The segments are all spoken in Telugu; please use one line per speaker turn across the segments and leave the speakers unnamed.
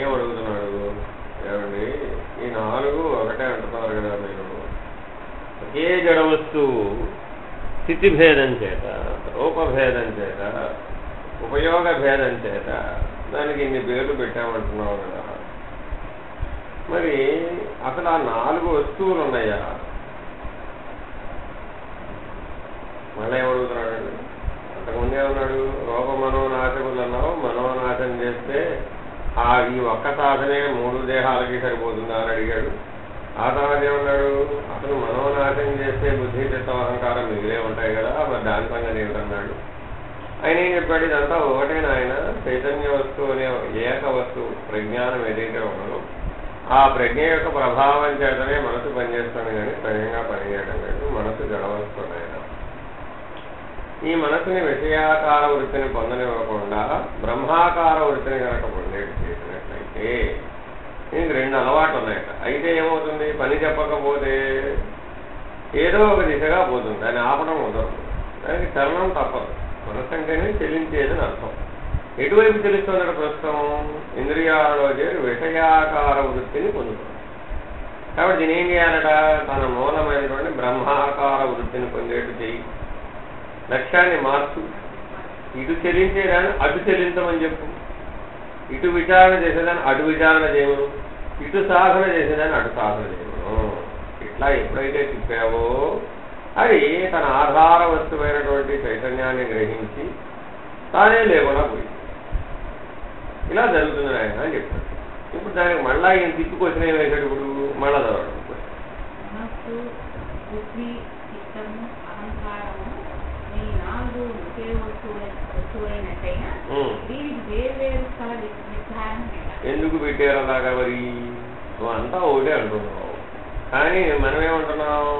ఏమడుగుతున్నాడు? ఏమండి ఈ నాలుగు ఒకటే అంటున్నారు కదా మీరు. ఒకే జడ వస్తువు స్థితిభేదం చేత, రూపభేదం చేత, ఉపయోగ భేదం చేత దానికి ఇన్ని పేర్లు పెట్టామంటున్నావు కదా. మరి అసలు ఆ నాలుగు వస్తువులు ఉన్నాయా? మళ్ళీ ఏమడుగుతున్నాడండి? అంతకుముందే ఉన్నాడు రూప మనోనాశకులు అన్నావు, మనోనాశం చేస్తే ఈ ఒక్క సాధనే 3 దేహాలకి సరిపోతుందా అని అడిగాడు. ఆ తర్వాత ఏమన్నాడు? అసలు మనోనాశం చేస్తే బుద్ధి చిత్తం అహంకారం మిగిలే ఉంటాయి కదా, మరి దాని సంగతి ఏమిటన్నాడు. ఆయన ఏం చెప్పాడు? ఇదంతా ఒకటేనా ఆయన చైతన్య వస్తువు అనే ఏక వస్తువు ప్రజ్ఞానం ఏదైతే ఉన్నదో ఆ ప్రజ్ఞ యొక్క ప్రభావం చేతనే మనసు పనిచేస్తుంది కానీ స్వయంగా పనిచేయడం లేదు. మనసు జడవస్తువు ఆయన. ఈ మనసుని విషయాకార వృత్తిని పొందనివ్వకుండా బ్రహ్మాకార వృత్తిని కనుక పొందేది చేసినట్లయితే దీనికి 2 అలవాట్లు ఉన్నాయట. అయితే ఏమవుతుంది? పని చెప్పకపోతే ఏదో ఒక దిశగా పోతుంది, దాన్ని ఆపడం కుదరదు, దానికి చలనం తప్పదు. మనసు అంటేనే చెల్లించేదని అర్థం. ఎటువైపు తెలుస్తుందట? ప్రస్తుతం ఇంద్రియాలలో చేరి విషయాకార వృత్తిని పొందుతుంది. కాబట్టి దీని ఏం చేయాలట? తన మూలమైనటువంటి బ్రహ్మాకార వృత్తిని పొందేట్టు చెయ్యి. లక్ష్యాన్ని మార్చు. ఇటు చెల్లించేదాన్ని అటు చెల్లించమని చెప్పు, ఇటు విచారణ చేసేదాన్ని అటు విచారణ చేయమను, ఇటు సాధన చేసేదాన్ని అటు సాధన చేయమను. ఇట్లా ఎప్పుడైతే చెప్పావో అది తన ఆధార వస్తువైనటువంటి చైతన్యాన్ని గ్రహించి తానే లేకుండా పోయింది. ఇలా జరుగుతుంది ఆయన అని చెప్తాడు. ఇప్పుడు దానికి మళ్ళా ఈయన తిప్పుకొచ్చిన వేసాడు. ఇప్పుడు మళ్ళా చదవడం ఎందుకు పెట్టారు అలాగా? మరి నువ్వు అంతా ఒకటే అంటున్నావు, కానీ మనమేమంటున్నావు?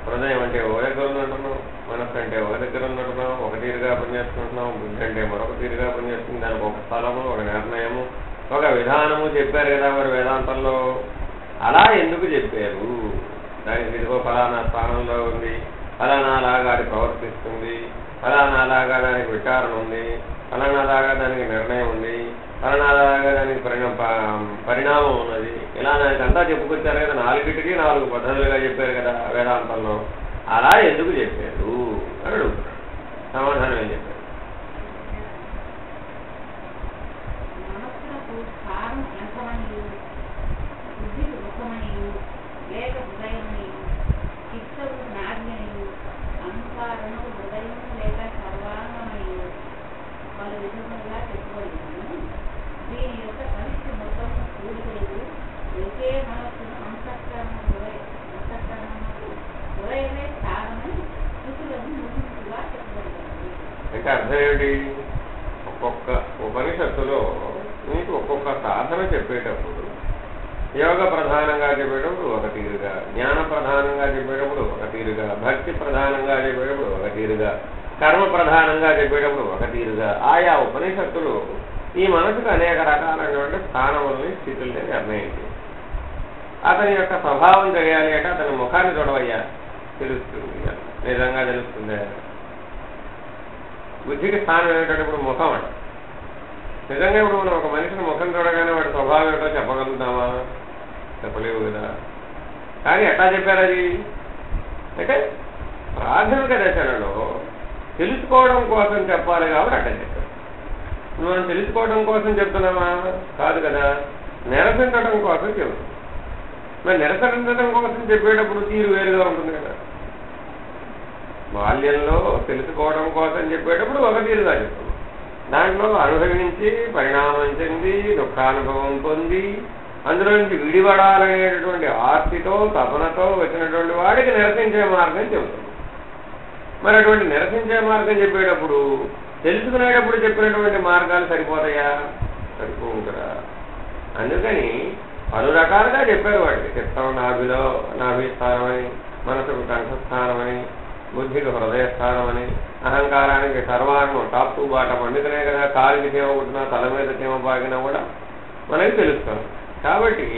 హృదయం అంటే ఓ దగ్గర ఉందంటున్నావు, మనస్సు అంటే ఒక దగ్గర ఉందంటున్నావు, ఒక తీరుగా పనిచేస్తుంటున్నావు, బుద్ధి అంటే మరొక తీరుగా పనిచేస్తుంది. దానికి ఒక స్థలము, ఒక నిర్ణయము, ఒక విధానము చెప్పారు కదా మరి వేదాంతంలో. అలా ఎందుకు చెప్పారు? దానికి ఇదిగో ఫలానా స్థానంలో ఉంది, ఫలానాలాగా అది ప్రవర్తిస్తుంది, ఫలానాలాగా దానికి విచారణ ఉంది, ఫలానాలాగా దానికి నిర్ణయం ఉంది, ఫలానాలాగా దానికి పరిణామం ఉన్నది. ఇలా దానికి అంతా చెప్పుకొచ్చారు కదా. 4టికి 4 పద్ధతులుగా చెప్పారు కదా వేదాంతంలో. అలా ఎందుకు చెప్పారు అని అడుగుతున్నాడు. సమాధానం ఏం చెప్పారు? అంటే అర్థం ఏమిటి? ఒక్కొక్క ఉపనిషత్తులో నీకు ఒక్కొక్క సాధన చెప్పేటప్పుడు యోగ ప్రధానంగా చెప్పేటప్పుడు ఒక తీరుగా, జ్ఞాన ప్రధానంగా చెప్పేటప్పుడు ఒక తీరుగా, భక్తి ప్రధానంగా చెప్పేటప్పుడు ఒక తీరుగా, కర్మ ప్రధానంగా చెప్పేటప్పుడు ఒక తీరుగా ఆయా ఉపనిషత్తులు ఈ మనసుకు అనేక రకాలైనటువంటి స్థానములని స్థితుల్ని నిర్ణయించి అతని యొక్క స్వభావం తెలియాలి అంటే అతని ముఖాన్ని చూడవయ్యా తెలుస్తుంది. నిజంగా తెలుస్తుంది. బుద్ధికి స్థానం ఏమిటంటే ఇప్పుడు ముఖం అంట. నిజంగా ఇప్పుడు మనం ఒక మనిషిని ముఖం చూడగానే వాడి స్వభావం ఏమిటో చెప్పగలుగుతామా? చెప్పలేవు కదా. కానీ ఎట్లా చెప్పారు అది? అంటే ప్రాథమిక దశలలో తెలుసుకోవడం కోసం చెప్పాలి కాబట్టి అట్లా చెప్పారు. మనం తెలుసుకోవడం కోసం చెప్తున్నామా? కాదు కదా. నిరసించడం కోసం చెబుతున్నాం. మరి నిరసించడం కోసం చెప్పేటప్పుడు తీరు వేరుగా ఉంటుంది కదా. బాల్యంలో తెలుసుకోవడం కోసం చెప్పేటప్పుడు ఒక తీరుగా చెప్తున్నాం. దాంట్లో అనుభవించి పరిణామం చెంది దుఃఖానుభవం పొంది అందులో నుంచి విడిపడాలనేటటువంటి ఆర్తితో తపనతో వచ్చినటువంటి వాడికి నిరసించే మార్గం చెబుతున్నాం. మరి అటువంటి నిరసించే మార్గం చెప్పేటప్పుడు తెలుసుకునేటప్పుడు చెప్పినటువంటి మార్గాలు సరిపోతాయా? సరిపోవురా. అందుకని పలు రకాలుగా చెప్పారు వాడికి. చిత్తం నాభిలో నాభిస్థానమని, మనసుకు కంఠస్థానమని, బుద్ధికి హృదయస్థానమని, అహంకారానికి సర్వాంగం టాప్ టు బాటం. అందుకనే కదా కాలికి చీమ పుట్టినా తల మీద చీమ పాగినా కూడా మనకి తెలుస్తుంది. కాబట్టి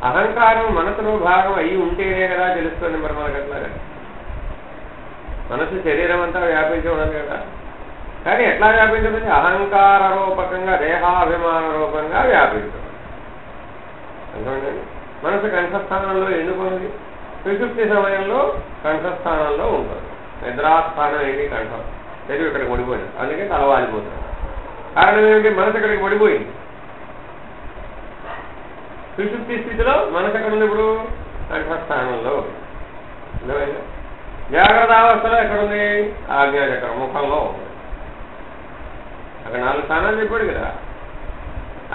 అహంకారం మనసులో భాగం అయ్యి ఉంటేనే కదా తెలుస్తుంది. మరి మనకు అట్లాగా మనసు శరీరం అంతా వ్యాపించి ఉండదు కదా. కానీ ఎట్లా వ్యాపించదు? అహంకార రూపకంగా దేహాభిమాన రూపంగా వ్యాపించదు. అర్థమైందండి? మనసు కంఠస్థానంలో ఎందుకు ఉంది? సుషుప్తి సమయంలో కంఠస్థానంలో ఉంటుంది. నిద్రాస్థానం ఏంటి? కంఠం. తెలివి ఇక్కడికి పడిపోయింది, అందుకే తలవాలిపోతుంది. కారణం ఏమిటి? మనసు ఇక్కడికి పడిపోయింది. సుషుప్తి స్థితిలో మనసు ఎక్కడ ఉంది? ఇప్పుడు కంఠస్థానంలో ఉంది. అర్థమైందా? జాగ్రత్త అవస్థలో ఎక్కడుంది? ఆజ్ఞాచక్రం ముఖంలో ఉంది. అక్కడ 4 స్థానాలు చెప్పాడు కదా.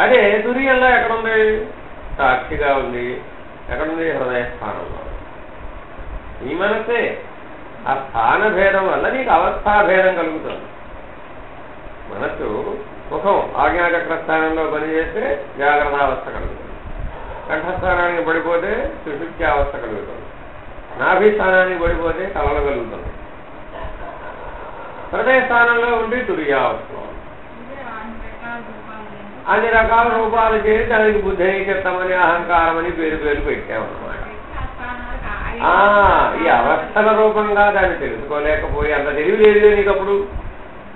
అదే తురియంలో ఎక్కడుంది? సాక్షిగా ఉంది. ఎక్కడుంది? హృదయ స్థానంలో. ఈ మనసే ఆ స్థాన భేదం వల్ల నీకు అవస్థాభేదం కలుగుతుంది. మనస్సు ముఖం ఆజ్ఞాచక్ర స్థానంలో పనిచేస్తే జాగ్రత్త అవస్థ కలుగుతుంది. కంఠస్థానానికి పడిపోతే సుషుప్తి అవస్థ కలుగుతుంది. నాభిస్థానానికి పడిపోతే కలలు కలుగుతుంది. హృదయ స్థానంలో ఉండి తుర్యావస్థ. అన్ని రకాల రూపాలు చేసి దానికి బుద్ధి చిత్తమని అహంకారమని పేరు పెట్టామన్నమాట. ఈ అవస్థల రూపంగా దాన్ని తెలుసుకోలేకపోయి అంత తెలివి లేదు నీకు. అప్పుడు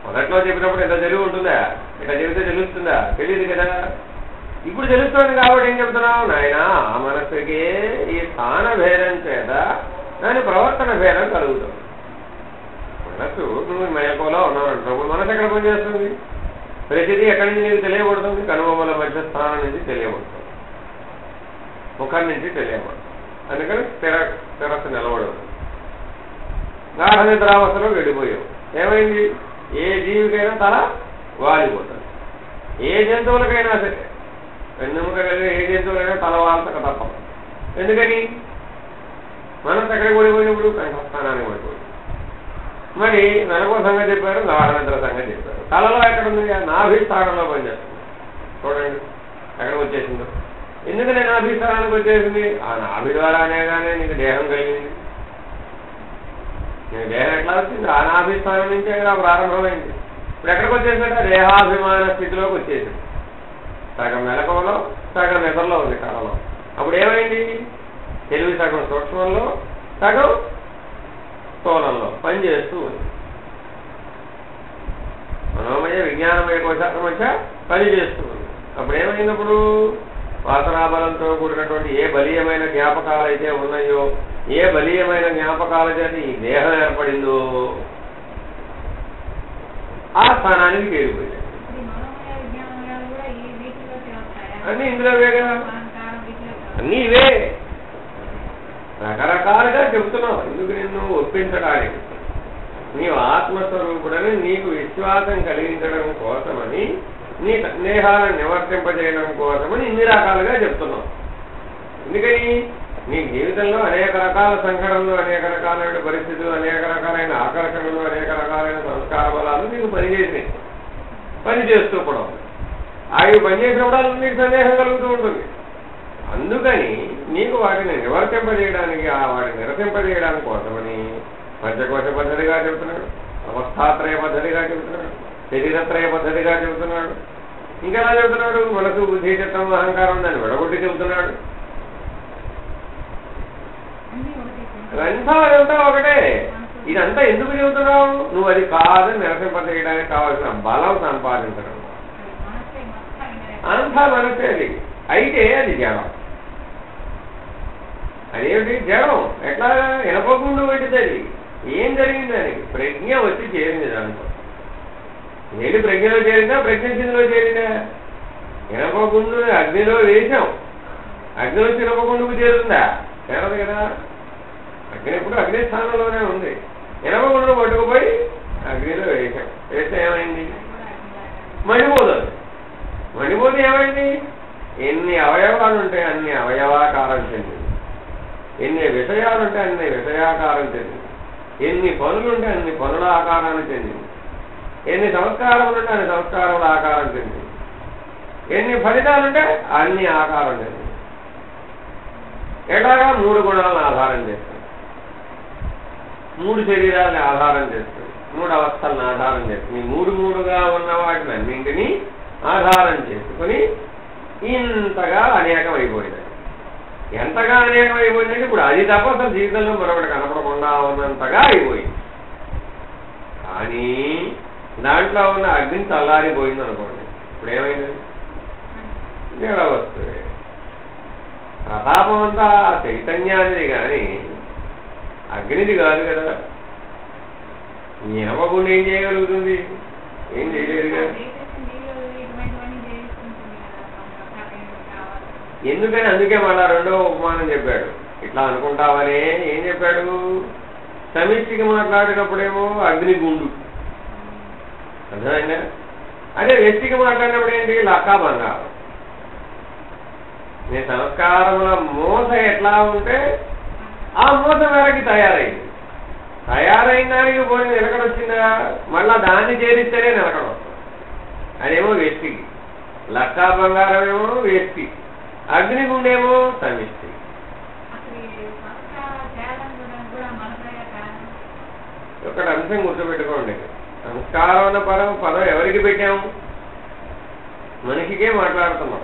మొదట్లో చెప్పినప్పుడు ఎంత తెలివి ఉంటుందా? ఇట్లా చెబితే తెలుస్తుందా? తెలియదు కదా. ఇప్పుడు తెలుస్తుంది కాబట్టి ఏం చెప్తున్నావు? నాయన ఆ మనస్సుకి ఈ స్థాన భేదం చేత దాని ప్రవర్తన భేదం కలుగుతుంది. మనస్సు నువ్వు మేకోలో ఉన్నావు, మనసు ఎక్కడ పనిచేస్తుంది? ప్రతిదీ ఎక్కడి నుంచి నీకు తెలియబడుతుంది? కనుబొమ్మల మధ్య స్థానం నుంచి తెలియబడుతుంది, ముఖం నుంచి తెలియబడుతుంది. అందుకని స్థిరస్సు నిలబడదు. గాఢ నిద్రావస్థలో వెళ్ళిపోయావు. ఏమైంది? ఏ జీవికైనా తల వాలిపోతుంది. ఏ జంతువులకైనా సరే, వెన్నెముక కలిగిన ఏ జంతువులైనా తల వాల్తక తప్పదు. ఎందుకని? మనసు ఎక్కడికి పడిపోయినప్పుడు కంఠస్థానానికి పడిపోయింది. మరి మెలకువ సంగతి చెప్పారు, గాఢ నిద్ర సంగతి చెప్పారు. తలలో ఎక్కడుంది? నాభిస్థానంలో పనిచేస్తుంది. చూడండి ఎక్కడికి వచ్చేసిందో. ఎందుకని నాభిస్థానానికి వచ్చేసింది? ఆ నాభి ద్వారానే కానీ నీకు దేహం కలిగింది. నీకు దేహం ఎట్లా వచ్చింది? ఆ నాభిస్థానం నుంచే కదా ప్రారంభమైంది. ఇప్పుడు ఎక్కడికి వచ్చేసిందంటే దేహాభిమాన స్థితిలోకి వచ్చేసింది. సగం మెలకువలో సగం నిద్రలో ఉంది కళలో. అప్పుడు ఏమైంది? తెలివి సగం సూక్ష్మంలో సగం స్థూలంలో పనిచేస్తూ ఉంది. మనోమయ విజ్ఞానమయ కోశాల మధ్య పనిచేస్తూ ఉంది. అప్పుడు ఏమైనప్పుడు వాసనాబలంతో కూడినటువంటి ఏ బలీయమైన జ్ఞాపకాలు అయితే ఉన్నాయో, ఏ బలీయమైన జ్ఞాపకాల చేత ఈ దేహం ఏర్పడిందో ఆ స్థానానికి చేరిపోయింది. అన్నీ ఇందులోవే కదా, అన్నీ ఇవే. రకరకాలుగా చెబుతున్నావు. ఎందుకు నిన్ను ఒప్పించడానికి? నీవు ఆత్మస్వరూపుడని నీకు విశ్వాసం కలిగించడం కోసమని, నీ సందేహాలను నివర్తింపజేయడం కోసమని ఇన్ని రకాలుగా చెప్తున్నావు. ఎందుకని? నీ జీవితంలో అనేక రకాల సంఘటనలు, అనేక రకాలైన పరిస్థితులు, అనేక రకాలైన ఆకర్షణలు, అనేక రకాలైన సంస్కార బలాలు నీకు పనిచేసినాయి. పనిచేస్తూ కూడా అవి పనిచేసినప్పుడు నీకు సందేహం కలుగుతూ ఉంటుంది. అందుకని నీకు వాటిని నివర్తింపజేయడానికి, వాటిని నిరసింపజేయడానికి కోసమని పంచకోశ పద్ధతిగా చెబుతున్నాడు, అవస్థాత్రయ పద్ధతిగా చెబుతున్నాడు, శరీరత్రయ పద్ధతిగా చెబుతున్నాడు. ఇంకెలా చెబుతున్నాడు? మనసు బుద్ధి చిత్తం అహంకారం దాన్ని విడగొట్టి చెబుతున్నాడు. అదంతా ఒకటే. ఇదంతా ఎందుకు చెబుతున్నావు? నువ్వు అది కాదని నిరసింపజేయడానికి కావాల్సిన బలం సంపాదించడం. అంతా మనసే. అది అయితే అది జడం. అదేమిటి? జడం. ఎట్లా? ఎనపకుండా పెట్టింది. అది ఏం జరిగింది? దానికి ప్రజ్ఞ వచ్చి చేరింది. దాంట్లో ఏది ప్రజ్ఞలో చేరిందా? ప్రజ్ఞస్థితిలో చేరిందా? ఎనపకుండా అగ్నిలో వేసాం, అగ్ని వచ్చి ఎనపకుండుకు చేరుతుందా? చేరదు కదా. అగ్ని ఎప్పుడు అగ్ని స్థానంలోనే ఉంది. ఎనపకుండా పట్టుకుపోయి అగ్నిలో వేసాం. వేస్తే ఏమైంది? మండిపోతుంది. మండిపోతే ఏమైంది? ఎన్ని అవయవాలు ఉంటాయి అన్ని అవయవాకారం చెందింది. ఎన్ని విషయాలుంటే అన్ని విషయాకారం చెందింది. ఎన్ని పనులుంటే అన్ని పనుల ఆకారాన్ని చెందింది. ఎన్ని సంస్కారములుంటే అన్ని సంస్కారముల ఆకారం చెందింది. ఎన్ని ఫలితాలుంటే అన్ని ఆకారం చెందింది. ఎట్లాగా? 3 గుణాలను ఆధారం చేస్తుంది, 3 శరీరాలని ఆధారం చేస్తుంది, 3 అవస్థలను ఆధారం చేస్తుంది. 3గా ఉన్న వాటిని అన్నింటినీ ఆధారం చేసుకుని ఇంతగా అనేకం అయిపోయింది. ఎంతగా అనేకం అయిపోయిందంటే ఇప్పుడు అది తప్ప అసలు జీవితంలో మరొకటి కనపడకుండా ఉన్నంతగా అయిపోయింది. కానీ దాంట్లో ఉన్న అగ్ని చల్లారిపోయింది అనుకోండి, ఇప్పుడు ఏమైంది? జడ వస్తుంది. ప్రతాపం అంతా చైతన్యానిది కానీ అగ్నిది కాదు కదా. జ్ఞాపకుండా ఏం చేయగలుగుతుంది? ఏం చేయలేదు కదా. ఎందుకని? అందుకే మళ్ళా రెండో ఉపమానం చెప్పాడు. ఇట్లా అనుకుంటావనే ఏం చెప్పాడు? సమిష్టికి మాట్లాడినప్పుడేమో అగ్నిగుండు, అర్థమైందా? అదే వ్యక్తికి మాట్లాడినప్పుడు ఏంటి? లక్కా బంగారం. నీ సంస్కారముల మూస ఎట్లా ఉంటే ఆ మూస మేరకి తయారైంది. తయారైన దానికి పోయి నిలకడొచ్చిందా? మళ్ళా దాన్ని చేరిస్తేనే నిలకడ వస్తుంది. అదేమో వ్యక్తికి. లక్కా బంగారం ఏమో వ్యక్తి, అగ్నిగుండేమో సమిష్టి. ఒకటి అంశం గుర్తుపెట్టుకోండి, సంస్కారం అన్న పదం ఎవరికి పెట్టాము? మనిషికే మాట్లాడుతున్నాం.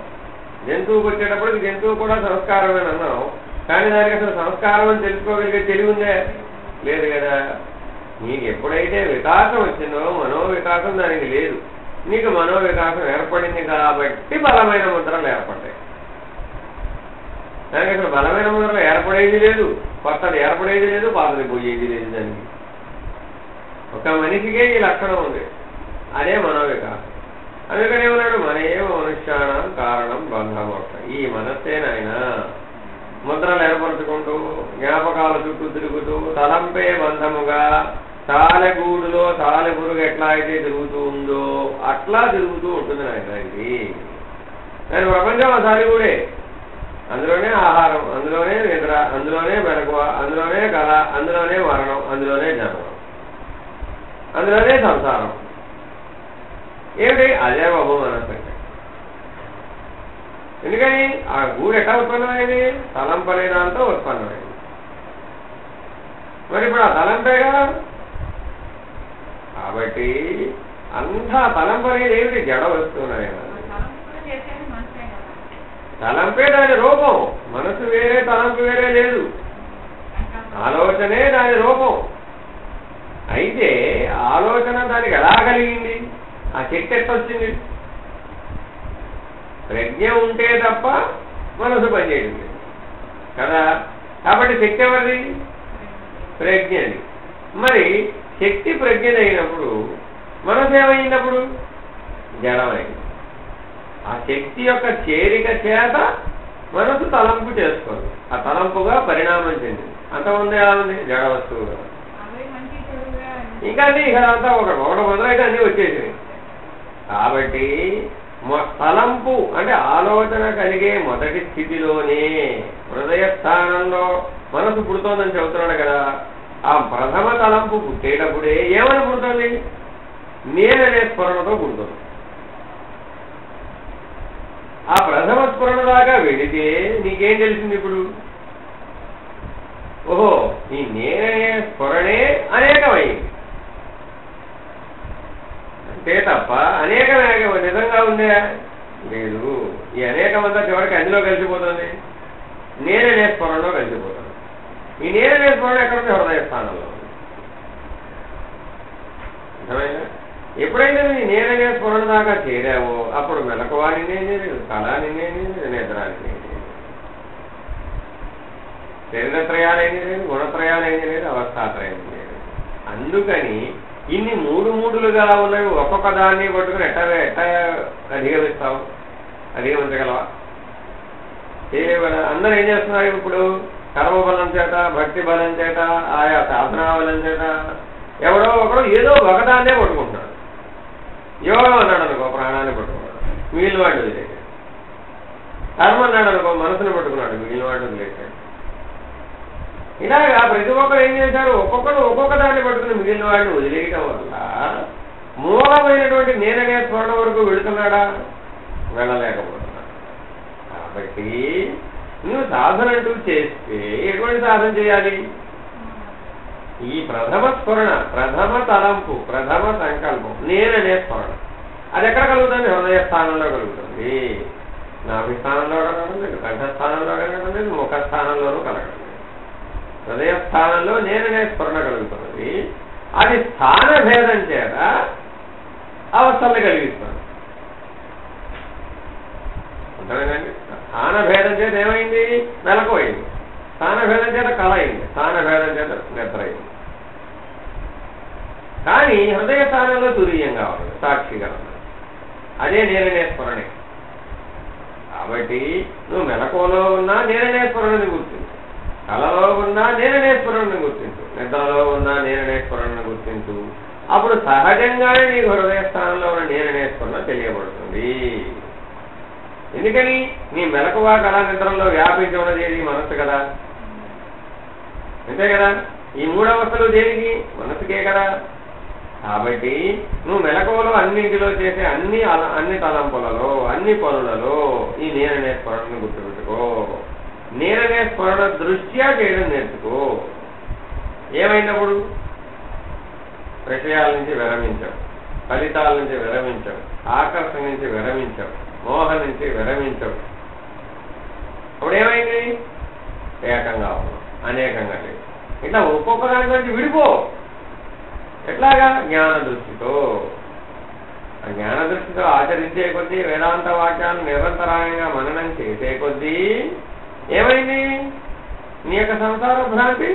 జంతువుకి వచ్చేటప్పటికి జంతువు కూడా సంస్కారమని అన్నాం, కానీ దానికి అసలు సంస్కారం అని తెలుసుకోగలిగే తెలివి ఉందే? లేదు కదా. నీకు ఎప్పుడైతే వికాసం వచ్చిందో మనోవికాసం దానికి లేదు, నీకు మనోవికాసం ఏర్పడింది కాబట్టి బలమైన ముద్రలు ఏర్పడ్డాయి. దానికి అసలు బలమైన ముద్రలు ఏర్పడేది లేదు, కొత్తది ఏర్పడేది లేదు, పాతది పోయేది లేదు. దానికి ఒక మనిషికే ఈ లక్షణం ఉంది, అదే మనోవికాసం. అందుకనే ఉన్నాడు మన ఏమో మనుష్యానం కారణం బంధమోక్ష. ఈ మనస్సేనైనా ముద్రలు ఏర్పరచుకుంటూ జ్ఞాపకాల చుట్టూ తిరుగుతూ తలంపే బంధముగా తాలెగూడులో తాలెపురుగు ఎట్లా అయితే తిరుగుతూ ఉందో అట్లా తిరుగుతూ ఉంటుంది నాయన. ఇది దాని ప్రపంచం ఆ తాలిగూడే. అందులోనే ఆహారం, అందులోనే నిద్ర, అందులోనే మెలకువ, అందులోనే కళ, అందులోనే మరణం, అందులోనే జన్మం, అందులోనే సంసారం. ఏమిటి? అదే బాబు మనసు అంటే. ఎందుకని? ఆ గూడు ఎట్లా ఉత్పన్నమైంది? తలంపనే దాంతో ఉత్పన్నమైంది. మరి ఇప్పుడు ఆ తలంపేగా. కాబట్టి అంతా తలంపనేది ఏమిటి? జడ వస్తున్నాయి. తలంపే దాని రూపం. మనసు వేరే, తలంపు వేరే లేదు. ఆలోచనే దాని రూపం. అయితే ఆలోచన దానికి ఎలా కలిగింది? ఆ శక్తి ఎట్టొచ్చింది? ప్రజ్ఞ ఉంటే తప్ప మనసు పనిచేయదు కదా. కాబట్టి శక్తి ఎవరిది? ప్రజ్ఞది. మరి శక్తి ప్రజ్ఞది అయినప్పుడు మనసు ఏమైనప్పుడు? జడమైంది. ఆ శక్తి యొక్క చేరిక చేత మనసు తలంపు చేసుకోండి, ఆ తలంపుగా పరిణామం చెందింది. అంతకుముందు ఎలా ఉంది? జడ వస్తువుగా. ఇంకా అన్నీ ఇదంతా ఒకటి మొదలైతే అన్నీ వచ్చేసినాయి. కాబట్టి తలంపు అంటే ఆలోచన కలిగే మొదటి స్థితిలోనే హృదయ స్థానంలో మనసు పుడుతోందని చెబుతున్నాడు కదా. ఆ ప్రథమ తలంపు పుట్టేటప్పుడే ఏమని పుడుతుంది? నేననే స్ఫురణతో పుడుతుంది. ఆ ప్రథమ స్ఫురణ దాకా వెళితే నీకేం తెలిసింది? ఇప్పుడు ఓహో, ఈ నేననే స్ఫురణే అనేకమైంది అంతే తప్ప అనేకం నిజంగా ఉందే లేదు. ఈ అనేకమంతా చివరికి అందులో కలిసిపోతుంది, నేననే స్ఫురణలో కలిసిపోతుంది. ఈ నేననే స్ఫురణ ఎక్కడుంది? హృదయ స్థానంలో ఉంది. అర్థమైనా? ఎప్పుడైతే నీ నేననే స్ఫురణ దాకా చేరావో అప్పుడు మెలకువ నిన్నేది లేదు, కళ నిన్నేది లేదు, నిద్ర నిన్నేది లేదు, శరీరత్రయాలేని లేదు, గుణత్రయాలేని లేదు, అవస్థాత్రయం లేదు. అందుకని ఇన్ని మూడులుగా ఉన్నవి ఒక్కొక్క దాన్ని పట్టుకుని ఎట్ట అధిగమిస్తావు? అధిగమించగలవా? అందరూ ఏం చేస్తున్నారు ఇప్పుడు? కర్మ బలం చేత, భక్తి బలం చేత, ఆయా సాధనా బలం చేత ఎవడో ఒకడో ఏదో ఒకదాన్నే పట్టుకుంటున్నాడు. యోగం అన్నాడు అనుకో, ప్రాణాన్ని పట్టుకున్నాడు, మిగిలిన వాడు వదిలేశాడు. కర్మ అన్నాడు అనుకో, మనసుని పట్టుకున్నాడు, మిగిలిన వాడు వదిలేశాడు. ఇలాగా ప్రతి ఒక్కరు ఏం చేశారు? ఒక్కొక్కరు ఒక్కొక్క దాన్ని పట్టుకుని మిగిలిన వాడిని వదిలేయటం వల్ల మూలమైనటువంటి నేననే స్మరణ వరకు వెళుతున్నాడా? వెళ్ళలేకపోతున్నాడు. కాబట్టి నువ్వు సాధన అంటూ చేస్తే ఎటువంటి సాధన చేయాలి? ఈ ప్రథమ స్మరణ, ప్రథమ తలంపు, ప్రథమ సంకల్పం నేననే స్మరణ. అది ఎక్కడ కలుగుతుంది? హృదయ స్థానంలో కలుగుతుంది. నాభి స్థానంలో కలగడం లేదు, కంఠస్థానంలో కలగడం లేదు, ముఖ స్థానంలోనూ కలగడం లేదు. హృదయ స్థానంలో నేననే స్మరణ కలుగుతున్నది. అది స్థాన భేదం చేత అవస్థల్ని కలిగిస్తాడు. అర్థమేనండి? స్థానభేదం చేత ఏమైంది? మెలకువైంది. స్థానభేదం చేత కళ అయింది. స్థానభేదం చేత నిద్ర అయింది. కానీ హృదయ స్థానంలో తురీయంగా ఉన్నది, సాక్షిగా ఉన్నది. అదే నేననే స్మరణే. కాబట్టి నువ్వు మెలకువలో ఉన్నా నేననే స్మరణని గుర్తించు, కళలో ఉన్నా నేననే స్మరణని గుర్తించు, నిద్రలో ఉన్నా నేననే స్మరణని గుర్తించు. అప్పుడు సహజంగానే నీ హృదయ స్థానంలో ఉన్న నేననే స్మరణ తెలియబడుతుంది. ఎందుకని? నీ మెలకువ కళ నిద్రలో వ్యాపించి ఉన్నది ఏది? మనస్సు కదా. అంతే కదా? ఈ మూడవస్థలు దేనికి? మనస్సుకే కదా. కాబట్టి నువ్వు మెలకువలో అన్నింటిలో చేసే అన్ని తలంపులలో, అన్ని పనులలో ఈ నేననే స్మరణను గుర్తుపెట్టుకో. నేననే స్మరణ దృష్ట్యా చేయడం నేర్చుకో. ఏమైనప్పుడు? విషయాల నుంచి విరమించాం, ఫలితాల నుంచి విరమించాం, ఆకర్షణ నుంచి విరమించాం, మోహం నుంచి విరమించాం. అప్పుడు ఏమైంది? ఏకంగా ఉన్నాం, అనేకంగా లేదు. ఇట్లా ఒక్కొక్క దాని నుంచి విడిపో. ఎట్లాగా? జ్ఞాన దృష్టితో. ఆ జ్ఞాన దృష్టితో ఆచరించే కొద్దీ, వేదాంత వాక్యాన్ని నిరంతరాయంగా మననం చేసే కొద్దీ ఏమైంది? నీ యొక్క సంసార భ్రాంతి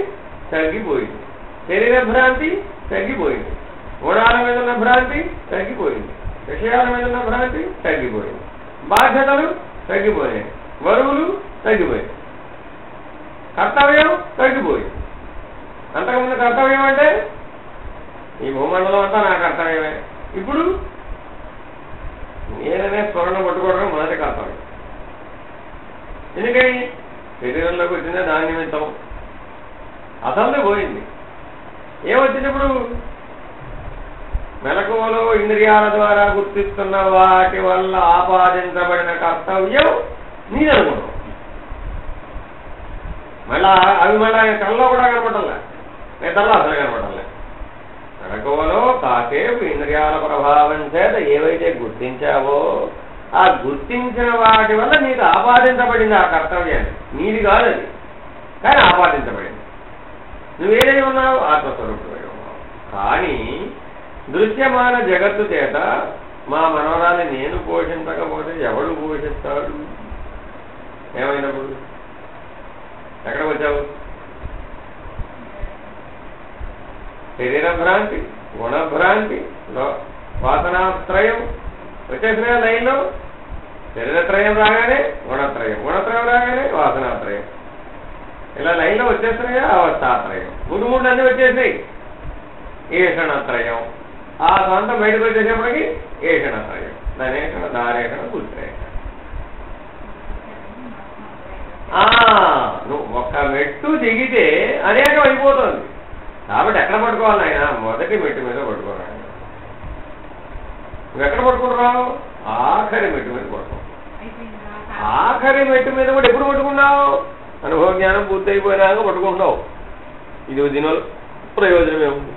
తగ్గిపోయింది, శరీర భ్రాంతి తగ్గిపోయింది, గుణాల మీద ఉన్న భ్రాంతి తగ్గిపోయింది, విషయాల మీద ఉన్న భ్రాంతి తగ్గిపోయింది, బాధ్యతలు తగ్గిపోయాయి, బరువులు తగ్గిపోయాయి, కర్తవ్యం తగ్గిపోయింది. అంతకుముందు కర్తవ్యం అంటే ఈ భూమండలం అంతా నా కర్తవ్యమే. ఇప్పుడు నేననే స్మరణ పట్టుకోవడం మొదటి కర్తవ్యం. ఎందుకని? శరీరంలోకి వచ్చిందే దాని నిమిత్తం. అసలు పోయింది. ఏమొచ్చినప్పుడు? మెలకువలో ఇంద్రియాల ద్వారా గుర్తిస్తున్న వాటి వల్ల ఆపాదించబడిన కర్తవ్యం నీదనుకున్నావు. మళ్ళా కళ్ళలో కూడా కనపడాల, నిద్రలో అసలు కనపడాలి. మెలకువలో కాసేపు ఇంద్రియాల ప్రభావం చేత ఏవైతే గుర్తించావో ఆ గుర్తించిన వాటి వల్ల నీకు ఆపాదించబడింది. ఆ కర్తవ్యాన్ని నీది కాదు అది, కానీ ఆపాదించబడింది. నువ్వేదై ఉన్నావు? ఆత్మస్వరూపుడై ఉన్నావు. కానీ దృశ్యమాన జగత్తు చేత మా మనవరాన్ని నేను పోషించకపోతే ఎవడు పోషిస్తాడు? ఏమైనప్పుడు ఎక్కడికి వచ్చావు? శరీర భ్రాంతి, గుణభ్రాంతి, వాసనాత్రయం వచ్చేసిన లైన్లో. శరీరత్రయం రాగానే గుణత్రయం, గుణత్రయం రాగానే వాసనాత్రయం, ఇలా లైన్లో వచ్చేస్తున్నాయా? అవస్థాత్రయం. మూడు అన్నీ వచ్చేసినాయి. ఏషణత్రయం. ఆ సొంతం బయటకు వచ్చేసేప్పటికి ఏషణత్రయం, ధనేషణ, దారేషణ, కుత్రేషణ. నువ్వు ఒక్క మెట్టు దిగితే అనేకం అయిపోతుంది. కాబట్టి ఎక్కడ పట్టుకోవాలి ఆయన? మొదటి మెట్టు మీద పట్టుకోవాలి. నువ్వు ఎక్కడ పట్టుకుంటున్నావు? ఆఖరి మెట్టు మీద పట్టుకో. ఆఖరి మెట్టు మీద కూడా ఎప్పుడు పట్టుకున్నావు? అనుభవ జ్ఞానం పూర్తయిపోయినాక పట్టుకుంటున్నావు. ఇది దీనివల్ల ప్రయోజనమే ఉంది.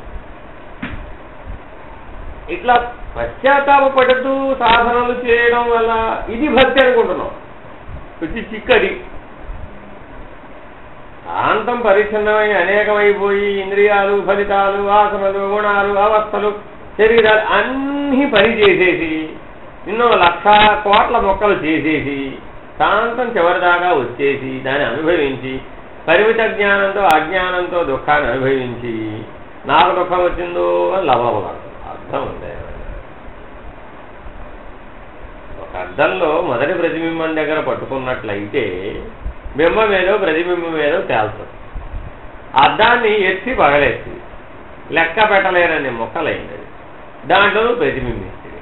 ఇట్లా పశ్చాత్తాపడుతూ సాధనలు చేయడం వల్ల ఇది భక్తి అనుకుంటున్నాం. వచ్చి చిక్కది శాంతం పరిచ్ఛిన్నమై అనేకమైపోయి ఇంద్రియాలు, ఫలితాలు, వాసనలు, గుణాలు, అవస్థలు, శరీరాలు అన్నీ పనిచేసేసి ఎన్నో 1,00,000 కోట్ల మొక్కలు చేసేసి శాంతం చివరిదాకా వచ్చేసి దాన్ని అనుభవించి పరిమిత జ్ఞానంతో అజ్ఞానంతో దుఃఖాన్ని అనుభవించి నాకు దుఃఖం వచ్చిందో అని లవలవలాడుతుంది. అర్థం ఉంది. ఒక అర్థంలో మొదటి ప్రతిబింబం దగ్గర పట్టుకున్నట్లయితే బింబం ఏదో ప్రతిబింబం ఏదో తేల్తుంది. అద్దాన్ని ఎత్తి పగలేసి లెక్క పెట్టలేనని మొక్కలైంది, దాంట్లో ప్రతిబింబిస్తుంది.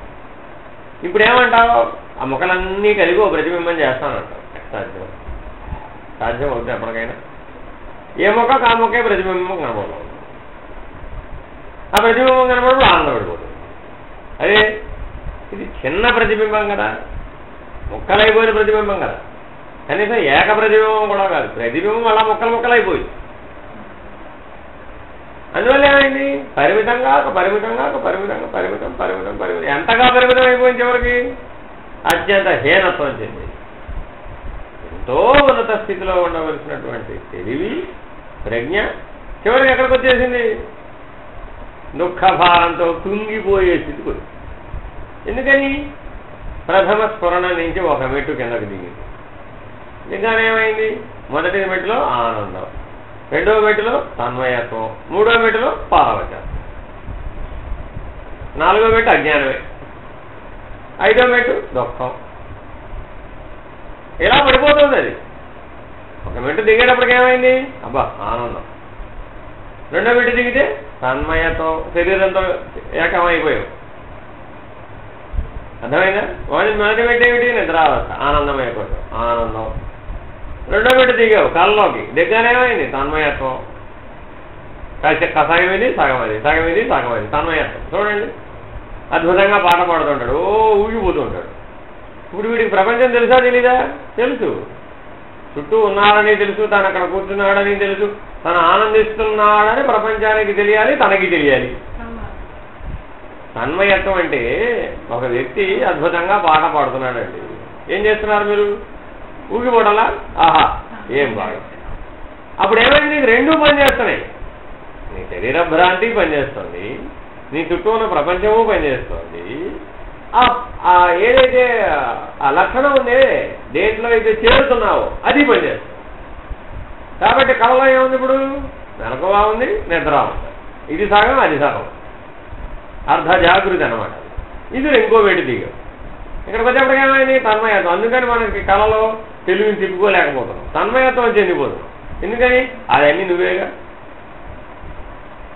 ఇప్పుడు ఏమంటావు? ఆ మొక్కలన్నీ కలిగి ఓ ప్రతిబింబం చేస్తానంటావు. సాధ్యం సాధ్యం అవుతుంది ఎప్పటికైనా. ఏ మొక్కకు ఆ మొక్కే ప్రతిబింబం కనబడదు. ఆ ప్రతిబింబం కనబడప్పుడు ఆనందపడిపోతుంది. అదే ఇది చిన్న ప్రతిబింబం కదా, మొక్కలైపోయిన ప్రతిబింబం కదా, కనీసం ఏక ప్రతిబింబం కూడా కాదు. ప్రతిబింబం అలా మొక్కలైపోయింది. అందువల్ల ఏమైంది? పరిమితంగా ఎంతగా పరిమితం అయిపోయింది? చివరికి అత్యంత హీనత్వం చెంది ఎంతో ఉన్నత స్థితిలో ఉండవలసినటువంటి తెలివి, ప్రజ్ఞ చివరికి ఎక్కడికి వచ్చేసింది? దుఃఖ భారంతో కుంగిపోయే స్థితికి వచ్చింది. ఎందుకని ప్రథమ స్ఫురణ నుంచి ఒక మెట్టు కిందకు దిగింది. దిగానే ఏమైంది? మొదటి మెట్టులో ఆనందం, రెండవ మెట్టులో తన్మయత్వం, మూడవ మెట్టులో పారవచత్వం, నాలుగో మెట్టు అజ్ఞానమే, ఐదో మెట్టు దుఃఖం. ఇలా పడిపోతుంది అది. ఒక మెట్టు దిగేటప్పటికి ఏమైంది? అబ్బా ఆనందం. రెండో మెట్టు దిగితే తన్మయత్వం, శరీరంతో ఏకమైపోయావు. అర్థమైందా? మొదటి మెట్టు ఏమిటి? నిద్రావస్థ, ఆనందమయ కోసం ఆనందం. రెండో మెట్టు దిగావు కళ్ళలోకి, దిగ్గానేమైంది? తన్మయత్వం. కషాయం ఇది సగం అది, సగం ఇది సగం అది, తన్మయత్వం. చూడండి, అద్భుతంగా పాట పాడుతుంటాడు, ఓ ఊగిపోతుంటాడు. ఇప్పుడు వీడికి ప్రపంచం తెలుసా తెలీదా? తెలుసు. చుట్టూ ఉన్నాడని తెలుసు, తను అక్కడ కూర్చున్నాడని తెలుసు, తను ఆనందిస్తున్నాడని ప్రపంచానికి తెలియాలి, తనకి తెలియాలి. తన్మయత్వం అంటే ఒక వ్యక్తి అద్భుతంగా పాట పాడుతున్నాడండి, ఏం చేస్తున్నారు మీరు? ఊగిపోవడంలా, ఆహా ఏం బాగా. అప్పుడు ఏమైంది? నీకు రెండూ పనిచేస్తున్నాయి. నీ శరీర భ్రాంతి పనిచేస్తుంది, నీ చుట్టూ ఉన్న ప్రపంచము పనిచేస్తుంది. ఏదైతే ఆ లక్షణం ఉందే, దేంట్లో అయితే చేరుతున్నావో అది పనిచేస్తుంది. కాబట్టి కళలో ఏముంది? ఇప్పుడు మెలకువ ఉంది, నిద్ర ఉంది. ఇది సగం, అది సగం, అర్ధ జాగృతి అనమాట. ఇది ఇంకో వేటి దిగం. ఇక్కడికి వచ్చేప్పటికి ఏమైంది? తన్మయత్వం. అందుకని మనకి కళలో తెలివిని తిప్పుకోలేకపోతున్నాం, తన్మయత్వం చెందిపోతున్నాం. ఎందుకని? అదన్నీ నువ్వేగా.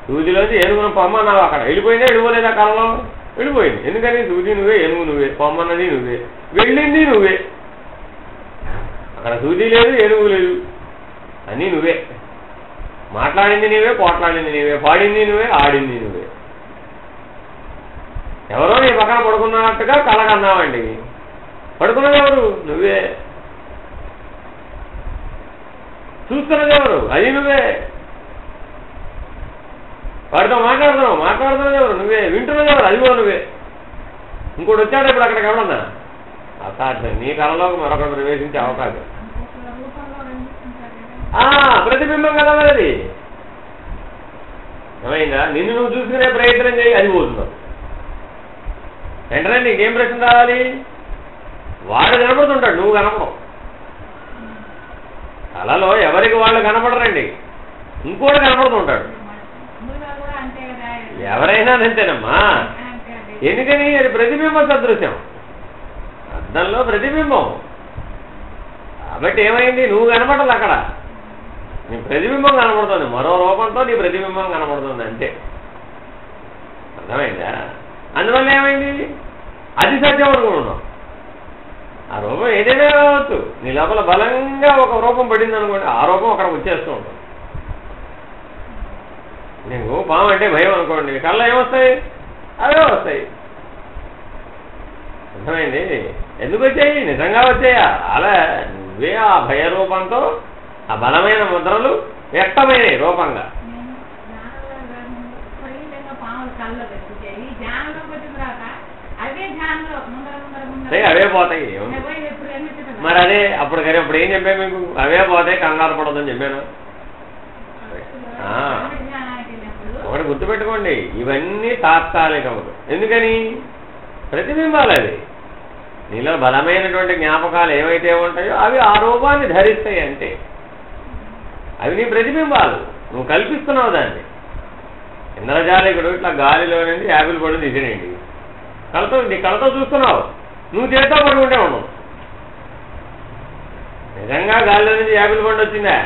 సూదిలోంచి ఏనుగును పొమ్మన్నావు, అక్కడ వెళ్ళిపోయిందా? వెళ్ళిపోలేదా? కళలో వెళ్ళిపోయింది. ఎందుకని? సూది నువ్వే, ఏనుగు నువ్వే, పొమ్మన్నది నువ్వే, వెళ్ళింది నువ్వే. అక్కడ సూది లేదు, ఏనుగు లేదు, అన్నీ నువ్వే. మాట్లాడింది నీవే, పోట్లాడింది నీవే, పాడింది నువ్వే, ఆడింది నువ్వే. ఎవరో నీ పక్కన పడుకున్నట్టుగా కలగన్నావండి, పడుకున్నది ఎవరు? నువ్వే. చూస్తున్నది ఎవరు? అది నువ్వే. వాడితో మాట్లాడుతున్నది ఎవరు? నువ్వే. వింటున్నది ఎవరు? అది కూడా నువ్వే. ఇంకోటి వచ్చాడు ఇప్పుడు అక్కడికి ఎవడన్నా? అసాధ్యం. నీ కళలోకి మరొకరు ప్రవేశించే అవకాశం. ప్రతిబింబం కదా మరి అది. ఏమైందా? నిన్ను నువ్వు చూసుకునే ప్రయత్నం చేయి, అది పోతున్నావు. వెంటనే నీకేం ప్రశ్న రావాలి? వాడు కనపడుతుంటాడు, నువ్వు కనపడవు. కళలో ఎవరికి వాళ్ళు కనపడరండి, ఇంకోటి కనపడుతుంటాడు. ఎవరైనా అంతేనమ్మా. ఎందుకని? అది ప్రతిబింబం సదృశ్యం, అద్దంలో ప్రతిబింబం. కాబట్టి ఏమైంది? నువ్వు కనపడదు అక్కడ, నీ ప్రతిబింబం కనపడుతుంది, మరో రూపంతో నీ ప్రతిబింబం కనపడుతుంది, అంతే. అర్థమైందా? అందువల్ల ఏమైంది? అది సత్యం అనుకుంటున్నాం. ఆ రూపం ఏదైనా కావచ్చు, నీ లోపల బలంగా ఒక రూపం పడింది అనుకోండి, ఆ రూపం అక్కడ వచ్చేస్తూ ఉంటుంది. నీకు పాము అంటే భయం అనుకోండి, కళ్ళ ఏమొస్తాయి? అవే వస్తాయి. అర్థమైంది? ఎందుకు వచ్చాయి? నిజంగా వచ్చాయా? అలా నువ్వే ఆ భయ రూపంతో ఆ బలమైన ముద్రలు వ్యక్తమైనవి రూపంగా. అవే పోతాయి. మరి అదే అప్పుడు ఏం చెప్పాను మీకు? అవే పోతాయి, కంగారు పడదని చెప్పాను. ఒకటి గుర్తుపెట్టుకోండి, ఇవన్నీ తాత్కాలికములు. ఎందుకని? ప్రతిబింబాలు. అవి నీలో బలమైనటువంటి జ్ఞాపకాలు ఏవైతే ఉంటాయో అవి ఆ రూపాన్ని ధరిస్తాయి, అంతే. అవి నీ ప్రతిబింబాలు, నువ్వు కల్పిస్తున్నావు దాన్ని. ఇంద్రజాలికుడు ఇట్లా గాలిలో నుంచి యాపిల్ పండు తీసినండి, నీ కళతో చూస్తున్నావు, నువ్వు చేతితో పడుకుంటే ఉండవు. నిజంగా గాలిలో నుంచి యాపిల్ పండు వచ్చిందా?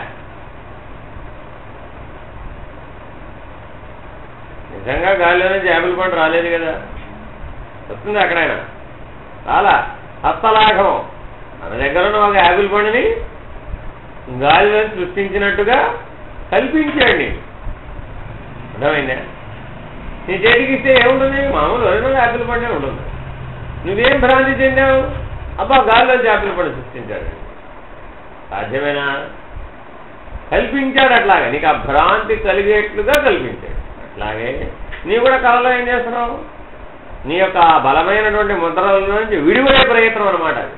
నిజంగా గాలిలో నుంచి యాపిల్ పండు రాలేదు కదా. వస్తుంది అక్కడైనా? చాలా హస్తలాఘం. మన దగ్గర ఉన్న ఒక యాపిల్ పండుని గాలిలో సృష్టించినట్టుగా కల్పించండి. అర్థమైందా? నీ చేతికి ఇస్తే ఏముంటుంది? మామూలు ఒరిజినల్ యాపిల్ పండే ఉంటుంది. నువ్వేం భ్రాంతి చెందావు? అబ్బా గాలిలో యాపిల్ పండు సృష్టించాడు. సాధ్యమేనా? కల్పించాడు. అట్లాగే నీకు ఆ భ్రాంతి కలిగేట్లుగా కల్పించాడు. అట్లాగే నీవు కూడా కళలో ఏం చేస్తున్నావు? నీ యొక్క బలమైనటువంటి ముద్రల నుంచి విడిపడే ప్రయత్నం అనమాట. అది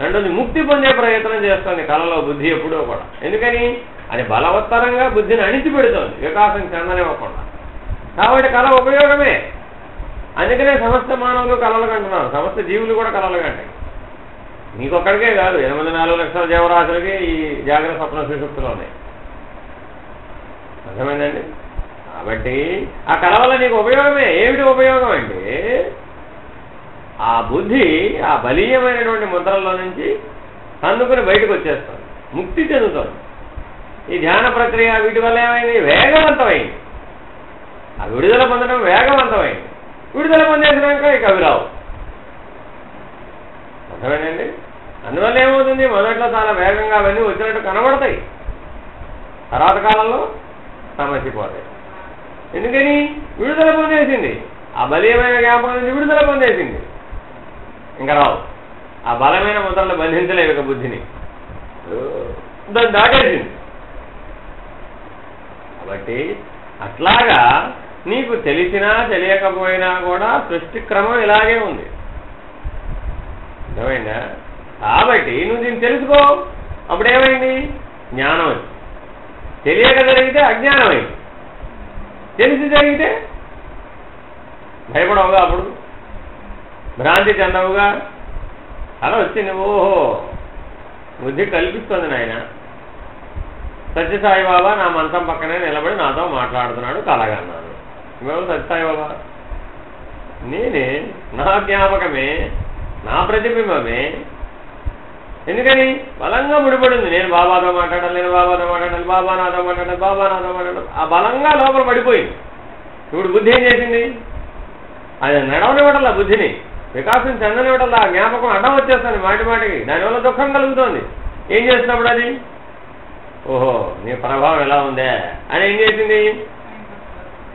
రెండోది ముక్తి పొందే ప్రయత్నం చేస్తుంది కళలో బుద్ధి ఎప్పుడూ కూడా. ఎందుకని? అది బలవత్తరంగా బుద్ధిని అణిచిపెడుతోంది, వికాసం చెందనివ్వకుండా. కాబట్టి కళ ఉపయోగమే. అందుకనే సమస్త మానవులు కలలు కంటున్నారు, సమస్త జీవులు కూడా కలలు కంటాయి. నీకొక్కడికే కాదు, 84 లక్షల జీవరాశులకి ఈ జాగ్రత్త స్వప్న సుషుప్తులు ఉన్నాయి. అర్థమైందండి? కాబట్టి ఆ కళ వల్ల నీకు ఉపయోగమే. ఏమిటి ఉపయోగం అంటే ఆ బుద్ధి ఆ బలీయమైనటువంటి ముద్రల్లో నుంచి అందుకుని బయటకు వచ్చేస్తుంది, ముక్తి చెందుతుంది. ఈ ధ్యాన ప్రక్రియ వీటి వల్ల ఏమైంది? వేగవంతమైంది. ఆ విడుదల పొందడం వేగవంతమైంది. విడుదల పొందేసినాక ఇక అవి రావు. అర్థమైందండి? అందువల్ల ఏమవుతుంది? మొదట్లో చాలా వేగంగా అవన్నీ వచ్చినట్టు కనబడతాయి, తర్వాత కాలంలో సమసిపోతాయి. ఎందుకని? విడుదల పొందేసింది. ఆ బలీయమైన జ్ఞాపకం నుంచి విడుదల పొందేసింది, ఇంకా రావు. ఆ బలమైన ముద్రలు బంధించలేవు ఇక బుద్ధిని, దాన్ని దాటేసింది. కాబట్టి అట్లాగా నీకు తెలిసినా తెలియకపోయినా కూడా సృష్టి క్రమం ఇలాగే ఉంది. అర్థమైందా? కాబట్టి నువ్వు దీన్ని తెలుసుకో. అప్పుడేమైంది? జ్ఞానం అయింది. తెలియక జరిగితే అజ్ఞానం అయింది. తెలిసి జరిగితే భయపడవుగా, అప్పుడు భ్రాంతి చెందవుగా. అలా వచ్చింది. ఓహో, బుద్ధి కల్పిస్తుంది నాయన. సత్యసాయిబాబా నా మంచం పక్కనే నిలబడి నాతో మాట్లాడుతున్నాడు, కలగన్నాను. మేము సత్యసాయిబాబా నేనే, నా జ్ఞాపకమే, నా ప్రతిబింబమే. ఎందుకని? బలంగా ముడిపడింది. నేను బాబాతో మాట్లాడాలి, నేను బాబాతో మాట్లాడాలి, బాబా నాతో మాట్లాడాలి, బాబా నాతో మాట్లాడాలి. ఆ బలంగా లోపల పడిపోయింది. ఇప్పుడు బుద్ధి ఏం చేసింది? అది నడవనివ్వటల్లా, బుద్ధిని వికాసం చెందనివ్వటల్లా. ఆ జ్ఞాపకం అడ్డం వచ్చేస్తుంది మాటి మాటికి. దానివల్ల దుఃఖం కలుగుతోంది. ఏం చేస్తున్నప్పుడు అది? ఓహో, నీ ప్రభావం ఎలా ఉందే అని ఏం చేసింది?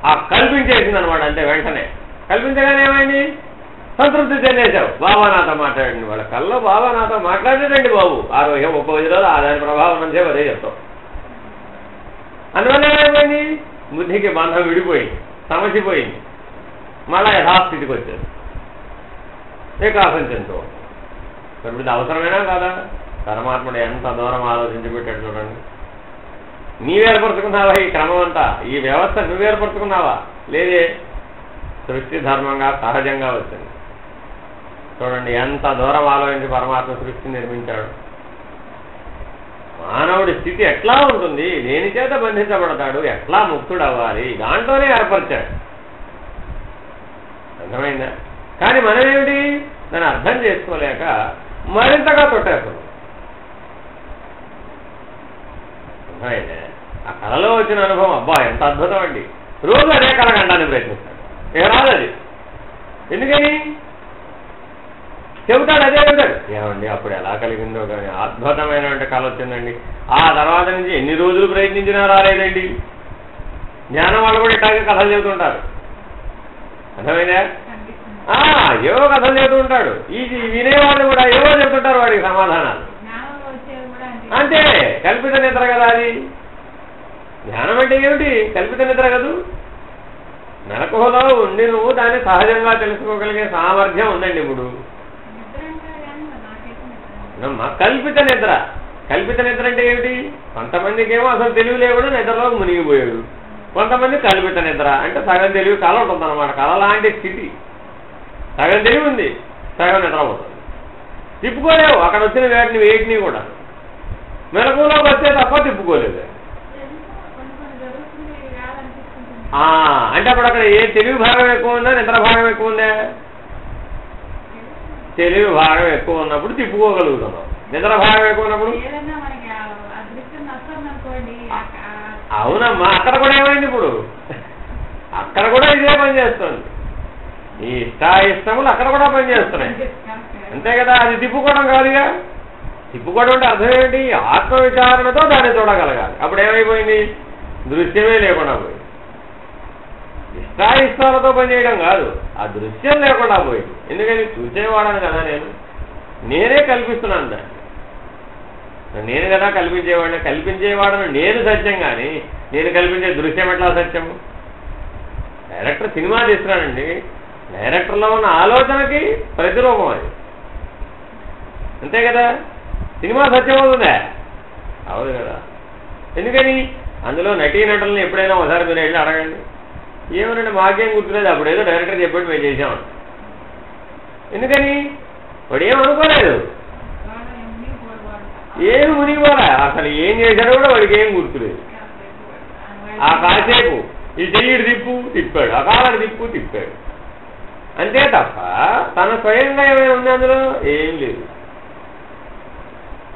ఆ కల్పించేసింది అనమాట. అంతే, వెంటనే కల్పించగానే ఏమైంది? సంతృప్తి చెందేశావు. బాబా నాతో మాట్లాడండి. వాళ్ళ కల్లో బాబా నాతో మాట్లాడేటండి బాబు. ఆరోగ్యం 30 రోజులు దాని ప్రభావం నుంచే అదే చెప్తావు. అందువల్ల ఏమైపోయింది? బుద్ధికి బంధం విడిపోయింది, సమసిపోయింది. మళ్ళా యథాస్థితికి వచ్చేది, వికాసం చెందుతూ. ఇప్పుడు ఇది అవసరమేనా కాదా? పరమాత్ముడు ఎంత దూరం ఆలోచించి పెట్టాడు చూడండి. నీవేర్పరుచుకున్నావా ఈ క్రమం అంతా? ఈ వ్యవస్థ నువ్వేర్పరుచుకున్నావా? లేదే, సృష్టి ధర్మంగా సహజంగా వచ్చింది. చూడండి ఎంత దూరం ఆలోచించి పరమాత్మ సృష్టి నిర్మించాడు. మానవుడి స్థితి ఎట్లా ఉంటుంది, దేని చేత బంధించబడతాడు, ఎట్లా ముక్తుడు అవ్వాలి, దాంట్లోనే ఏర్పరిచాడు. అర్థమైందా? కానీ మనమేమిటి? దాన్ని అర్థం చేసుకోలేక మరింతగా తొట్టేస్తాం. అర్థమైందా? ఆ కళలో వచ్చిన అనుభవం అబ్బా ఎంత అద్భుతం అండి. రోజు అదే కళ కంటానికి ప్రయత్నిస్తాడు, ఇక రాదు అది. ఎందుకని? చెబుతాడు, అదే చెబుతాడు. ఏమండి అప్పుడు ఎలా కలిగిందో కానీ అద్భుతమైనటువంటి కళ వచ్చిందండి. ఆ తర్వాత నుంచి ఎన్ని రోజులు ప్రయత్నించినా రాలేదండి. జ్ఞానం వాళ్ళు కూడా ఇట్లాగే కథలు చెబుతుంటారు. అర్థమైందా? ఏవో కథలు చెబుతూ ఉంటాడు. ఈ వినేవాళ్ళు కూడా ఏవో చెబుతుంటారు వాడికి సమాధానాలు. అంతే, కల్పిత నిద్ర కదా అది. జ్ఞానం అంటే ఏమిటి? కల్పిత నిద్ర కదూ. మెలకువలో ఉండి నువ్వు దాన్ని సహజంగా తెలుసుకోగలిగే సామర్థ్యం ఉందండి ఇప్పుడు. కల్పిత నిద్ర. కల్పిత నిద్ర అంటే ఏమిటి? కొంతమందికి ఏమో అసలు తెలివి లేకుండా నిద్రలో మునిగిపోయాడు. కొంతమంది కల్పిత నిద్ర అంటే సగం తెలివి కళ ఉంటుంది అనమాట. కళ లాంటి స్థితి. సగం తెలివి ఉంది, సగం నిద్రపోతుంది. తిప్పుకోలేవు అక్కడ వచ్చిన వేటిని కూడా. మెలకువలోకి వస్తే తప్ప తిప్పుకోలేదు. అంటే అప్పుడు అక్కడ ఏ తెలివి భాగం ఎక్కువ ఉందా, నిద్ర భాగం ఎక్కువ ఉందా? తెలివి భాగం ఎక్కువ ఉన్నప్పుడు తిప్పుకోగలుగుతున్నాం. నిద్ర భాగం ఎక్కువ ఉన్నప్పుడు అవునమ్మా. అక్కడ కూడా ఏమైంది ఇప్పుడు? అక్కడ కూడా ఇదే పని చేస్తుంది. ఈ ఇష్టాయిష్టములు అక్కడ కూడా పనిచేస్తున్నాయి, అంతే కదా. అది తిప్పుకోవడం కాదుగా. తిప్పుకోవడం అంటే అర్థం ఏమిటి? ఆత్మవిచారణతో దాన్ని చూడగలగాలి. అప్పుడు ఏమైపోయింది? దృశ్యమే లేకుండా పోయింది. ఇష్టాయిష్టాలతో పనిచేయడం కాదు, ఆ దృశ్యం లేకుండా పోయింది. ఎందుకని? చూసేవాడని కదా నేనే కల్పిస్తున్నాను దాన్ని. నేను కదా కల్పించేవాడిని. కల్పించేవాడను నేను సత్యం, కానీ నేను కల్పించే దృశ్యం ఎట్లా సత్యము? డైరెక్టర్ సినిమా తీస్తున్నాడండి, డైరెక్టర్లో ఉన్న ఆలోచనకి ప్రతిరూపం అది, అంతే కదా. సినిమా సత్యం అవుతుందా? అవదు కదా. ఎందుకని? అందులో నటీనటులను ఎప్పుడైనా ఒకసారి మీరు వెళ్ళి అడగండి. ఏమనంటే మాకేం గుర్తులేదు, అప్పుడేదో డైరెక్టర్ చెప్పాడు మేము చేసామని. ఎందుకని వాడు ఏమనుకోలేదు, ఏమి మునిగిపోరా, అసలు ఏం చేశాడో కూడా వాడికి ఏం గుర్తులేదు. ఆ కాసేపు ఈ చెయ్యిడు తిప్పాడు, ఆ కాలను తిప్పాడు అంతే తప్ప తన స్వయంగా ఏమైనా ఉంది అందులో ఏం లేదు.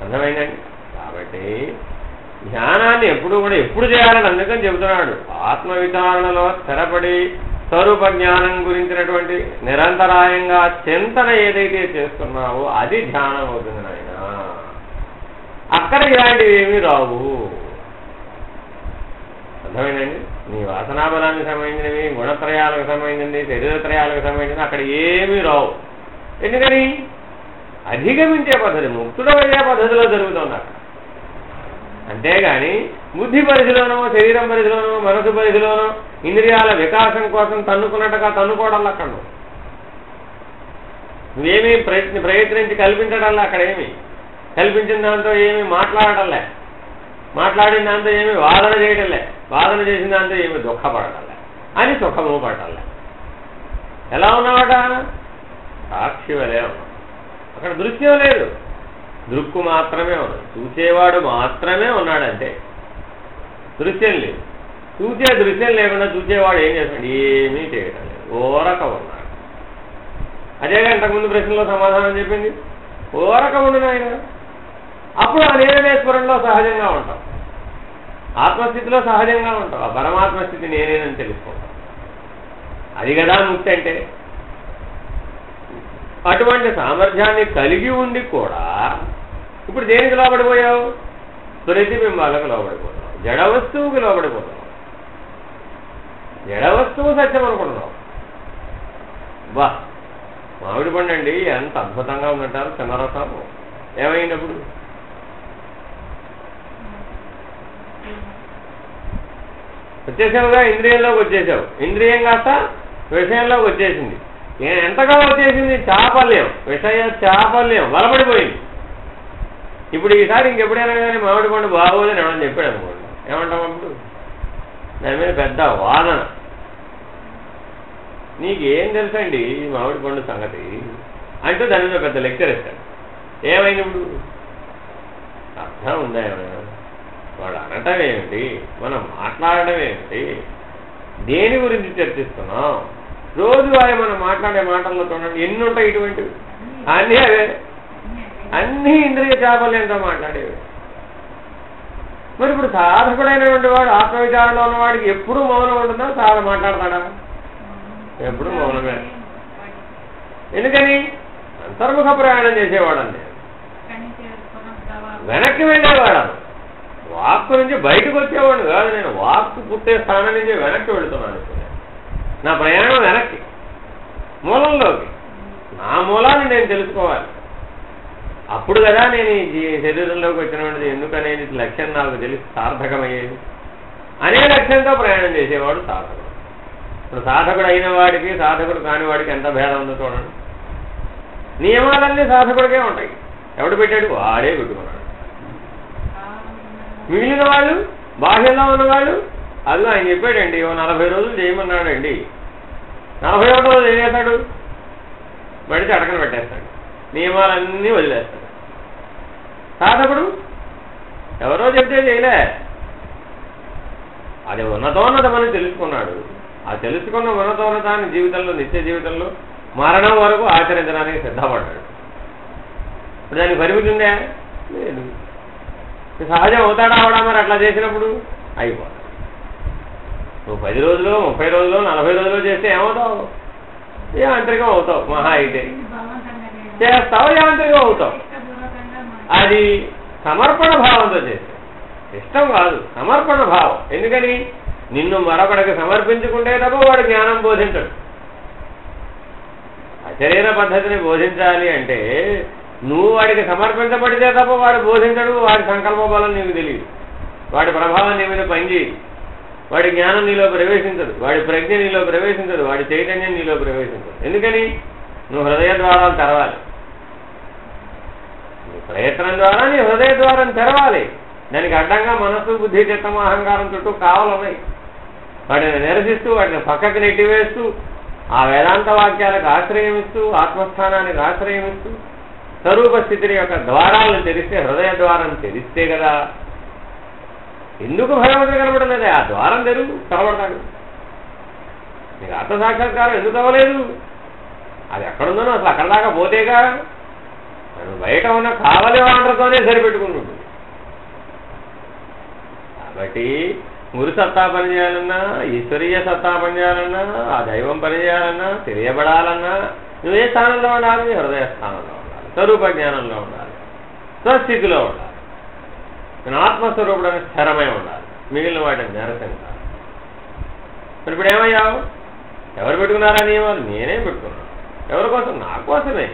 అర్థమైందండి? కాబట్టి ధ్యానాన్ని ఎప్పుడు చేయాలని అందుకని చెబుతున్నాడు. ఆత్మవిచారణలో స్థిరపడి స్వరూప జ్ఞానం గురించినటువంటి నిరంతరాయంగా చింతన ఏదైతే చేస్తున్నావో అది ధ్యానం అవుతుంది నాయన. అక్కడ ఇలాంటివి ఏమీ రావు. అర్థమైందండి? నీ వాసనాబలానికి సంబంధించినవి, గుణత్రయాలకు సంబంధించింది, శరీరత్రయాలకు సంబంధించింది అక్కడ ఏమీ రావు. ఎందుకని అధిగమించే పద్ధతి, ముక్తుడమయ్యే పద్ధతిలో జరుగుతుంది అక్కడ. అంతేగాని బుద్ధి పరిధిలోనో, శరీరం పరిధిలోనో, మనసు పరిధిలోనో ఇంద్రియాల వికాసం కోసం తన్నుకున్నట్టుగా తన్నుకోవడంలో అక్కడ నువ్వేమీ ప్రయత్నించి కల్పించడంలో అక్కడ ఏమి కల్పించిన దాంతో ఏమి మాట్లాడటంలే, మాట్లాడిన దాంతో ఏమి వాదన చేయటంలే, వాదన చేసిన దాంతో ఏమి దుఃఖపడటంలే అని సుఖము పడటంలే. ఎలా ఉన్నావాట? సాక్షి వలే ఉన్నావు. అక్కడ దృశ్యం లేదు, దృక్కు మాత్రమే ఉన్నాడు, చూసేవాడు మాత్రమే ఉన్నాడంటే. దృశ్యం లేదు. చూసే దృశ్యం లేకుండా చూసేవాడు ఏం చేస్తాడు? ఏమీ చేయటం లేదు, ఓరక ఉన్నాడు. అదేగా ఇంతకుముందు ప్రశ్నలో సమాధానం చెప్పింది. ఓరక ఉండు నాయన. అప్పుడు ఆ నేనేశ్వరంలో సహజంగా ఉంటాం, ఆత్మస్థితిలో సహజంగా ఉంటాం. ఆ పరమాత్మస్థితి నేనేనని తెలుసుకుంటాం. అది కదా ముక్తి అంటే. అటువంటి సామర్థ్యాన్ని కలిగి ఉండి కూడా ఇప్పుడు దేనికి లోబడిపోయావు? ప్రతిబింబాలకు లోబడిపోతున్నావు, జడ వస్తువుకి లోబడిపోతున్నావు. జడ వస్తువు సత్యం అనుకుంటున్నావు. బా మామిడి పండు అండి ఎంత అద్భుతంగా ఉందంటారు చిన్నరసం. ఏమైనప్పుడు వచ్చేసావుగా, ఇంద్రియంలోకి వచ్చేసావు. ఇంద్రియం కాస్త విషయంలోకి వచ్చేసింది. ఎంతగా వచ్చేసింది? చాపల్యం, విషయ చాపల్యం బలపడిపోయింది. ఇప్పుడు ఈసారి ఇంకెప్పుడైనా కానీ మామిడి పండు బాగోదని ఎవడని చెప్పాడు అనుకోండి, ఏమంటాం అప్పుడు? దాని మీద పెద్ద వాదన. నీకేం తెలుసండి మామిడి పండు సంగతి అంటూ దాని మీద పెద్ద లెక్చర్ ఇస్తాడు. ఏమైంది ఇప్పుడు? అర్థం ఉందా ఏమైనా? వాడు అనటం ఏమిటి, మనం మాట్లాడడం ఏమిటి, దేని గురించి చర్చిస్తున్నాం? రోజువారీ మనం మాట్లాడే మాటల్లో చూడండి ఎన్ని ఉంటాయి ఇటువంటివి. అన్నీ అవే, అన్నీ ఇంద్రియ చాపల్యంతో మాట్లాడేవి. మరి ఇప్పుడు సాధకుడైనటువంటి వాడు, ఆత్మవిచారంలో ఉన్నవాడికి ఎప్పుడు మౌనం ఉంటుందా? చాలా మాట్లాడతాడా? ఎప్పుడు మౌనమే. ఎందుకని? అంతర్ముఖ ప్రయాణం చేసేవాడండి, వెనక్కి వెళ్ళేవాడు. వాక్కు నుంచి బయటకు వచ్చేవాడు కాదు. నేను వాక్కు పుట్టే స్థానం నుంచి వెనక్కి వెళుతున్నాను. నా ప్రయాణం వెనక్కి, మూలంలోకి. నా మూలాన్ని నేను తెలుసుకోవాలి. అప్పుడు కదా నేను ఈ శరీరంలోకి వచ్చినటువంటిది ఎందుకనేది లక్ష్యం నాకు తెలిసి సార్థకమయ్యేది. అనే లక్ష్యంతో ప్రయాణం చేసేవాడు సాధకుడు. ఇప్పుడు సాధకుడు అయిన వాడికి సాధకుడు కాని వాడికి ఎంత భేదం ఉందో చూడండి. నియమాలన్నీ సాధకుడికే ఉంటాయి. ఎవడు పెట్టాడు? వాడే పెట్టుకున్నాడు. మిగిలిన వాళ్ళు, బాహ్యంలో ఉన్నవాళ్ళు, అది ఆయన చెప్పాడండి 40 రోజులు చేయమన్నాడండి. 41వ రోజు ఏం చేస్తాడు? పడితే అడకన పెట్టేస్తాడు, నియమాలన్నీ వదిలేస్తాడు. సాధకుడు ఎవరో చెప్తే చేయలే, అది ఉన్నతోన్నతమని తెలుసుకున్నాడు. ఆ తెలుసుకున్న ఉన్నతోన్నతాన్ని జీవితంలో, నిత్య జీవితంలో మరణం వరకు ఆచరించడానికి సిద్ధపడ్డాడు. ఇప్పుడు దానికి పరిమితి ఉందా? లేదు. సహజం అవుతాడా అవడా? మరి అట్లా చేసినప్పుడు అయిపోతాడు. నువ్వు 10 రోజులు, 30 రోజులు, 40 రోజులు చేస్తే ఏమవుతావు? యాంత్రికం అవుతావు. మహా అయితే చేస్తావు, యాంత్రికం అవుతావు. అది సమర్పణ భావంతో చేస్తే, ఇష్టం కాదు, సమర్పణ భావం. ఎందుకని? నిన్ను మరొకడికి సమర్పించుకుంటే తప్ప వాడు జ్ఞానం బోధించడు. అశరీర పద్ధతిని బోధించాలి అంటే నువ్వు వాడికి సమర్పించబడితే తప్ప వాడు బోధించడు. వాడి సంకల్ప బలం నీకు తెలియదు, వాడి ప్రభావం నీ మీద పనిచేయదు, వాడి జ్ఞానం నీలో ప్రవేశించదు, వాడి ప్రజ్ఞ నీలో ప్రవేశించదు, వాడి చైతన్యం నీలో ప్రవేశించదు. ఎందుకని? నువ్వు హృదయ ద్వారాలు తెరవాలి. నీ ప్రయత్నం ద్వారా నీ హృదయ ద్వారం తెరవాలి. దానికి అడ్డంగా మనస్సు, బుద్ధి, చిత్తము, అహంకారం చుట్టూ కావాలన్నాయి. వాటిని నిరసిస్తూ వాటిని పక్కకు నెట్టివేస్తూ ఆ వేదాంత వాక్యాలకు ఆశ్రయం ఇస్తూ ఆత్మస్థానానికి ఆశ్రయం ఇస్తూ స్వరూప స్థితిని యొక్క ద్వారాలను తెరిస్తే హృదయ ద్వారం తెరిస్తే కదా ఎందుకు భగవంతుడు కనబడలేదు ఆ ద్వారం తెరుగు కనబడతాడు నీకు ఆత్మసాక్షాత్కారం ఎందుకు అవ్వలేదు అది ఎక్కడుందో అసలు అక్కడ దాకా పోతేగా మనం బయట ఉన్న కావలి వాండ్రతోనే సరిపెట్టుకుంటుంది కాబట్టి గురు సత్తా పనిచేయాలన్నా ఈశ్వరీయ సత్తా పనిచేయాలన్నా ఆ దైవం పనిచేయాలన్నా తెలియబడాలన్నా నువ్వే స్థానంలో ఉండాలి హృదయ స్థానంలో ఉండాలి స్వరూప జ్ఞానంలో ఉండాలి స్వస్థితిలో ఉండాలి నేను ఆత్మస్వరూపుడని స్థిరమై ఉండాలి మిగిలిన వాటిని నిరసంగా మరి ఇప్పుడు ఏమయ్యావు ఎవరు పెట్టుకున్నారా నియమాలు నేనే పెట్టుకున్నాను ఎవరి కోసం నా కోసమే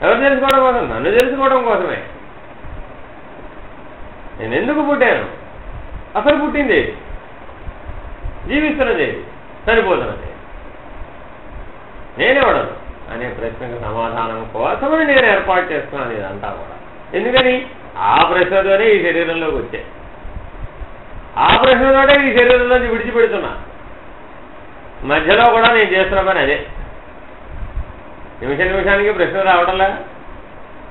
ఎవరు తెలుసుకోవడం కోసం నన్ను తెలుసుకోవడం కోసమే నేను ఎందుకు పుట్టాను అసలు పుట్టింది జీవిస్తున్నది సరిపోతున్నది నేనెవడను అనే ప్రశ్నకు సమాధానం కోసమని నేను ఏర్పాటు చేస్తున్నాను ఇదంతా కూడా ఎందుకని ఆ ప్రశ్నతోనే ఈ శరీరంలోకి వచ్చాయి ఆ ప్రశ్నతోనే ఈ శరీరంలోంచి విడిచిపెడుతున్నా మధ్యలో కూడా నేను చేస్తున్న పని అదే నిమిషానికి ప్రశ్న రావడంలా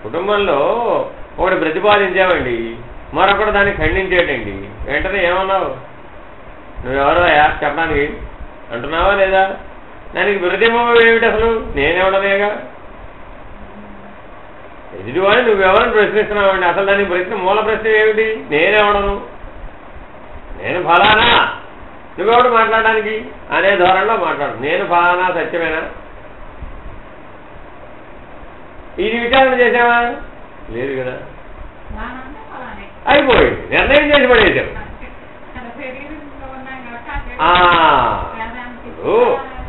కుటుంబంలో ఒకటి ప్రతిపాదించామండి మరొకటి దాన్ని ఖండించేటండి వెంటనే ఏమన్నావు నువ్వెవరో చెప్పడానికి అంటున్నావా లేదా దానికి ప్రతిబింబం ఏమిటి అసలు నేనెవడనేగా ఎదుటివాడిని నువ్వెవరని ప్రశ్నిస్తున్నావండి అసలు దానికి ప్రశ్న మూల ప్రశ్న ఏమిటి నేనెవడను నేను ఫలానా నువ్వెవడు మాట్లాడడానికి అనే ధోరణిలో మాట్లాడు నేను ఫలానా సత్యమేనా ఇది విచారణ చేసావా లేదు కదా అయిపోయింది నిర్ణయం చేసి పడేసావు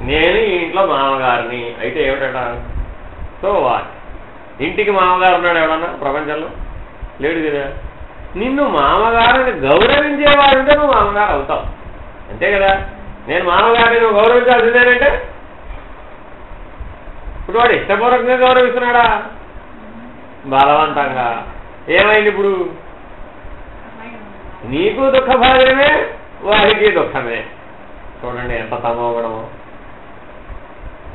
నేను ఈ ఇంట్లో మామగారిని అయితే ఏమిటట సో వాట్ ఇంటికి మామగారు ఉన్నాడు ఎవడన్నా ప్రపంచంలో లేడు కదా నిన్ను మామగారిని గౌరవించేవాడుంటే నువ్వు మామగారు అవుతావు అంతే కదా నేను మామగారిని నువ్వు గౌరవించాల్సిందేనంటే ఇప్పుడు వాడు ఇష్టపూర్వకంగా గౌరవిస్తున్నాడా బలవంతంగా ఏమైంది ఇప్పుడు నీకు దుఃఖభాజనమే వారికి దుఃఖమే చూడండి ఎంత తమోగడమో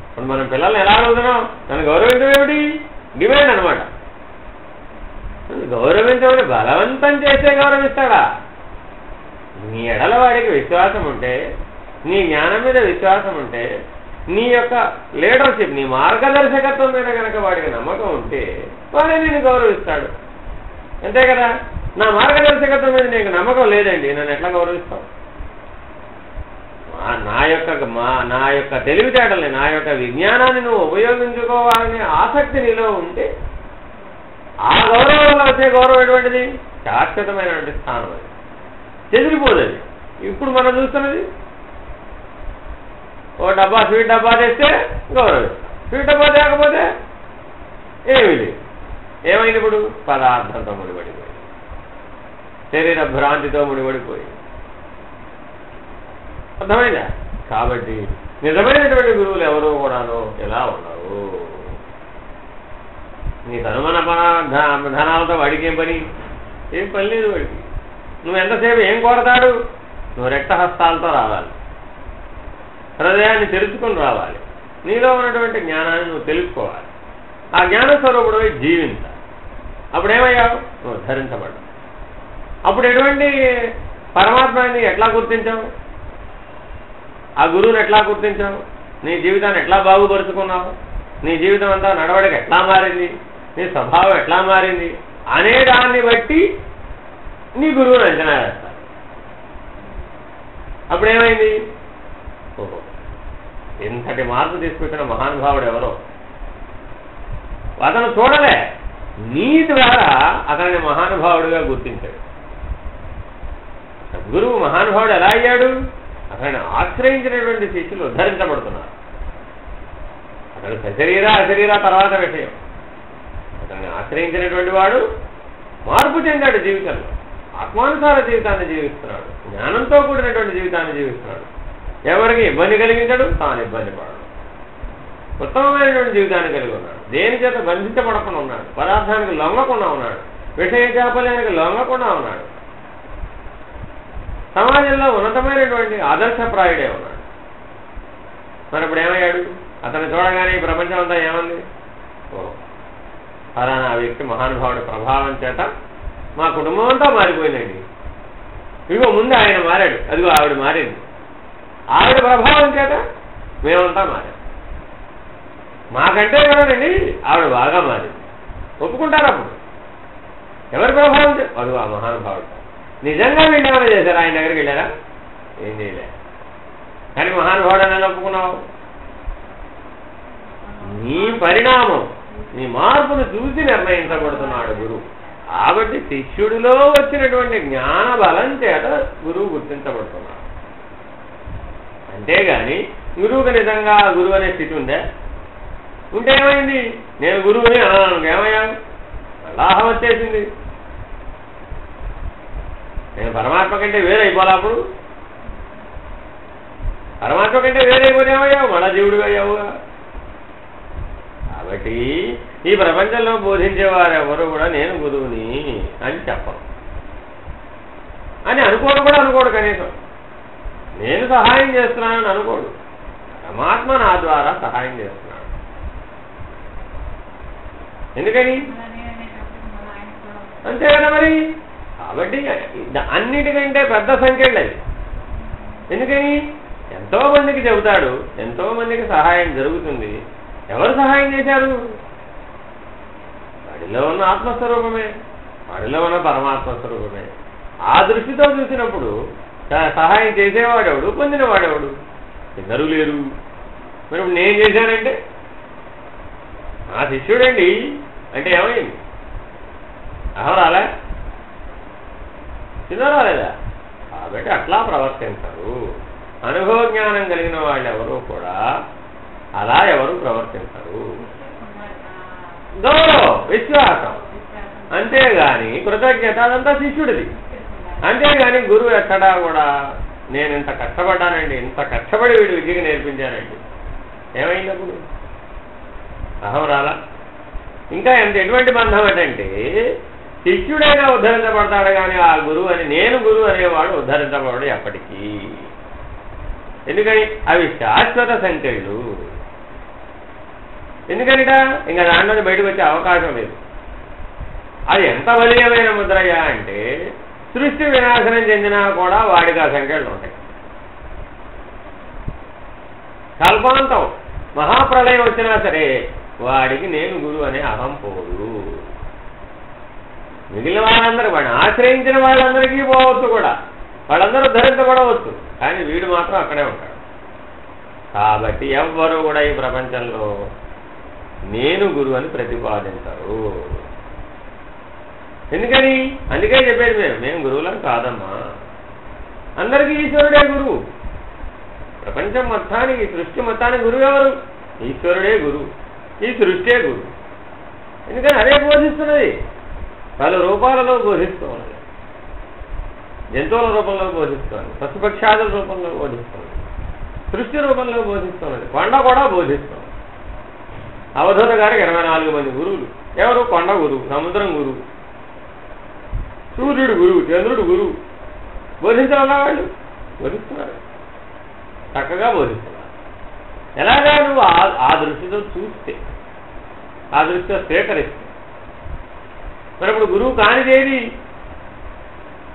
ఇప్పుడు మనం పిల్లల్ని ఎలా అడుగుతున్నాం నన్ను గౌరవించమేమిటి డిమాండ్ అనమాట గౌరవించమని బలవంతం చేస్తే గౌరవిస్తాడా నీ ఎడల వాడికి విశ్వాసం ఉంటే నీ జ్ఞానం మీద విశ్వాసం ఉంటే నీ యొక్క లీడర్షిప్ నీ మార్గదర్శకత్వం మీద కనుక వాడికి నమ్మకం ఉంటే వాడే నేను గౌరవిస్తాడు అంతే కదా నా మార్గదర్శకత్వం మీద నీకు నమ్మకం లేదండి నన్ను ఎట్లా గౌరవిస్తావు నా యొక్క తెలివితేటల్ని నా యొక్క విజ్ఞానాన్ని నువ్వు ఉపయోగించుకోవాలనే ఆసక్తి నీలో ఉంటే ఆ గౌరవంలో వచ్చే గౌరవం ఎటువంటిది శాశ్వతమైనటువంటి స్థానం అది చెదిరిపోతుంది ఇప్పుడు మనం చూస్తున్నది ఓ డబ్బా స్వీట్ డబ్బా తెస్తే గౌరవిస్తాం స్వీట్ డబ్బా తేకపోతే ఏమీ లేదు ఏమైంది ఇప్పుడు పదార్థంతో ముడిపడిపోయి శరీర భ్రాంతితో ముడిపడిపోయి అర్థమైందా కాబట్టి నిజమైనటువంటి గురువులు ఎవరో కూడాను ఎలా ఉన్నారు నీ తనుమన ధనాలతో వాడికి ఏం పని ఏం పని లేదు వాడికి నువ్వు ఎంతసేపు ఏం కోరతాడు నువ్వు రెక్తహస్తాలతో రావాలి హృదయాన్ని తెరుచుకొని రావాలి నీలో ఉన్నటువంటి జ్ఞానాన్ని నువ్వు తెలుసుకోవాలి ఆ జ్ఞానస్వరూపుడు జీవించాలి అప్పుడేమయ్యావు నువ్వు ధరించబడ్డావు అప్పుడు ఎటువంటి పరమాత్మని ఎట్లా గుర్తించావు ఆ గురువుని ఎట్లా గుర్తించావు నీ జీవితాన్ని ఎట్లా బాగుపరుచుకున్నావు నీ జీవితం అంతా నడవడికి ఎట్లా మారింది నీ స్వభావం ఎట్లా మారింది అనే దాన్ని బట్టి నీ గురువుని అంచనా వేస్తారు అప్పుడేమైంది ఓహో ఇంతటి మార్పు తీసుకొచ్చిన మహానుభావుడు ఎవరో అతను చూడలే నీ ద్వారా అతనిని మహానుభావుడిగా గుర్తించాడు గురువు మహానుభావుడు ఎలా అయ్యాడు అతన్ని ఆశ్రయించినటువంటి శిష్యులు ఉద్ధరించబడుతున్నారు అతడు సశరీర అశరీర తర్వాత విషయం అతన్ని ఆశ్రయించినటువంటి వాడు మార్పు చెందాడు జీవితంలో ఆత్మానుసార జీవితాన్ని జీవిస్తున్నాడు జ్ఞానంతో కూడినటువంటి జీవితాన్ని జీవిస్తున్నాడు ఎవరికి ఇబ్బంది కలిగించడు తాను ఇబ్బంది పడడు ఉత్తమమైనటువంటి జీవితాన్ని కలిగి ఉన్నాడు దేని చేత బంధించబడకుండా ఉన్నాడు పదార్థానికి లొంగకుండా ఉన్నాడు విషయ చాపల్యానికి లొంగకుండా ఉన్నాడు సమాజంలో ఉన్నతమైనటువంటి ఆదర్శప్రాయుడే ఉన్నాడు. మరి ఇప్పుడు ఏమయ్యాడు? అతను చూడగానే ఈ ప్రపంచం అంతా ఏమంది? ఫలానా ఆ వ్యక్తి మహానుభావుడి ప్రభావం చేత మా కుటుంబం అంతా మారిపోయిందండి. ఇదిగో ముందు ఆయన మారాడు, అదిగో ఆవిడ మారింది, ఆవిడ ప్రభావం చేత మేమంతా మారాం. మాకంటే కదండి ఆవిడ బాగా మారింది. ఒప్పుకుంటారు అప్పుడు. ఎవరి ప్రభావం? అదిగో ఆ మహానుభావుడు. నిజంగా వీళ్ళు ఏమైనా చేశారు? ఆయన దగ్గరికి వెళ్ళారా? ఏం చేయలే. కానీ మహానుభావుడు అనేది ఒప్పుకున్నావు. నీ పరిణామం, నీ మార్పును చూసి నిర్ణయించబడుతున్నాడు గురువు. కాబట్టి శిష్యుడిలో వచ్చినటువంటి జ్ఞాన బలం చేత గురువు గుర్తించబడుతున్నాడు. అంతేగాని గురువుకి నిజంగా గురువు అనే స్థితి ఉందే? ఉంటే ఏమైంది? నేను గురువుని అన్నాను, ఏమయ్యాను? అల్లాహం వచ్చేసింది. నేను పరమాత్మ కంటే వేరైపోలే. అప్పుడు పరమాత్మ కంటే వేరైపోతే ఏమయ్యావు? మళ్ళా జీవుడిగా అయ్యావుగా. కాబట్టి ఈ ప్రపంచంలో బోధించేవారు ఎవరు కూడా నేను గురువుని అని చెప్పరు అని అనుకోడు కూడా అనుకోడు. కనీసం నేను సహాయం చేస్తున్నానని అనుకోడు. పరమాత్మ నా ద్వారా సహాయం చేస్తున్నాడు. ఎందుకని? అంతే కదా మరి. కాబట్టి అన్నిటికంటే పెద్ద సంఖ్యలు అవి. ఎందుకని? ఎంతో మందికి చెబుతాడు, ఎంతో మందికి సహాయం జరుగుతుంది. ఎవరు సహాయం చేశారు? వాడిలో ఉన్న ఆత్మస్వరూపమే, వాడిలో ఉన్న పరమాత్మ స్వరూపమే. ఆ దృష్టితో చూసినప్పుడు సహాయం చేసేవాడెవడు, పొందినవాడెవడు? ఇద్దరు లేరు. మరి ఇప్పుడు నేను చేశానంటే నా శిష్యుడండి అంటే ఏమైంది? అహం రాలే, చిన్న రాలేదా? కాబట్టి అట్లా ప్రవర్తించరు. అనుభవ జ్ఞానం కలిగిన వాళ్ళు ఎవరు కూడా అలా ఎవరు ప్రవర్తించరు. గౌరవం, విశ్వాసం, అంతేగాని కృతజ్ఞత అదంతా శిష్యుడిది. అంతేగాని గురువు ఎక్కడా కూడా నేను ఇంత కష్టపడ్డానండి, ఇంత కష్టపడి వీడు విద్యకి నేర్పించానండి, ఏమైనప్పుడు అహం రాలా. ఇంకా ఎటువంటి బంధం ఏంటంటే శిష్యుడైనా ఉద్ధరించబడతాడు కానీ ఆ గురువు అని, నేను గురువు అనేవాడు ఉద్ధరించబడు ఎప్పటికీ. ఎందుకని? అవి శాశ్వత సంఖ్యలు. ఎందుకనిట? ఇంకా దాంట్లో బయటకు వచ్చే అవకాశం లేదు. అది ఎంత బలీయమైన ముద్రయ్యా అంటే సృష్టి వినాశనం చెందినా కూడా వాడికి ఆ సంఖ్యలు ఉంటాయి. కల్పాంతం మహాప్రళయం వచ్చినా సరే వాడికి నేను గురువు అనే అహం పోదు. మిగిలిన వాళ్ళందరూ, వాడిని ఆశ్రయించిన వాళ్ళందరికీ పోవచ్చు కూడా, వాళ్ళందరూ ధరించబడవచ్చు. కానీ వీడు మాత్రం అక్కడే ఉంటాడు. కాబట్టి ఎవ్వరూ కూడా ఈ ప్రపంచంలో నేను గురువు అని ప్రతిపాదించరు. ఎందుకని? అందుకే చెప్పేది మేము గురువులం కాదమ్మా. అందరికీ ఈశ్వరుడే గురువు. ప్రపంచం మొత్తానికి, సృష్టి మొత్తానికి గురువు ఎవరు? ఈశ్వరుడే గురువు. ఈ సృష్టే గురువు. ఎందుకని? అదే బోధిస్తున్నది. పలు రూపాలలో బోధిస్తున్నది. జంతువుల రూపంలో బోధిస్తోంది, పశుపక్షాదుల రూపంలో బోధిస్తోంది, సృష్టి రూపంలో బోధిస్తున్నది. కొండ కూడా బోధిస్తోంది. అవధూత గారికి 24 మంది గురువులు. ఎవరు? కొండ గురువు, సముద్రం గురువు, సూర్యుడు గురువు, చంద్రుడు గురువు. బోధించాలన్నా వాళ్ళు బోధిస్తున్నారు, చక్కగా బోధిస్తున్నారు. ఎలాగా? నువ్వు ఆ దృష్టితో చూస్తే, ఆ దృష్టితో స్వీకరిస్తే. మరి ఇప్పుడు గురువు కానిదేది?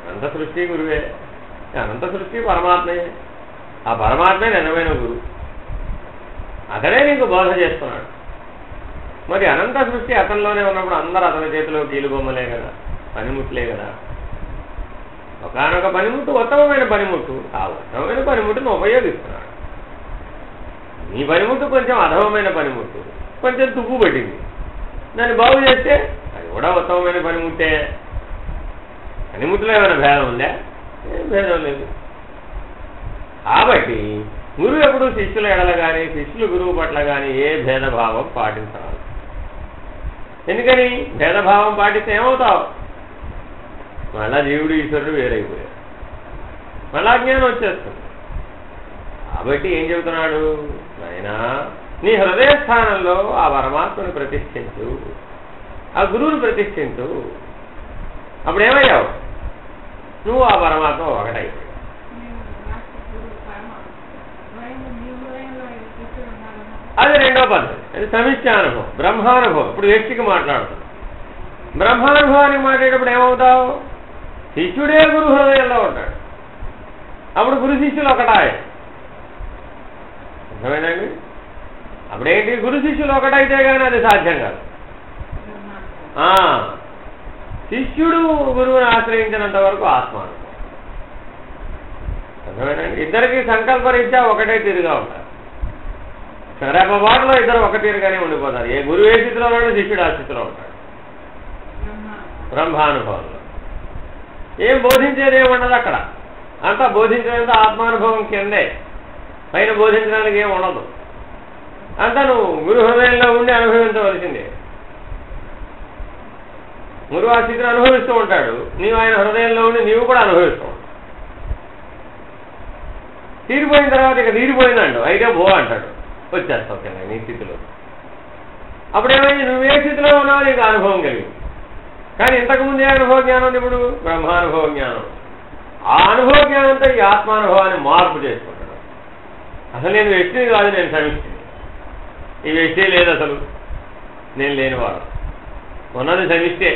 అనంత సృష్టి గురువే. అనంత సృష్టి పరమాత్మయే. ఆ పరమాత్మే నిజమైన గురువు. అతడే నీకు బోధ చేస్తున్నాడు. మరి అనంత సృష్టి అతనిలోనే ఉన్నప్పుడు అందరూ అతని చేతిలో కీలుబొమ్మలే కదా, పనిముట్లే కదా. ఒకనొక పనిముట్టు ఉత్తమమైన పనిముట్టు. ఆ ఉత్తమమైన పనిముట్టును ఉపయోగిస్తున్నాడు. నీ పనిముట్టు కొంచెం అధమమైన పనిముట్టు, కొంచెం తుప్పు పట్టింది. దాన్ని బాగు చేస్తే అది కూడా ఉత్తమమైన పనిముట్టే. పనిముట్టులో ఏమైనా భేదం ఉందా? ఏం భేదం లేదు. కాబట్టి గురువు ఎప్పుడు శిష్యుల ఎడల కానీ, శిష్యులు గురువు పట్ల కానీ ఏ భేదభావం పాటించాలి. ఎందుకని? భేదభావం పాటిస్తే ఏమవుతావు? మళ్ళా జీవుడు ఈశ్వరుడు వేరైపోయాడు, మళ్ళా జ్ఞానం వచ్చేస్తుంది. కాబట్టి ఏం చెబుతున్నాడు? నాయనా, నీ హృదయ స్థానంలో ఆ పరమాత్మను ప్రతిష్ఠించు, ఆ గురువును ప్రతిష్ఠించు. అప్పుడు ఏమయ్యావు? నువ్వు ఆ పరమాత్మ ఒకటైపోయావు. అది రెండో పద్ధతి. అది సమిష్టానుభవం, బ్రహ్మానుభవం. ఇప్పుడు వ్యక్తికి మాట్లాడుతుంది. బ్రహ్మానుభవానికి మాట్లాడేటప్పుడు ఏమవుతావు? శిష్యుడే గురు హృదయంలో ఉంటాడు. అప్పుడు గురు శిష్యులు ఒకటాయి. అర్థమైందండి? అప్పుడేంటి? గురు శిష్యులు ఒకటైతే కానీ అది సాధ్యం కాదు. శిష్యుడు గురువుని ఆశ్రయించినంత వరకు ఆత్మానుభవం. అర్థమైందండి? ఇద్దరికి సంకల్పరీత్యా ఒకటే తీరుగా ఉంటారు. రెప్పపాటులో ఇద్దరు ఒక తీరుగానే ఉండిపోతారు. ఏ గురువు ఏ స్థితిలో ఉన్నాడు, శిష్యుడు ఆ స్థితిలో ఉంటాడు. బ్రహ్మానుభవంలో ఏం బోధించేది ఏముండదు అక్కడ. అంతా బోధించేదంతా ఆత్మానుభవం కిందే, పైన బోధించడానికి ఏం ఉండదు. అంతా నువ్వు గురు హృదయంలో ఉండి అనుభవించవలసిందే. గురువు ఆ స్థితిని అనుభవిస్తూ ఉంటాడు, నీవు ఆయన హృదయంలో ఉండి నీవు కూడా అనుభవిస్తూ ఉంటావు. తీరిపోయిన తర్వాత ఇక తీరిపోయిందంటావు, అయితే బో అంటాడు, వచ్చేస్తావు కింద నీ స్థితిలో. అప్పుడేమైంది? నువ్వు ఏ స్థితిలో ఉన్నావు నీకు అనుభవం కలిగింది. కానీ ఇంతకుముందు ఏ అనుభవ జ్ఞానం ఉంది? ఇప్పుడు బ్రహ్మానుభవ జ్ఞానం. ఆ అనుభవ జ్ఞానంతో ఈ ఆత్మానుభవాన్ని మార్పు చేసుకుంటాడు. అసలు నేను వ్యక్తిని కాదు, నేను సమిష్టిని. ఈ వ్యక్తి లేదు, అసలు నేను లేనివాడు. ఉన్నది సమిష్టే,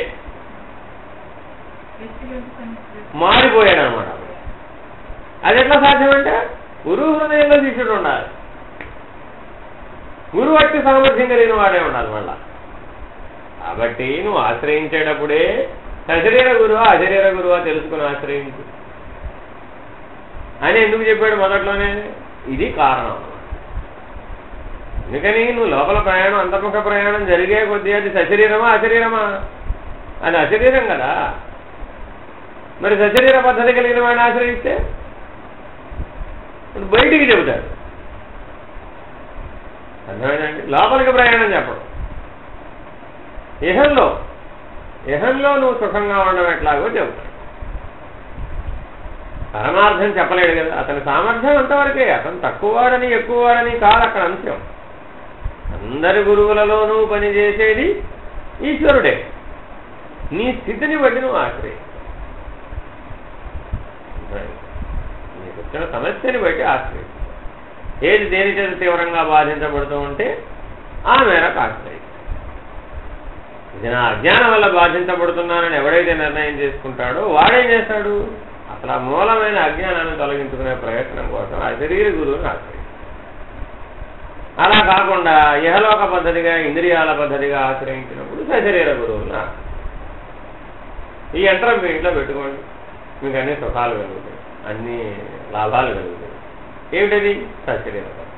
మారిపోయాడు అనమాట. అది ఎట్లా సాధ్యమంటే గురువు హృదయంలో శిష్యుడు ఉండాలి. గురువు అట్టి సామర్థ్యం కలిగిన వాడే ఉండాలి మళ్ళా. కాబట్టి నువ్వు ఆశ్రయించేటప్పుడే సశరీర గురువా అశరీర గురువా తెలుసుకుని ఆశ్రయించు అని ఎందుకు చెప్పాడు మొదట్లోనే? ఇది కారణం. ఎందుకని నువ్వు లోపల ప్రయాణం, అంతర్ముఖ ప్రయాణం జరిగే కొద్దీ అది సశరీరమా అశరీరమా? అది అశరీరం కదా. మరి సశరీర పద్ధతి కలిగిన వాడిని ఆశ్రయిస్తే బయటికి చెబుతాడు. అర్థమైందండి? లోపలికి ప్రయాణం చెప్పడం. ఇహంలో నువ్వు సుఖంగా ఉండడం ఎట్లాగో చెబుతాడు. పరమార్థం చెప్పలేడు కదా. అతని సామర్థ్యం అంతవరకే. అతను తక్కువవాడని ఎక్కువవాడని కాదు అక్కడ అంశం. అందరి గురువులలోనూ పనిచేసేది ఈశ్వరుడే. నీ స్థితిని బట్టి నువ్వు ఆశ్రయించు. నీకు వచ్చిన సమస్యని బట్టి ఆశ్రయించు. ఏది దేని చేత తీవ్రంగా బాధించబడుతూ ఉంటే ఆ మేరకు ఆశ్రయించు. ఇది నా అజ్ఞానం వల్ల బాధించబడుతున్నానని ఎవడైతే నిర్ణయం చేసుకుంటాడో వాడేం చేస్తాడు? అసలు ఆ మూలమైన అజ్ఞానాన్ని తొలగించుకునే ప్రయత్నం కోసం ఆ శరీర గురువుని ఆశ్రయించు. అలా కాకుండా ఇహలోక పద్ధతిగా, ఇంద్రియాల పద్ధతిగా ఆశ్రయించినప్పుడు సశరీర గురువుని ఆశ్రయించు. ఈ యంత్రం మీ ఇంట్లో పెట్టుకోండి, మీకు అన్ని సుఖాలు కలుగుతాయి, అన్ని లాభాలు కలుగుతాయి. ఏమిటది? సశరీర పద్ధతి.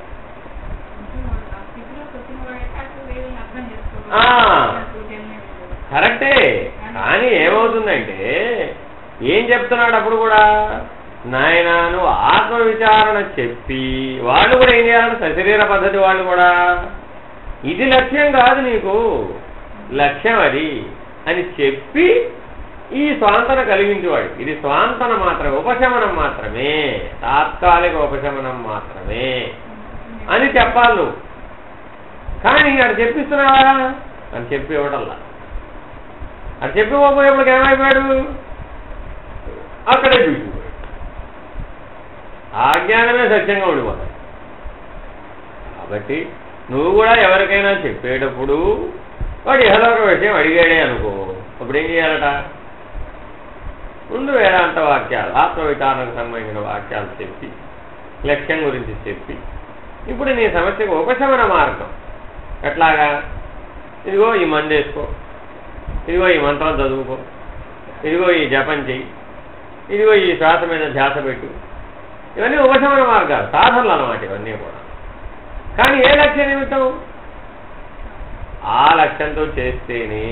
కరెక్టే. కానీ ఏమవుతుందంటే ఏం చెప్తున్నాడు అప్పుడు కూడా? నాయన నువ్వు ఆత్మవిచారణ చెప్పి వాళ్ళు కూడా ఏం చేయాలంటే సశరీర పద్ధతి వాళ్ళు కూడా ఇది లక్ష్యం కాదు, నీకు లక్ష్యం అది అని చెప్పి ఈ స్వాంతన కలిగించేవాడు. ఇది స్వాంతన మాత్రమే, ఉపశమనం మాత్రమే, తాత్కాలిక ఉపశమనం మాత్రమే అని చెప్పాలి నువ్వు. కానీ అటు చెప్పిస్తున్నావా అని చెప్పి ఇవ్వటల్లా. అటు చెప్పిపోయేప్పటికి ఏమైపోయాడు? అక్కడే చూసిపోయాడు. ఆ జ్ఞానమే సత్యంగా ఉండిపోతాయి. కాబట్టి నువ్వు కూడా ఎవరికైనా చెప్పేటప్పుడు వాడు ఇహలోక విషయం అడిగాడే అనుకో, అప్పుడు ఏం చేయాలట? ముందు వేదాంత వాక్యాలు, ఆత్మవిచారణకు సంబంధించిన వాక్యాలు చెప్పి, లక్ష్యం గురించి చెప్పి, ఇప్పుడు నీ సమస్యకు ఉపశమన మార్గం ఎట్లాగా? ఇదిగో ఈ మందు వేసుకో, ఇదిగో ఈ మంత్రం చదువుకో, ఇదిగో ఈ జపం చెయ్యి, ఇదిగో ఈ శ్వాస మీద ధ్యాస పెట్టు. ఇవన్నీ ఉపశమన మార్గాలు, సాధనలు అన్నమాట ఇవన్నీ కూడా. కానీ ఏ లక్ష్య నిమిత్తం? ఆ లక్ష్యంతో చేస్తేనే.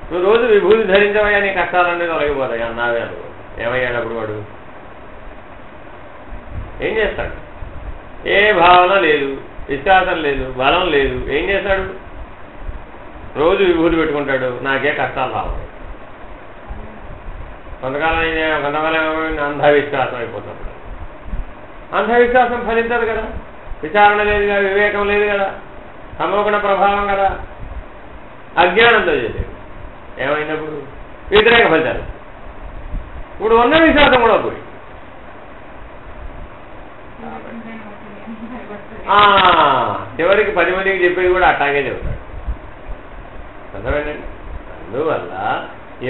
నువ్వు రోజు విభూతి ధరించవయ్యా, నీ కష్టాలన్నీ తొలగిపోతాయి అన్నావే అనుకో, ఏమయ్యాడు అప్పుడు వాడు? ఏం చేస్తాడు? ఏ భావన లేదు, విశ్వాసం లేదు, బలం లేదు. ఏం చేస్తాడు? రోజు విభూతి పెట్టుకుంటాడు, నాకే కష్టాలు రావాలి. కొంతకాలం అంధవిశ్వాసం అయిపోతాడు. అంధవిశ్వాసం ఫలించదు కదా, విచారణ లేదు కదా, వివేకం లేదు కదా, సమోగుణ ప్రభావం కదా, అజ్ఞానంతో చేసేది. ఏమైనప్పుడు వ్యతిరేక ఫలితాలు. ఇప్పుడు ఉన్న విశ్వాసం కూడా పోయి చివరికి 10 మందికి చెప్పేది కూడా అట్టాగే చెబుతాడు. అర్థమేనండి? అందువల్ల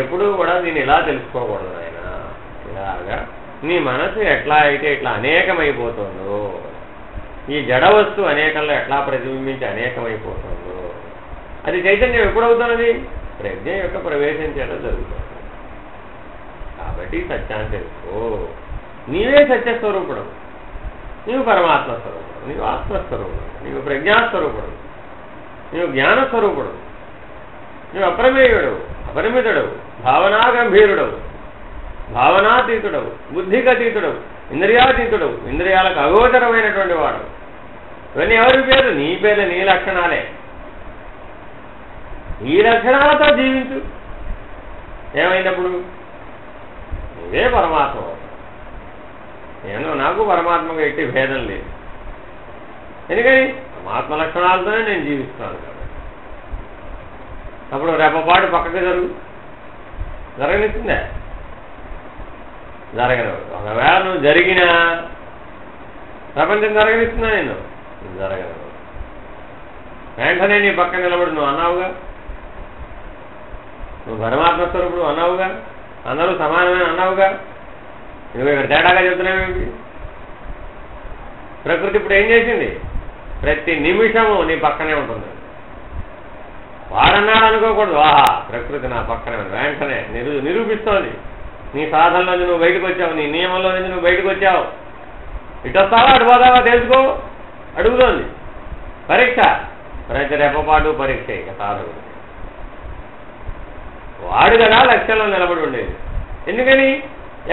ఎప్పుడూ కూడా దీన్ని ఇలా తెలుసుకోకూడదు ఆయన. ఇలాగా నీ మనసు ఎట్లా అయితే ఇట్లా అనేకమైపోతుందో, ఈ జడ వస్తువు అనేకంలో ఎట్లా ప్రతిబింబించి అనేకమైపోతుందో, అది చైతన్యం ఎప్పుడవుతున్నది? ప్రజ్ఞ యొక్క ప్రవేశం చేత జరుగుతుంది. కాబట్టి సత్యాన్ని తెలుసుకో. నీవే సత్యస్వరూపుడు, నీవు పరమాత్మ స్వరూపుడు, నీవు ఆత్మస్వరూపుడు, నీవు ప్రజ్ఞాస్వరూపుడు, నీవు జ్ఞానస్వరూపుడు, నీవు అప్రమేయుడు, అపరిమితుడవు, భావనా గంభీరుడవు, భావనాతీతుడవు, బుద్ధికతీతుడవు, ఇంద్రియాతీతుడవు, ఇంద్రియాలకు అగోచరమైనటువంటి వాడు. ఇవన్నీ ఎవరి పేరు? నీ పేర్లు, నీ లక్షణాలే. ఈ లక్షణాలతో జీవించు. ఏమైనప్పుడు నీవే పరమాత్మ. నేను నాకు పరమాత్మకు ఎట్టి భేదం లేదు. ఎందుకని? పరమాత్మ లక్షణాలతోనే నేను జీవిస్తున్నాను కాబట్టి. అప్పుడు రెప్పపాటు పక్కకి జరగనిస్తుందా? జరగదు. ఒకవేళ నువ్వు జరిగినా ప్రపంచం జరగనిస్తుందా? నేను జరగదు. వెంటనే నీ పక్కన నిలబడి నువ్వు అన్నావుగా, నువ్వు పరమాత్మ స్వరూపుడు అన్నావుగా, అందరూ సమానమే అన్నావుగా, నువ్వు ఇక్కడ తేడాగా చెబుతున్నావేమిటి? ప్రకృతి ఇప్పుడు ఏం చేసింది? ప్రతి నిమిషము నీ పక్కనే ఉంటుంది. వాడన్నాడు అనుకోకూడదు, ఆహా ప్రకృతి నా పక్కనే ఉంది. వెంటనే నిరూపిస్తోంది. నీ సాధనలో నుంచి నువ్వు బయటకు వచ్చావు, నీ నియమంలో నుంచి నువ్వు బయటకు వచ్చావు. ఇటు వస్తావా అటు పోతావా తెలుసుకో అడుగుతోంది. పరీక్ష, ప్రతి రెప్పపాటు పరీక్ష. ఇక సాధకుడు వాడు కదా లక్ష్యంలో నిలబడి ఉండేది. ఎందుకని?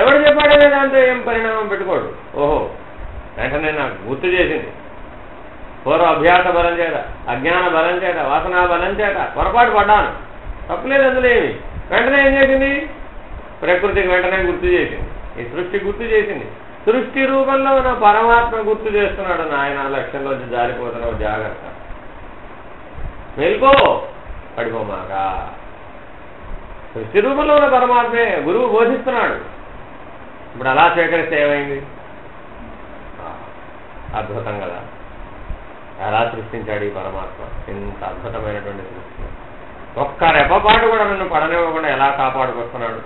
ఎవడు చెప్పాడనే దాంతో ఏం పరిణామం పెట్టుకోడు. ఓహో వెంటనే నాకు గుర్తు చేసింది. పూర్వ అభ్యాస బలం చేత, అజ్ఞాన బలం చేత, వాసనా బలం చేత పొరపాటు పడ్డాను, తప్పులేదు అందులో ఏమి. వెంటనే ఏం చేసింది? ప్రకృతికి వెంటనే గుర్తు చేసింది. ఈ సృష్టి గుర్తు చేసింది. సృష్టి రూపంలో ఉన్న పరమాత్మ గుర్తు చేస్తున్నాడు. నాయన లక్ష్యంలోంచి జారిపోతున్నావు, జాగ్రత్త, మేల్కో, పడిపోమాక. సృష్టి రూపంలో ఉన్న పరమాత్మే గురువు బోధిస్తున్నాడు. ఇప్పుడు అలా స్వీకరిస్తే ఏమైంది? అద్భుతం కదా. ఎలా సృష్టించాడు ఈ పరమాత్మ, ఇంత అద్భుతమైనటువంటి సృష్టి. ఒక్క రెప్పపాటు కూడా నన్ను పడనివ్వకుండా ఎలా కాపాడుకొస్తున్నాడు.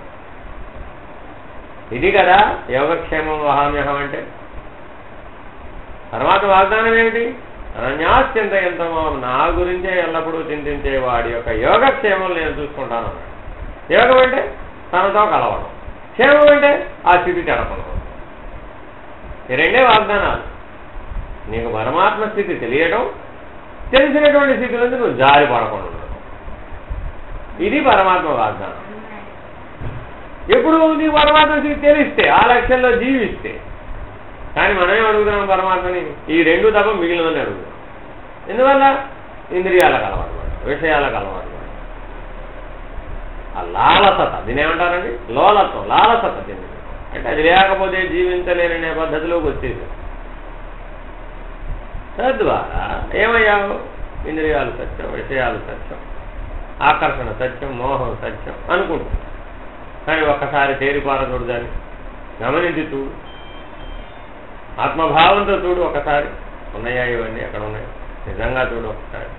ఇది కదా యోగక్షేమం వహామ్యహం అంటే. పరమాత్మ వాగ్దానం ఏమిటి? అనన్యాశ్చింత ఎంతమో, నా గురించే ఎల్లప్పుడూ చింతించే వాడి యొక్క యోగక్షేమం నేను చూసుకుంటాను అన్నాడు. యోగం అంటే తనతో కలవడం, క్షేమం అంటే ఆ స్థితి చెడపడం. ఈ రెండే వాగ్దానాలు. నీకు పరమాత్మ స్థితి తెలియడం, తెలిసినటువంటి స్థితి నుంచి నువ్వు జారి పడకుండా ఉండడం. ఇది పరమాత్మ వాగ్దానం. ఎప్పుడు నీకు పరమాత్మ స్థితి తెలిస్తే, ఆ లక్ష్యంలో జీవిస్తే. కానీ మనమే అడుగుతున్నాం పరమాత్మని, ఈ రెండు తప్ప మిగిలినవని అడుగుతున్నాం. ఎందువల్ల? ఇంద్రియాలకు అలవాటు పడ్డాం, విషయాలకు అలవాటు పడ్డాం. ఆ లాలసత, దీనేమంటారండి? లోలత్వం, లాలసత చెంది. అంటే అది లేకపోతే జీవించలేననే పద్ధతిలోకి వచ్చేది. తద్వారా ఏమయ్యావు? ఇంద్రియాలు సత్యం, విషయాలు సత్యం, ఆకర్షణ సత్యం, మోహం సత్యం అనుకుంటాం. కానీ ఒక్కసారి తేరిపార చూడు, దాన్ని గమనించి చూడు, ఆత్మభావంతో చూడు. ఒకసారి ఉన్నాయా ఇవన్నీ? ఎక్కడ ఉన్నాయి? నిజంగా చూడు ఒకసారి.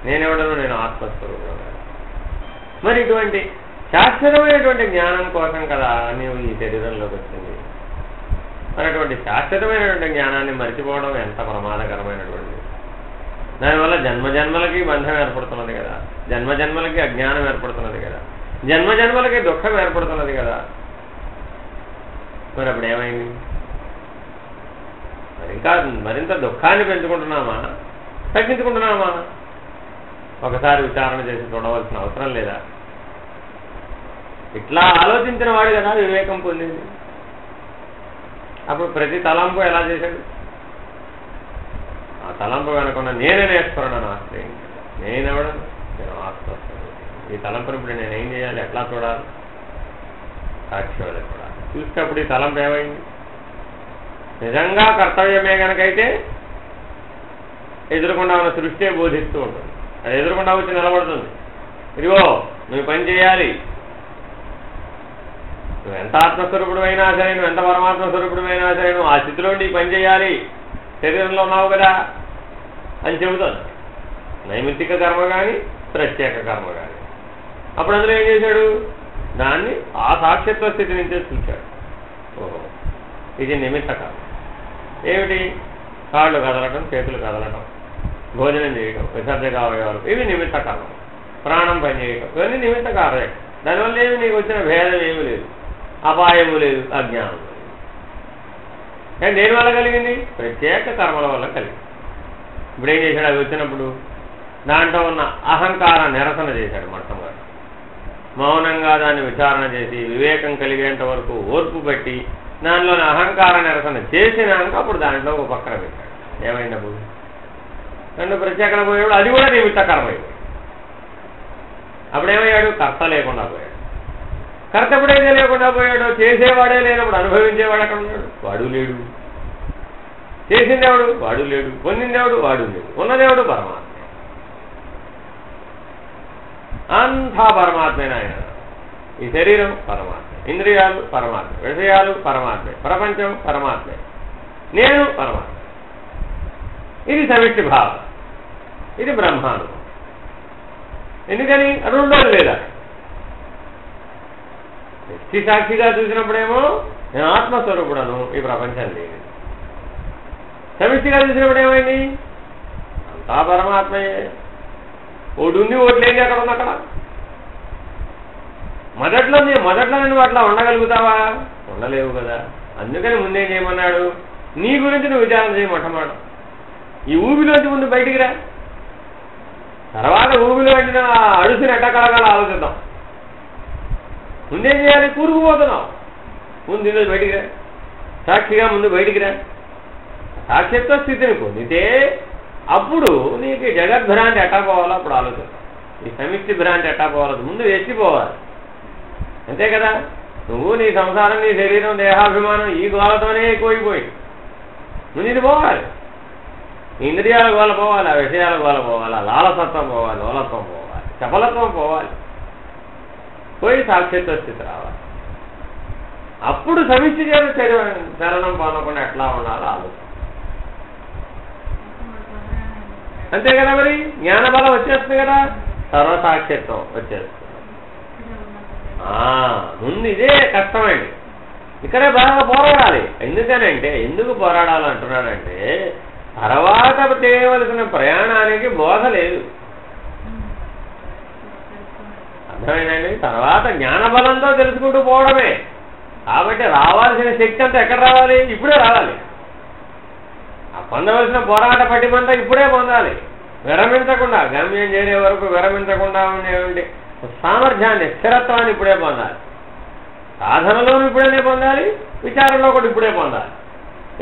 నేనెవడను? నేను ఆత్మస్వరూపుడు. మరి ఇటువంటి శాశ్వతమైనటువంటి జ్ఞానం కోసం కదా నీవు ఈ శరీరంలోకి వచ్చింది. మరి అటువంటి శాశ్వతమైనటువంటి జ్ఞానాన్ని మర్చిపోవడం ఎంత ప్రమాదకరమైనటువంటి. దానివల్ల జన్మజన్మలకి బంధం ఏర్పడుతున్నది కదా, జన్మజన్మలకి అజ్ఞానం ఏర్పడుతున్నది కదా, జన్మజన్మలకి దుఃఖం ఏర్పడుతున్నది కదా. మరి అప్పుడు ఏమైంది? మరింత దుఃఖాన్ని పెంచుకుంటున్నామా, తగ్గించుకుంటున్నామా? ఒకసారి విచారణ చేసి చూడవలసిన అవసరం లేదా? ఇట్లా ఆలోచించిన వాడు కదా వివేకం పొందింది. అప్పుడు ప్రతి తలంపు ఎలా చేశాడు? ఆ తలంపు వెనకుండా నేనే నేర్చుకున్నాను ఆశ్రయించాను. నేనెవడను? నేను ఆత్మస్వరూపుడు. ఈ తలంపుని ఇప్పుడు నేనేం చేయాలి? ఎట్లా చూడాలి? సాక్షివాలే చూడాలి. చూసేటప్పుడు ఈ తలంపు ఏమైంది? నిజంగా కర్తవ్యమే కనుకైతే ఎదురుకుండా ఉన్న సృష్టి బోధిస్తూ ఉంటుంది. అది ఎదురుకుండా వచ్చి నిలబడుతుంది. ఇదిగో నువ్వు పని చేయాలి, నువ్వు ఎంత ఆత్మస్వరూపుడు అయినా సరే, నువ్వు ఎంత పరమాత్మ స్వరూపుడు అయినా సరే, నువ్వు ఆ స్థితిలో ఈ పని చేయాలి. శరీరంలో ఉన్నావు కదా, అని చెబుతాను. నైమిత్తిక కర్మ కానీ ప్రత్యేక కర్మ కానీ. అప్పుడు అందులో ఏం చేశాడు, దాన్ని ఆ సాక్షిత్వ స్థితి నుంచే చూశాడు. ఓహో, ఇది నిమిత్త కర్మ. ఏమిటి? కాళ్ళు కదలటం, చేతులు కదలటం, భోజనం చేయటం, విసర్జక అవయవాలు, ఇవి నిమిత్త కర్మ. ప్రాణం పనిచేయటం, ఇవన్నీ నిమిత్త కార్యం. దానివల్ల ఏమి నీకు వచ్చిన భేదం ఏమి లేదు, అపాయము లేదు, అజ్ఞానం లేదు. కానీ దేనివల్ల కలిగింది? ప్రత్యేక కర్మల వల్ల కలిగింది. ఇప్పుడు ఏం చేశాడు? అవి వచ్చినప్పుడు దాంట్లో ఉన్న అహంకార నిరసన చేశాడు. మొట్టమొదటి మౌనంగా దాన్ని విచారణ చేసి వివేకం కలిగేంత వరకు ఓర్పు పెట్టి దానిలోని అహంకార నిరసన చేసినాక అప్పుడు దాంట్లో ఒక పక్కన పెట్టాడు. ఏమైనప్పుడు రెండు ప్రత్యేకన పోయాడు, అది కూడా నిమిత్త కర్మ అయిపోయాడు. అప్పుడేమయ్యాడు? కర్త లేకుండా పోయాడు. కర్త ఎప్పుడైతే లేకుండా పోయాడో, చేసేవాడే లేనప్పుడు అనుభవించేవాడు అక్కడ ఉన్నాడు, వాడు లేడు. చేసిందేవాడు, వాడు లేడు. పొందిందేవాడు, వాడు లేడు. ఉన్నదేవాడు పరమాత్మ. అంతా పరమాత్మేనా ఆయన. ఈ శరీరం పరమాత్మ, ఇంద్రియాలు పరమాత్మ, విషయాలు పరమాత్మే, ప్రపంచం పరమాత్మే, నేను పరమాత్మ. ఇది సమిష్టి భావం, ఇది బ్రహ్మానుభవం. ఎందుకని? రెండోది లేదా. వ్యక్తి సాక్షిగా చూసినప్పుడేమో నేను ఆత్మస్వరూపుడను, ఈ ప్రపంచం లేదు. సమిష్టిగా చూసినప్పుడు ఏమైంది? అంతా పరమాత్మయే. ఓటు ఉంది, ఓటు లేని అక్కడ ఉంది. అక్కడ మొదట్లో నువ్వు అట్లా ఉండగలుగుతావా? ఉండలేవు కదా. అందుకని ముందేం చేయమన్నాడు? నీ గురించి నువ్వు విచారణ చేయమంటమాట. ఈ ఊబిలోంచి ముందు బయటికి రా, తర్వాత ఊబిలో వెంటనే అడుసుని ఎట్టకలగాల ఆలోచిద్దాం. ముందేం చేయాలి? కూరుకుపోతున్నావు. ముందు ఈరోజు బయటికి రా, సాక్షిగా ముందు బయటికి రా. సాక్షిత్వ స్థితిని పొందితే అప్పుడు నీకు జగద్భ్రాంతి ఎట్టా పోవాలో అప్పుడు ఆలోచిద్దాం. ఈ సమిష్టి భ్రాంతి ఎట్టా పోవాలి? ముందు ఎత్తిపోవాలి. అంతే కదా. నువ్వు నీ సంసారం, నీ శరీరం, దేహాభిమానం ఈ గోలతోనే ఎక్కువైపోయింది. ముందు ఇది పోవాలి. ఇంద్రియాల గోల పోవాలి, ఆ విషయాల గోల పోవాలి, ఆ లాలసత్వం పోవాలి, లోలత్వం పోవాలి, చపలత్వం పోవాలి. పోయి సాక్షిత్వ స్థితి రావాలి. అప్పుడు సమిష్టి చేత చలనం పొందకుండా ఎట్లా ఉండాలో ఆలోచన. అంతే కదా. మరి జ్ఞానబలం వచ్చేస్తుంది కదా, సర్వసాక్షిత్వం వచ్చేస్తుంది. ముందు ఇదే కష్టమండి. ఇక్కడే బాగా పోరాడాలి. ఎందుకనంటే, ఎందుకు పోరాడాలంటున్నాడంటే, తర్వాత చేయవలసిన ప్రయాణానికి బోధ లేదు. అర్థమైందండి. తర్వాత జ్ఞానబలంతో తెలుసుకుంటూ పోవడమే. కాబట్టి రావాల్సిన శక్తి అంతా ఎక్కడ రావాలి? ఇప్పుడే రావాలి. ఆ పొందవలసిన పోరాట పటిమంతా ఇప్పుడే పొందాలి. విరమించకుండా, గమ్యం చేరే వరకు విరమించకుండా ఉండేటువంటి సామర్థ్యాన్ని, స్థిరత్వాన్ని ఇప్పుడే పొందాలి. సాధనలోనూ ఇప్పుడే పొందాలి, విచారంలో కూడా ఇప్పుడే పొందాలి.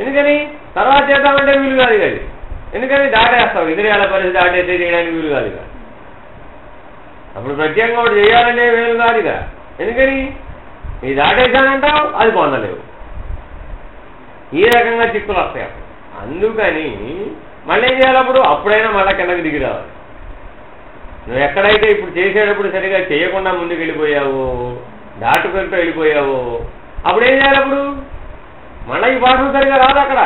ఎందుకని? తర్వాత చేద్దామంటే వీలు కాదు కదా. ఎందుకని? దాటేస్తావు. ఇంద్రియాల పరిస్థితి దాటేస్తే చేయడానికి వీలు కాదు కదా. అప్పుడు ప్రత్యేకంగా ఒకటి చేయాలనే వీలు కాదు కదా. ఎందుకని? నీ దాటేశానంటావు, అది పొందలేవు. ఈ రకంగా చిక్కులు వస్తాయి. అందుకని మళ్ళీ ఏం చేయాలప్పుడు? అప్పుడైనా మళ్ళీ కిందకి దిగి రావాలి. నువ్వు ఎక్కడైతే ఇప్పుడు చేసేటప్పుడు సరిగా చేయకుండా ముందుకు వెళ్ళిపోయావో, దాటుకుంటూ వెళ్ళిపోయావో, అప్పుడేం చేయాలప్పుడు? మళ్ళీ ఈ పాఠం సరిగా రాదు అక్కడ.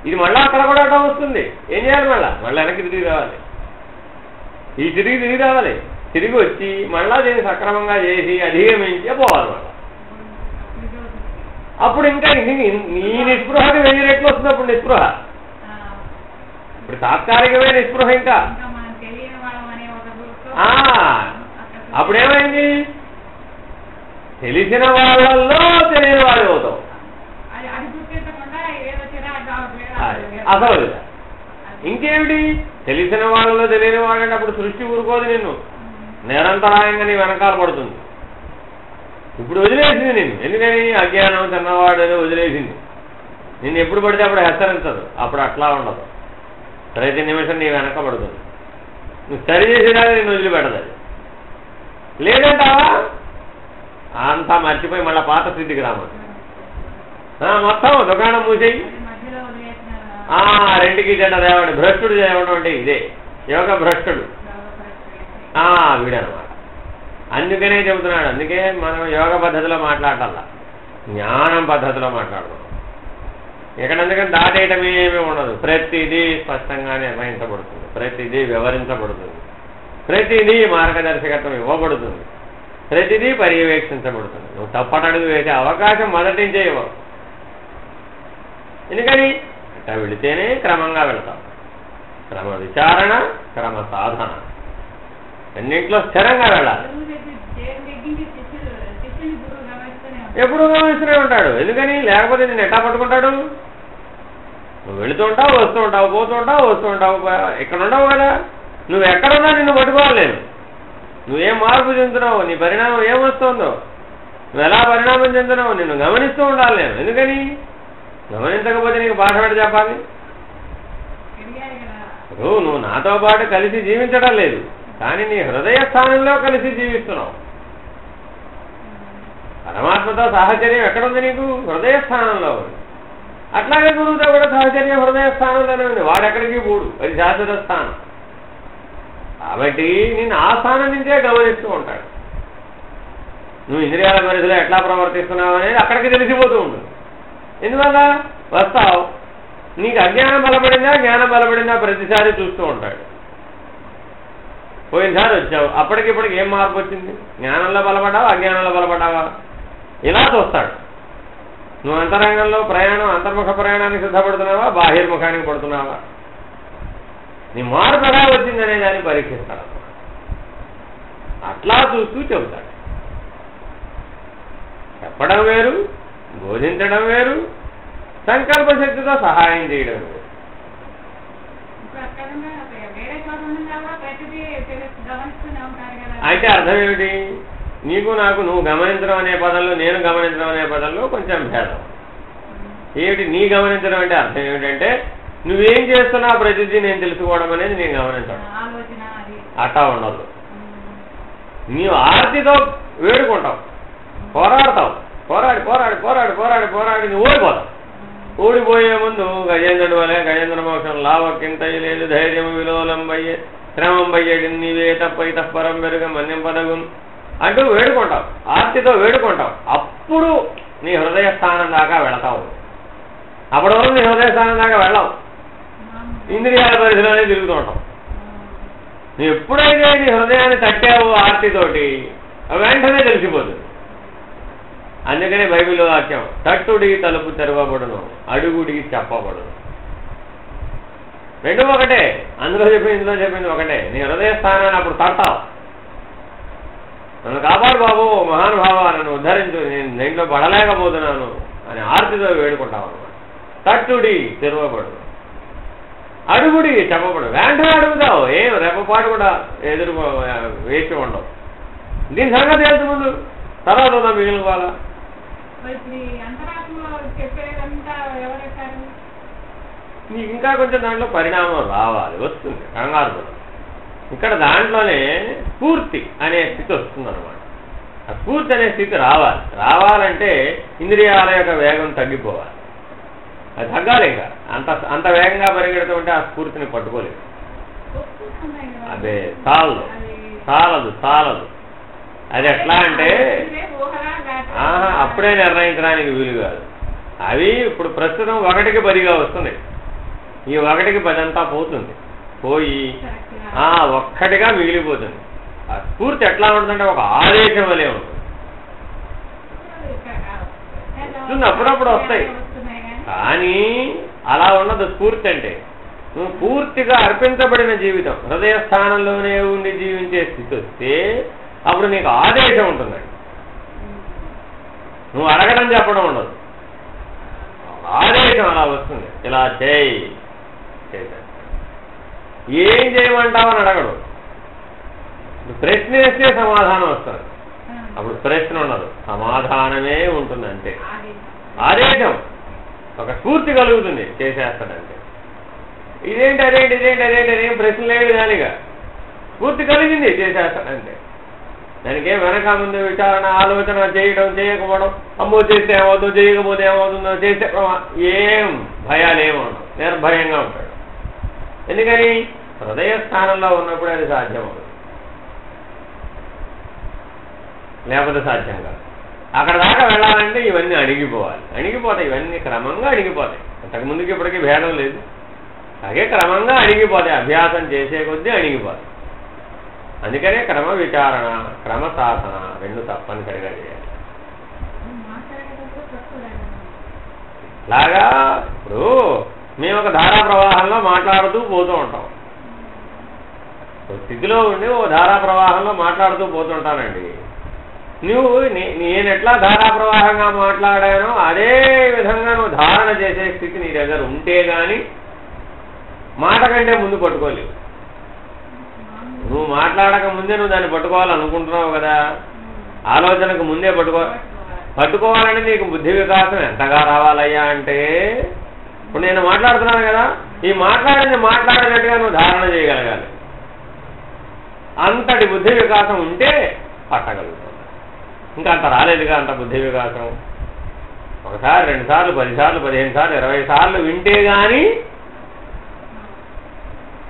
ఇది మళ్ళీ అక్కడ కూడా అడ్డం వస్తుంది. ఏం చేయాలి? మళ్ళీ వెనక్కి తిరిగి రావాలి. ఈ తిరిగి రావాలి. తిరిగి వచ్చి మళ్ళా దీన్ని సక్రమంగా చేసి అధిగమించే పోవాలి. మళ్ళా అప్పుడు ఇంకా నీ నిస్పృహకి 1000 రెట్లు వస్తుంది. అప్పుడు నిస్పృహ, ఇప్పుడు తాత్కాలికమే నిస్పృహ. ఇంకా అప్పుడేమైంది? తెలిసిన వాళ్ళల్లో తెలియని వాడు అవుతావు. అసలు ఇంకేమిటి? తెలిసిన వాళ్ళలో తెలియని వాడంటే అప్పుడు సృష్టి ఊరుకోదు. నిన్ను నిరంతరాయంగా నీ వెనకాల పడుతుంది. ఇప్పుడు వదిలేసింది నిన్ను. ఎందుకని? అజ్ఞానం చిన్నవాడు వదిలేసింది. నిన్ను ఎప్పుడు పడితే అప్పుడు హెచ్చరించదు. అప్పుడు అట్లా ఉండదు. ప్రతి నిమిషం నీ వెనక పడుతుంది. నువ్వు సరి చేసేదాకా నిన్ను వదిలిపెట్టదు. అది లేదంటావా? అంతా మర్చిపోయి మళ్ళీ పాత స్థితికి రామని మొత్తం దుకాణం మూసేయి. రెండుకి చెడ్డ దేవాడు భ్రష్టుడు చేయడం అంటే ఇదే యోగ భ్రష్టుడు వీడనమాట. అందుకనే చెబుతున్నాడు. అందుకే మనం యోగ పద్ధతిలో మాట్లాడాల, జ్ఞానం పద్ధతిలో మాట్లాడదాం. ఇక్కడ అందుకని దాటేయటం ఏమీ ఉండదు. ప్రతిదీ స్పష్టంగా నిర్వహించబడుతుంది, ప్రతిదీ వివరించబడుతుంది, ప్రతిదీ మార్గదర్శకత్వం ఇవ్వబడుతుంది, ప్రతిదీ పర్యవేక్షించబడుతుంది. నువ్వు తప్పటడుగు వేసే అవకాశం మొదటి నుంచే ఇవ్వవు. ఎందుకని అట్లా వెళితేనే క్రమంగా వెళతావు. క్రమ విచారణ, క్రమ సాధన అన్నింట్లో స్థిరంగా వెళ్ళాలి. ఎప్పుడు గమనిస్తూనే ఉంటాడు. ఎందుకని లేకపోతే నేను ఎట్టా పట్టుకుంటాడు? నువ్వు వెళుతూ ఉంటావు, వస్తూ ఉంటావు, పోతూ ఉంటావు, వస్తూ ఉంటావు, ఇక్కడ ఉండవు కదా. నువ్వు ఎక్కడున్నా నిన్ను పట్టుకోవాలి నేను. నువ్వేం మార్పు చెందుతున్నావు, నీ పరిణామం ఏమొస్తుందో, నువ్వు ఎలా పరిణామం చెందుతున్నావు నిన్ను గమనిస్తూ ఉండాలి నేను. ఎందుకని గమనించకపోతే నీకు పాఠ పెట్టి చెప్పాలి. నువ్వు నాతో పాటు కలిసి జీవించడం లేదు, కానీ నీ హృదయ స్థానంలో కలిసి జీవిస్తున్నావు. పరమాత్మతో సాహచర్యం ఎక్కడుంది? నీకు హృదయ స్థానంలో ఉంది. అట్లాగే గురువుతో కూడా సాహచర్యం హృదయ స్థానంలోనే ఉంది. వాడెక్కడికి పోడు, అది శాశ్వత స్థానం. కాబట్టి నేను ఆ స్థానం నుంచే గమనిస్తూ ఉంటాడు. నువ్వు ఇంద్రియాల పరిధిలో ఎట్లా ప్రవర్తిస్తున్నావు అనేది అక్కడికి తెలిసిపోతూ ఉంటుంది. ఎందువల్ల వస్తావు, నీకు అజ్ఞానం బలపడిందా జ్ఞానం బలపడిందా ప్రతిసారి చూస్తూ ఉంటాడు. పోయినసారి వచ్చావు, అప్పటికిప్పటికి ఏం మార్పు వచ్చింది? జ్ఞానంలో బలపడ్డావా అజ్ఞానంలో బలపడ్డావా? ఇలా చూస్తాడు. నువ్వు అంతరంగంలో ప్రయాణం, అంతర్ముఖ ప్రయాణానికి సిద్ధపడుతున్నావా బాహిర్ముఖానికి పడుతున్నావా? నీ మార్పు ఎలా వచ్చిందనే దాన్ని పరీక్షిస్తాడు. అట్లా చూస్తూ చెబుతాడు. చెప్పడం వేరు, బోధించడం వేరు, సంకల్ప శక్తితో సహాయం చేయడం వేరు. అంటే అర్థం ఏమిటి? నీకు నాకు నువ్వు గమనించడం అనే పదంలో, నేను గమనించడం అనే పదంలో కొంచెం భేదం. ఏమిటి నీ గమనించడం అంటే అర్థం ఏమిటంటే నువ్వేం చేస్తున్నావు ప్రతిదీ నేను తెలుసుకోవడం అనేది నేను గమనించడం. అట్టా ఉండదు. నీవు ఆర్తితో వేడుకుంటావు, పోరాడతావు, పోరాడి పోరాడి పోరాడి పోరాడి పోరాడి నువ్వు ఓడిపోతావు. ఓడిపోయే ముందు గజేంద్రుడు వలె గజేంద్ర మోక్షం లావక్కింత లేదు ధైర్యం విలోలం బయ్యే శ్రమం బయ్యేది నీవే తప్పై తప్పరం మెరుగ మన్యం పదగుం అంటూ వేడుకుంటావు, ఆర్తితో వేడుకుంటావు. అప్పుడు నీ హృదయ స్థానం దాకా వెళతావు. అప్పటి వరకు నీ హృదయ స్థానం దాకా వెళ్ళావు, ఇంద్రియాల పరిధిలోనే తిరుగుతూ ఉంటావు. నువ్వు ఎప్పుడైతే నీ హృదయాన్ని తట్టావు ఆర్తితోటి వెంటనే తెలిసిపోతుంది. అందుకనే బైబిల్ వాక్యం తట్టుడి తలుపు తెరవబడును, అడుగుడి చెప్పబడును. రెండు ఒకటే, అందులో చెప్పింది ఇందులో చెప్పింది ఒకటే. నీ హృదయ స్థానాన్ని అప్పుడు తడతావు. నన్ను కాపాడు బాబు, మహానుభావ, నన్ను ఉద్ధరించు, నేను దేంట్లో పడలేకపోతున్నాను అని ఆర్తితో వేడుకుంటావు అన్నమాట. తట్టుడి తెరవబడు, అడుగుడి చెప్పబడు. వెంటనే అడుగుతావు, ఏం రెప్పపాటు కూడా ఎదురు వేసి ఉండవు. దీని సంగతి తెలుసు ముందు, తర్వాత మిగిలిన వాళ్ళ నీకు ఇంకా కొంచెం దాంట్లో పరిణామం రావాలి, వస్తుంది, కంగారు పడదు. ఇక్కడ దాంట్లోనే స్ఫూర్తి అనే స్థితి వస్తుందన్నమాట. ఆ స్ఫూర్తి అనే స్థితి రావాలి. రావాలంటే ఇంద్రియాల యొక్క వేగం తగ్గిపోవాలి. అది తగ్గాలి. ఇంకా అంత వేగంగా పరిగెడుతూ ఉంటే ఆ స్ఫూర్తిని పట్టుకోలేదు. అదే చాలదు చాలదు చాలదు. అది ఎట్లా అంటే అప్పుడే నిర్ణయించడానికి వీలు కాదు. అవి ఇప్పుడు ప్రస్తుతం 1కి 10గా వస్తున్నాయి. ఈ 1కి 10 అంతా పోతుంది, పోయి ఒక్కటిగా మిగిలిపోతుంది. ఆ స్ఫూర్తి ఎట్లా ఉంటుందంటే ఒక ఆదేశం వలె ఉంటుంది. అప్పుడప్పుడు వస్తాయి, కానీ అలా ఉన్నది స్ఫూర్తి. అంటే నువ్వు పూర్తిగా అర్పించబడిన జీవితం, హృదయ స్థానంలోనే ఉండి జీవించే స్థితి వస్తే అప్పుడు నీకు ఆదేశం ఉంటుందండి. నువ్వు అడగడం చెప్పడం ఉండదు, ఆదేశం అలా వస్తుంది. ఇలా చేయి, ఏం చేయమంటావని అడగడు. ప్రశ్న వేస్తే సమాధానం వస్తుంది. అప్పుడు ప్రశ్న ఉండదు, సమాధానమే ఉంటుంది. అంతే ఆదేశం, ఒక స్ఫూర్తి కలుగుతుంది, చేసేస్తాడంటే. ఇదేంటి అదేంటి ఇదేంటి అదేంటి అదేం ప్రశ్న లేదు. దానిగా స్ఫూర్తి కలిగింది, చేసేస్తాడంటే. దానికి ఏం వెనక ముందు విచారణ ఆలోచన చేయడం చేయకపోవడం, అమ్మో చేస్తే ఏమవుతుందో, చేయకపోతే ఏమవుతుందో, చేస్తే ఏం భయాలు ఏమవుతాం, నిర్భయంగా ఉంటాడు. ఎందుకని హృదయ స్థానంలో ఉన్నప్పుడు అది సాధ్యం అవుతుంది, లేకపోతే సాధ్యం కాదు. అక్కడ దాకా వెళ్ళాలంటే ఇవన్నీ అణిగిపోవాలి. అణిగిపోతాయి, ఇవన్నీ క్రమంగా అణిగిపోతాయి. అంతకుముందుకి ఇప్పటికీ భేదం లేదు. అలాగే క్రమంగా అణిగిపోతాయి, అభ్యాసం చేసే కొద్దీ అణిగిపోతాయి. అందుకనే క్రమ విచారణ, క్రమ సాధన రెండు తప్పనిసరిగా చేయాలి. ఇలాగా ఇప్పుడు మేము ఒక ధారా ప్రవాహంలో మాట్లాడుతూ పోతూ ఉంటాం. స్థితిలో ఉండి ఓ ధారా ప్రవాహంలో మాట్లాడుతూ పోతుంటానండి. నువ్వు నేను ఎట్లా ధారా ప్రవాహంగా మాట్లాడానో అదే విధంగా నువ్వు ధారణ చేసే స్థితి నీ దగ్గర ఉంటే గాని మాట కంటే ముందు పట్టుకోలేవు. నువ్వు మాట్లాడక ముందే నువ్వు దాన్ని పట్టుకోవాలనుకుంటున్నావు కదా, ఆలోచనకు ముందే పట్టుకోవాలంటే నీకు బుద్ధి వికాసం ఎంతగా రావాలయ్యా అంటే, ఇప్పుడు నేను మాట్లాడుతున్నాను కదా, ఈ మాట్లాడినట్టుగా నువ్వు ధారణ చేయగలగాలి. అంతటి బుద్ధి వికాసం ఉంటే పట్టగలుగుతావు. ఇంకా అంత రాలేదుగా అంత బుద్ధి వికాసం. ఒకసారి 2 సార్లు 10 సార్లు 15 సార్లు 20 సార్లు వింటే గాని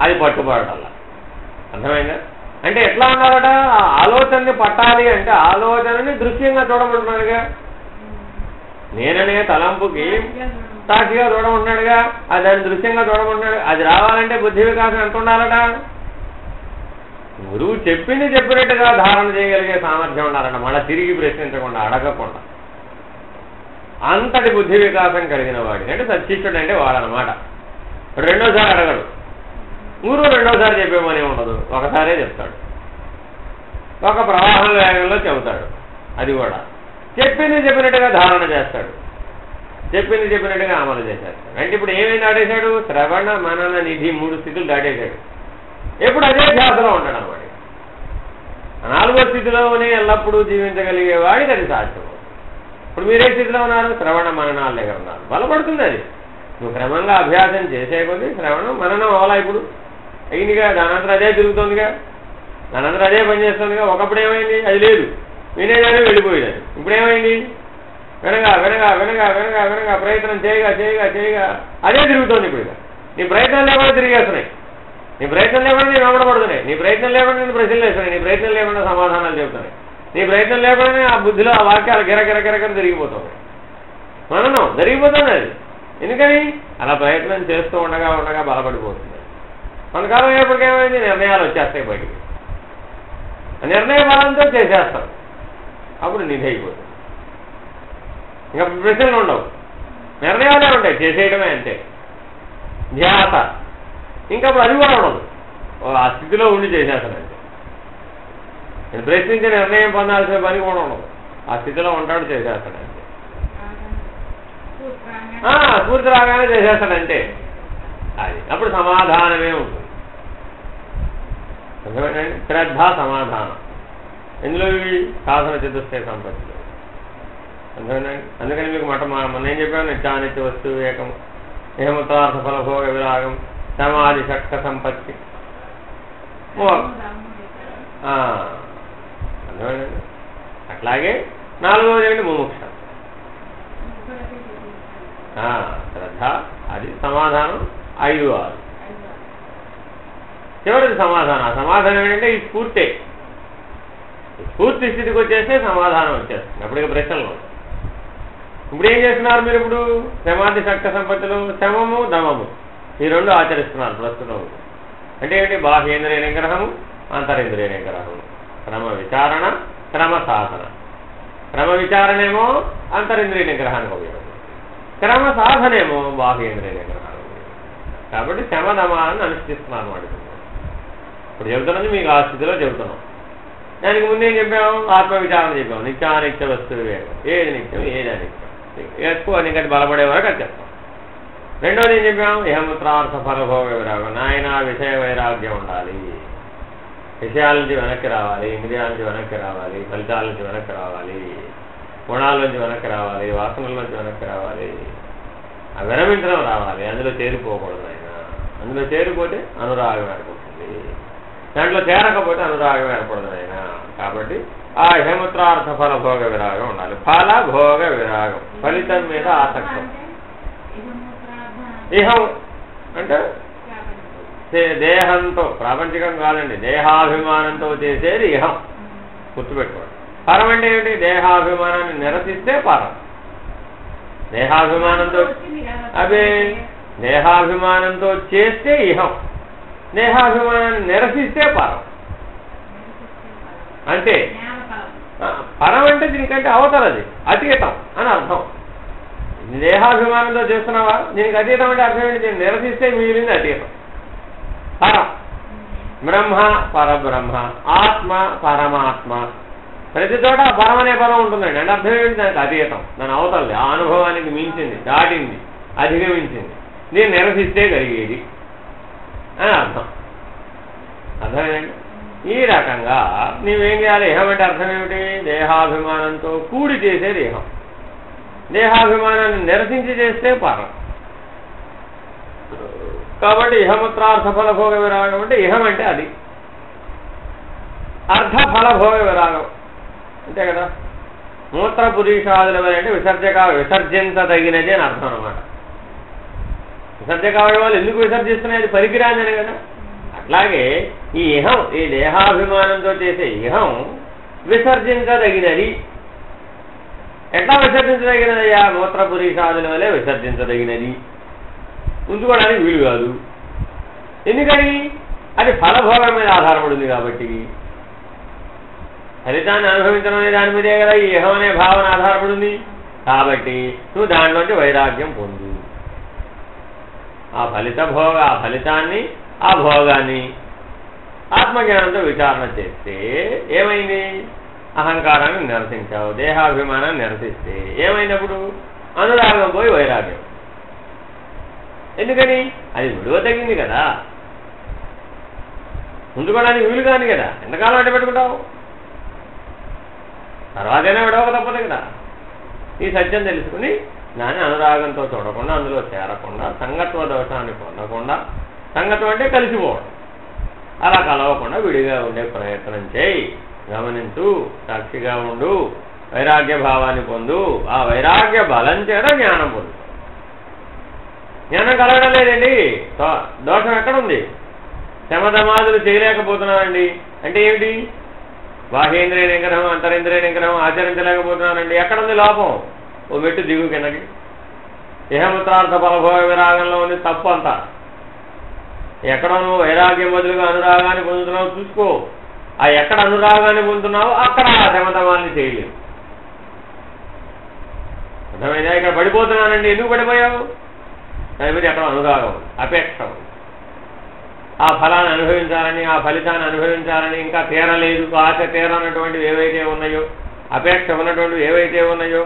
అది పట్టుబడటల్లా. అర్థమైందా? అంటే ఎట్లా అన్నారట, ఆలోచనని పట్టాలి అంటే ఆలోచనని దృశ్యంగా చూడమంటున్నాడుగా. నేననే తలంపుకి సాక్షిగా చూడమంటున్నాడుగా, అది దాన్ని దృశ్యంగా చూడమంటున్నాడు. అది రావాలంటే బుద్ధి వికాసం ఎంత ఉండాలట? గురువు చెప్పినట్టుగా ధారణ చేయగలిగే సామర్థ్యం ఉండాలంట. మళ్ళీ తిరిగి ప్రశ్నించకుండా, అడగకుండా. అంతటి బుద్ధి వికాసం కలిగిన వాడి అంటే సత్శిష్యుడు అంటే వాడనమాట. రెండోసారి అడగడు. గురువు రెండోసారి చెప్పేమని ఉండదు, ఒకసారే చెప్తాడు. ఒక ప్రవాహం వేగంలో చెబుతాడు. అది కూడా చెప్పినట్టుగా ధారణ చేస్తాడు, చెప్పినట్టుగా అమలు చేసేస్తాడు. అంటే ఇప్పుడు ఏమైంది దాటేశాడు? శ్రవణ మనన నిధి 3 స్థితులు దాటేశాడు. ఎప్పుడు అదే ధ్యాసలో ఉంటాడు అన్నమాట. 4వ స్థితిలోనే ఎల్లప్పుడూ జీవించగలిగేవాడికి అది సాధ్యం. ఇప్పుడు మీరే స్థితిలో ఉన్నారు? శ్రవణ మననాల దగ్గర ఉన్నారు. బలపడుతుంది అది. నువ్వు క్రమంగా అభ్యాసం చేసే కొద్దీ శ్రవణం మననం అవలా. ఇప్పుడు అయిందిగా, దానంతరం అదే తిరుగుతుందిగా, దానంతరం అదే పనిచేస్తుందిగా. ఒకప్పుడు ఏమైంది? అది లేదు, వినేదాన్ని వెళ్ళిపోయేదాన్ని. ఇప్పుడు ఏమైంది? వినగా ప్రయత్నం చేయగా అదే తిరుగుతోంది. ఇప్పుడు నీ ప్రయత్నం లేకుండా తిరిగేస్తున్నాయి, నీ ప్రయత్నం లేకుండా నేను వెంబడబడుతున్నాయి, నీ ప్రయత్నం లేకుండా నేను ప్రశ్నలు వేస్తున్నాయి, నీ ప్రయత్నం లేకుండా సమాధానాలు చెబుతున్నాయి, నీ ప్రయత్నం లేకుండా ఆ బుద్ధిలో ఆ వాక్యాలు గిరగిర తిరిగిపోతున్నాయి. మననం జరిగిపోతుంది అది. ఎందుకని? అలా ప్రయత్నం చేస్తూ ఉండగా బలపడిపోతుంది. కొంతకాలం ఎప్పటికేమైంది? నిర్ణయాలు వచ్చేస్తాయి బయటికి. నిర్ణయ బలంతో చేసేస్తాం, అప్పుడు నిధి అయిపోతుంది. ఇంకా ప్రశ్నలు ఉండవు, నిర్ణయాలే ఉంటాయి, చేసేయడమే అంతే. ధ్యాస ఇంకా అప్పుడు అది కూడా ఉండదు, ఆ స్థితిలో ఉండి చేసేస్తానంటే. నేను ప్రశ్నించే నిర్ణయం పొందాల్సిన పని కూడా ఉండదు, ఆ స్థితిలో ఉంటాడు, చేసేస్తాడంటే. పూర్తి రాగానే చేసేస్తాడంటే అది అప్పుడు సమాధానమే ఉంటుంది. అర్థమేనండి? శ్రద్ధ సమాధానం ఇందులో ఇవి సాధన చతుష్టయ సంపత్తిలో. అర్థమేనండి? అందుకని మీకు మొన్న ఏం చెప్పాను? నిత్యానిత్య వస్తువు ఏకం, ఏమతార్థ ఫలభోగ విరాగం, సమాధి షట్క సంపత్తి. అర్థమేనండి? అట్లాగే 4వది ఏంటి? ముముక్ష. శ్రద్ధ, అది సమాధానం 5, 6. చివరిది సమాధానం. ఆ సమాధానం ఏంటంటే ఈ స్ఫూర్తి. పూర్తి స్థితికి వచ్చేస్తే సమాధానం వచ్చేస్తుంది, అప్పటికి ప్రశ్నలు. ఇప్పుడు ఏం చేస్తున్నారు మీరు? ఇప్పుడు సమాధి షట్క సంపత్తులు, శమము దమము, ఈ 2 ఆచరిస్తున్నారు ప్రస్తుతం. అంటే ఏంటి? బాహ్యేంద్రియ నిగ్రహము, అంతరింద్రియ నిగ్రహము. క్రమ విచారణ, క్రమ సాధన. క్రమ విచారణేమో అంతరింద్రియ నిగ్రహానికి ఉపయోగం, క్రమ సాధనేమో బాహ్యేంద్రియ నిగ్రహానికి ఉపయోగం. కాబట్టి శమదమాలను అనుష్ఠిస్తున్నారు అన్నమాట. ఇప్పుడు చెబుతున్నది మీకు ఆ స్థితిలో చెబుతున్నాం. దానికి ముందేం చెప్పాము? ఆత్మవిచారణ చెప్పాము. నిత్యానిత్య వస్తువు వేగం, ఏది నిత్యం ఏది అనిత్యం, ఎక్కువ నీకంటే బలపడే వరకు అది చెప్తాం. రెండోది ఏం చెప్పాము? ఇహముత్రార్థ ఫలభోగ విరాగం. నాయన విషయ వైరాగ్యం ఉండాలి, విషయాల నుంచి వెనక్కి రావాలి, ఇంద్రియాల నుంచి వెనక్కి రావాలి, ఫలితాల నుంచి వెనక్కి రావాలి, గుణాల నుంచి వెనక్కి రావాలి, వాసనల నుంచి వెనక్కి రావాలి, ఆ విరమించడం రావాలి. అందులో చేరిపోకూడదు ఆయన. అందులో చేరిపోతే అనురాగం ఏర్పడుతుంది, దాంట్లో చేరకపోతే అనురాగం ఏర్పడదు ఆయన. కాబట్టి ఆ హేమత్రార్థ ఫల భోగ విరాగం ఉండాలి. ఫల భోగ విరాగం, ఫలితం మీద ఆసక్తం. ఇహం అంటే దేహంతో, ప్రాపంచికం కాదండి, దేహాభిమానంతో చేసేది ఇహం. గుర్తుపెట్టుకోండి. పరం అంటే ఏమిటి? దేహాభిమానాన్ని నిరసిస్తే పరం. దేహాభిమానంతో అదే దేహాభిమానంతో చేస్తే ఇహం, దేహాభిమానాన్ని నిరసిస్తే పరం. అంటే పరం అంటే దీనికంటే అవతలది, అతీతం అని అర్థం. దేహాభిమానంతో చేస్తున్నావా, దీనికి అతీతం అంటే అర్థం ఏంటి? దీన్ని నిరసిస్తే మిగిలింది అతీతం. పరం బ్రహ్మ పరబ్రహ్మ, ఆత్మ పరమాత్మ, ప్రతి చోట పరం అనే పదం ఉంటుందండి. అంటే అర్థం ఏంటి? దానికి అతీతం, దాని అవతలది, ఆ అనుభవానికి మించింది, దాటింది, అధిగమించింది, దీన్ని నిరసిస్తే కలిగేది అని అర్థం. అర్థమేనండి? ఈ రకంగా నీవేం చేయాలి? ఇహం అంటే అర్థం ఏమిటి? దేహాభిమానంతో కూడి చేసేది ఇహం, దేహాభిమానాన్ని నిరసించి చేస్తే పరం. కాబట్టి ఇహమత్రార్థ ఫలభోగ విరాగం అంటే ఇహం అంటే అది, అర్థ ఫలభోగ విరాగం అంతే కదా. మూత్ర పురీషాదుల అంటే విసర్జించదగినది అని అర్థం అనమాట. విసర్జకావయవాలు ఎందుకు విసర్జిస్తున్నాయి? అది పరికిరాందనే కదా. అట్లాగే ఈ ఇహం, ఈ దేహాభిమానంతో చేసే ఇహం విసర్జించదగినది. ఎట్లా విసర్జించదగినదయ్యా? మూత్ర పురీషాదుల వలె విసర్జించదగినది, ఉంచుకోవడానికి వీలు కాదు. ఎందుకని? అది ఫలభోగం మీద ఆధారపడింది కాబట్టి. ఫలితాన్ని అనుభవించడం అనే దాని మీదే కదా ఈ ఇహం అనే భావన ఆధారపడింది. కాబట్టి నువ్వు దాంట్లోంచి వైరాగ్యం పొందు. ఆ ఫలితాన్ని, ఆ భోగాన్ని ఆత్మజ్ఞానంతో విచారణ చేస్తే ఏమైంది? అహంకారాన్ని నిరసించావు, దేహాభిమానాన్ని నిరసిస్తే ఏమైనప్పుడు? అనురాగం పోయి వైరాగ్యం. ఎందుకని? అది విలువ తగ్గింది కదా, ఉంచుకోవడానికి వీలు కాని కదా. ఎంతకాలం అడ్డు పెట్టుకుంటావు? తర్వాతైనా విడవక తప్పదు కదా. ఈ సత్యం తెలుసుకుని దాన్ని అనురాగంతో చూడకుండా, అందులో చేరకుండా, సంగత్వ దోషాన్ని పొందకుండా, సంగత్వం అంటే కలిసిపోవడం, అలా కలవకుండా విడిగా ఉండే ప్రయత్నం చేయి. గమనించు, సాక్షిగా ఉండు, వైరాగ్య భావాన్ని పొందు. ఆ వైరాగ్య బలం చేత జ్ఞానం పొందు. జ్ఞానం కలగడం లేదండి, దోషం ఎక్కడుంది? శమధమాదులు చేయలేకపోతున్నానండి అంటే ఏమిటి? బాహ్యేంద్రియ నిగ్రహం, అంతరింద్రియ నిగ్రహం ఆచరించలేకపోతున్నానండి. ఎక్కడుంది లోపం? ఓ మెట్టు దిగు కిందకి. ఇహమత్రార్థ ఫలభోగ విరాగంలో ఉంది తప్పు అంతా. ఎక్కడ నువ్వు వైరాగ్యం బదులుగా అనురాగాన్ని పొందుతున్నావు చూసుకో. ఆ ఎక్కడ అనురాగాన్ని పొందుతున్నావో అక్కడ ఆ శమధమాన్ని చేయలేవు. అర్థమైందా? ఇక్కడ పడిపోతున్నానండి, ఎందుకు పడిపోయావు? దాని మీద ఎక్కడ అనురాగం, అపేక్ష, ఆ ఫలాన్ని అనుభవించాలని, ఆ ఫలితాన్ని అనుభవించాలని, ఇంకా తీరలేదు, ఆశ తీరనటువంటివి ఏవైతే ఉన్నాయో, అపేక్ష ఉన్నటువంటివి ఏవైతే ఉన్నాయో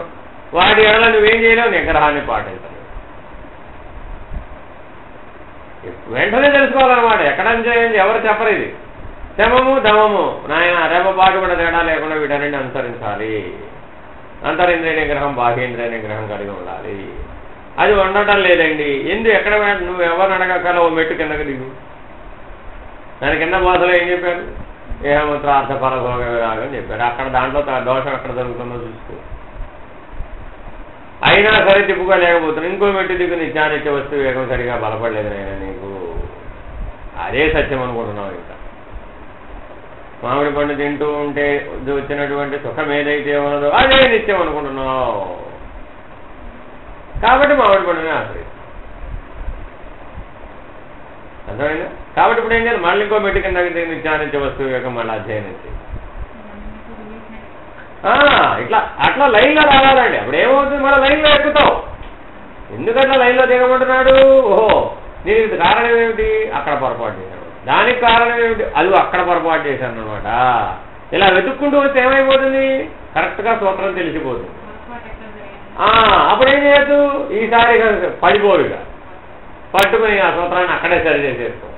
వాటి ఎడల నువ్వేం చేయలేవు? నిగ్రహాన్ని పాటించలేవు. వెంటనే తెలుసుకోవాలన్నమాట. ఎక్కడంటే ఎవరు చెప్పరు ఇది. శమము దమము, నాయన రెమ్మపాటు కూడా తేడా లేకుండా వీటన్నింటిని అనుసరించాలి. అంతరింద్రియ నిగ్రహం, బాహ్యేంద్రియ నిగ్రహం కలిగి ఉండాలి. అది ఉండటం లేదండి. ఎక్కడ నువ్వు ఎవరిని అడగకల ఓ మెట్టు కిందకి దిగు. దాని కింద బోధలో ఏం చెప్పారు? ఏహమత్రార్థ ఫలభోగ విరాగం చెప్పారు. అక్కడ దాంట్లో దోషం ఎక్కడ జరుగుతుందో చూసుకో. అయినా సరే తిప్పుకోలేకపోతున్నావు. ఇంకో మెట్టు దిగు, నిత్యానిత్య వస్తువు వేగం సరిగా బలపడలేదు నాయన నీకు. అదే సత్యం అనుకుంటున్నావు. ఇంకా మామిడి పండు తింటూ ఉంటే వచ్చినటువంటి సుఖం ఏదైతే ఉన్నదో అదే నిత్యం అనుకుంటున్నావు. కాబట్టి మామిడి పండుని ఆశ్రయిస్తావు. అర్థమైందా? కాబట్టి ఇప్పుడు ఏం చేయాలి? మళ్ళీ ఇంకో మెట్టు కింద నిత్యానిత్య వస్తువు యొక్క మళ్ళీ అధ్యయనం చేయాలి. ఇట్లా అట్లా లైన్లో రావాలండి. అప్పుడు ఏమవుతుంది? మళ్ళీ లైన్లో ఎక్కుతావు. ఎందుకట్లా లైన్లో దిగమంటున్నాడు? ఓహో, దీనికి కారణం ఏమిటి? అక్కడ పొరపాటు చేశాను. దానికి కారణం ఏమిటి? అది అక్కడ పొరపాటు చేశాను అనమాట. ఇలా వెతుక్కుంటూ వస్తే ఏమైపోతుంది? కరెక్ట్గా సూత్రం తెలిసిపోతుంది. అప్పుడు ఏం చేయొద్దు? ఈసారి పడిపోరుగా పట్టుకుని ఆ సూత్రాన్ని అక్కడే సరి చేసేసుకో.